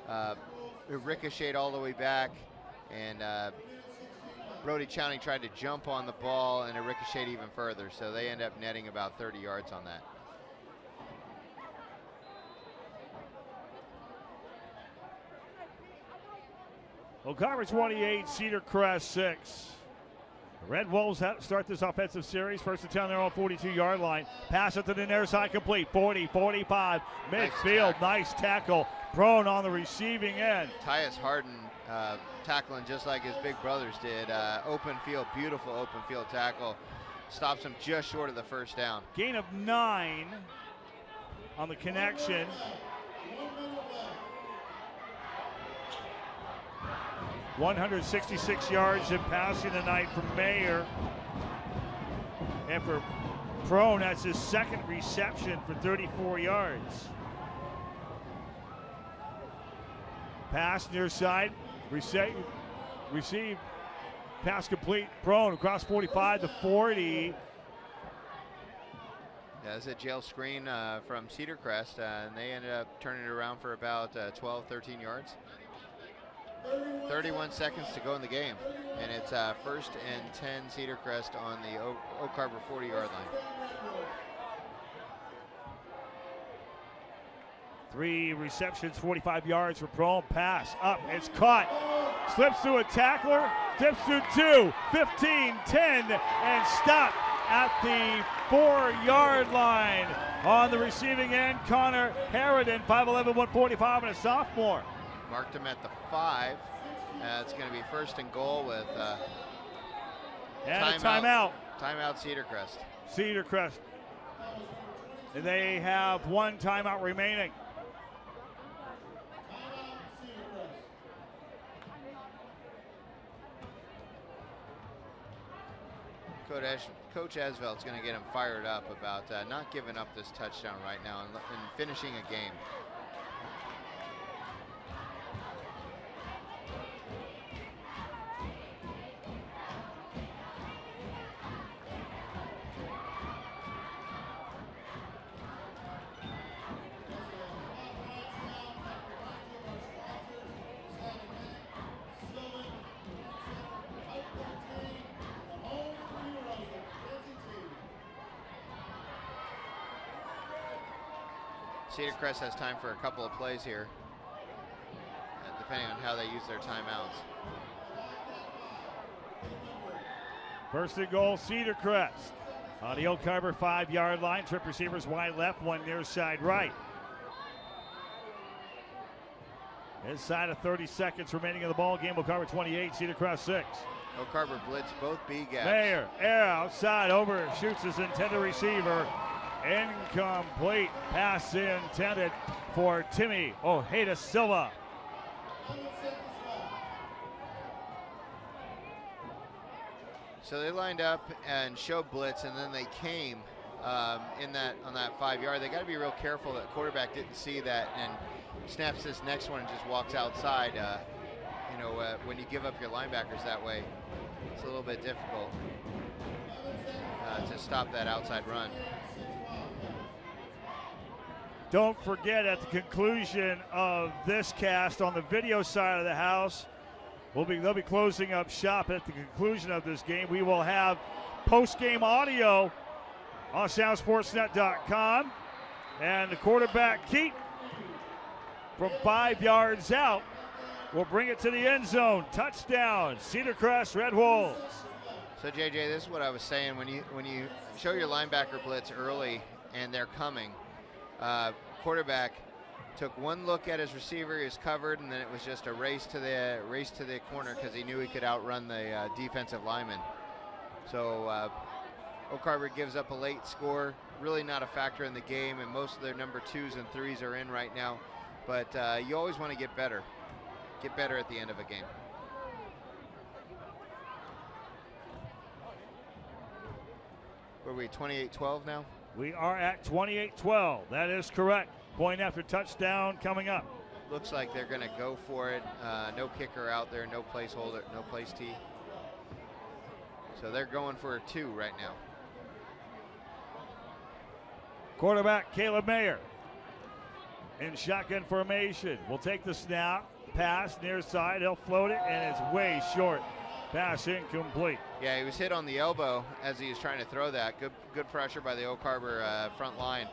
It ricocheted all the way back, and Brody Chowning tried to jump on the ball, and it ricocheted even further, so they end up netting about 30 yards on that. O'Carver 28, Cedar Crest 6. Red Wolves start this offensive series. First and 10 on their own 42-yard line. Pass it to the near side complete. 40, 45, midfield. Nice tackle. Prone on the receiving end. Tyus Harden tackling just like his big brothers did. Open field, beautiful open field tackle. Stops him just short of the first down. Gain of 9 on the connection. .166 yards in passing tonight from Mayer. And for Prone, that's his second reception for 34 yards. Pass near side, receive, pass complete. Prone across 45 to 40. Yeah, that's a jail screen from Cedar Crest, and they ended up turning it around for about 12, 13 yards. 31 seconds to go in the game, and it's first and 10 Cedar Crest on the Oak Harbor 40-yard line. 3 receptions, 45 yards for Prone. Pass up, it's caught. Slips through a tackler, slips through 2, 15, 10, and stopped at the 4-yard line. On the receiving end, Connor Harridan, 5'11", 145, and a sophomore. Marked him at the 5. It's going to be first and goal with and a timeout. Timeout Cedar Crest. Cedar Crest. And they have 1 timeout remaining. Coach Asveld's going to get him fired up about not giving up this touchdown right now and finishing a game. Cedar Crest has time for a couple of plays here, depending on how they use their timeouts. First and goal, Cedar Crest. On the Oak Harbor 5-yard line, trip receivers wide left, 1 near side right. Inside of 30 seconds remaining in the ball game, Oak Harbor 28, Cedar Crest 6. Oak Harbor blitz both B gaps. Mayer, air outside, overshoots his intended receiver. Incomplete. Pass intended for Timmy Ojeda Silva. So they lined up and showed blitz, and then they came on that 5-yard. They got to be real careful that quarterback didn't see that and snaps this next one and just walks outside. When you give up your linebackers that way, it's a little bit difficult to stop that outside run. Don't forget, at the conclusion of this cast on the video side of the house, they'll be closing up shop at the conclusion of this game. We will have post-game audio on SoundSportsNet.com. And the quarterback, Keat, from 5 yards out, will bring it to the end zone. Touchdown, Cedar Crest Red Wolves. So, JJ, this is what I was saying. When you show your linebacker blitz early and they're coming, quarterback took one look at his receiver, he was covered, and then it was just a race to the corner because he knew he could outrun the defensive lineman. So Oak Harbor gives up a late score, really not a factor in the game, and most of their number 2s and 3s are in right now. But you always want to get better at the end of a game. What are we, 28-12 now? We are at 28-12. That is correct. Point after touchdown coming up. Looks like they're going to go for it. No kicker out there, no placeholder, no place tee. So they're going for a 2 right now. Quarterback Caleb Mayer in shotgun formation. Will take the snap, pass near side. He'll float it, and it's way short. Pass incomplete. Yeah, he was hit on the elbow as he was trying to throw that. Good pressure by the Oak Harbor front line.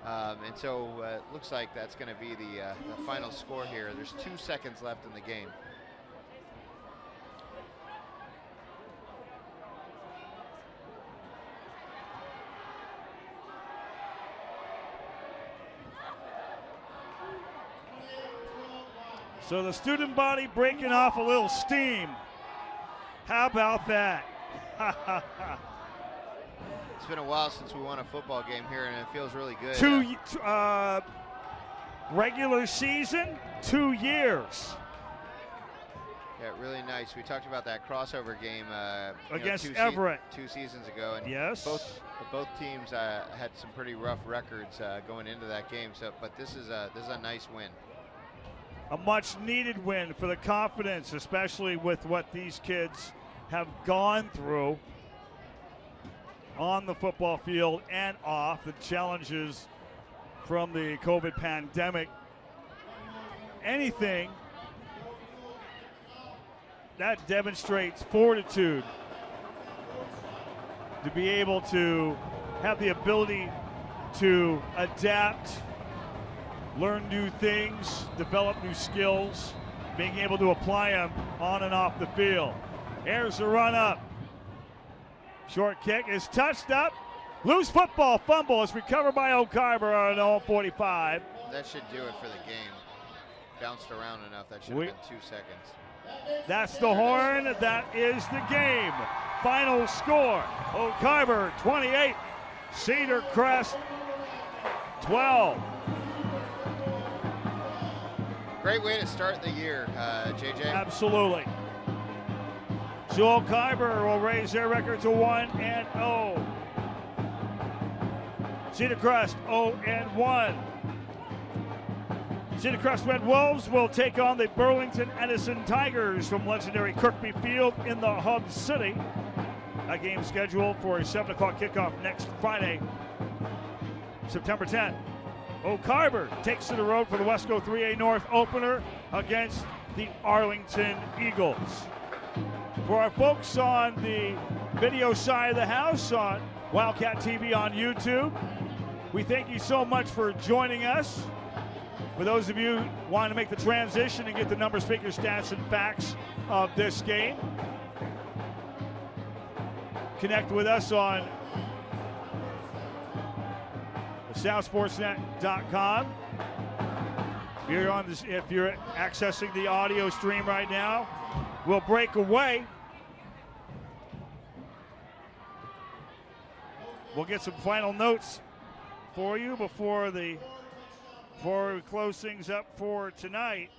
And so it looks like that's going to be the final score here. There's 2 seconds left in the game. So the student body breaking off a little steam. How about that? It's been a while since we won a football game here, and it feels really good. Regular season, 2 years. Yeah, really nice. We talked about that crossover game against Everett 2 seasons ago, and yes, both teams had some pretty rough records going into that game. So, but this is a nice win. A much-needed win for the confidence, especially with what these kids have gone through on the football field and off, the challenges from the COVID pandemic. Anything that demonstrates fortitude to be able to have the ability to adapt, learn new things, develop new skills, being able to apply them on and off the field. Here's the run up. Short kick is touched up. Loose football, fumble is recovered by O'Carver on all 45. That should do it for the game. Bounced around enough. That should have been 2 seconds. That's the horn. That is the game. Final score, O'Carver 28, Cedar Crest 12. Great way to start the year, JJ. Absolutely. So O'Carver will raise their record to 1-0. Cedar Crest 0-1. Cedar Crest Red Wolves will take on the Burlington Edison Tigers from legendary Kirkby Field in the Hub City. A game scheduled for a 7 o'clock kickoff next Friday, September 10th. O'Carver takes to the road for the Wesco 3A North opener against the Arlington Eagles. For our folks on the video side of the house on Wildcat TV on YouTube, we thank you so much for joining us. For those of you wanting to make the transition and get the numbers, figures, stats, and facts of this game, connect with us on SouthSportsNet.com. If you're accessing the audio stream right now, we'll break away. We'll get some final notes for you before we close things up for tonight.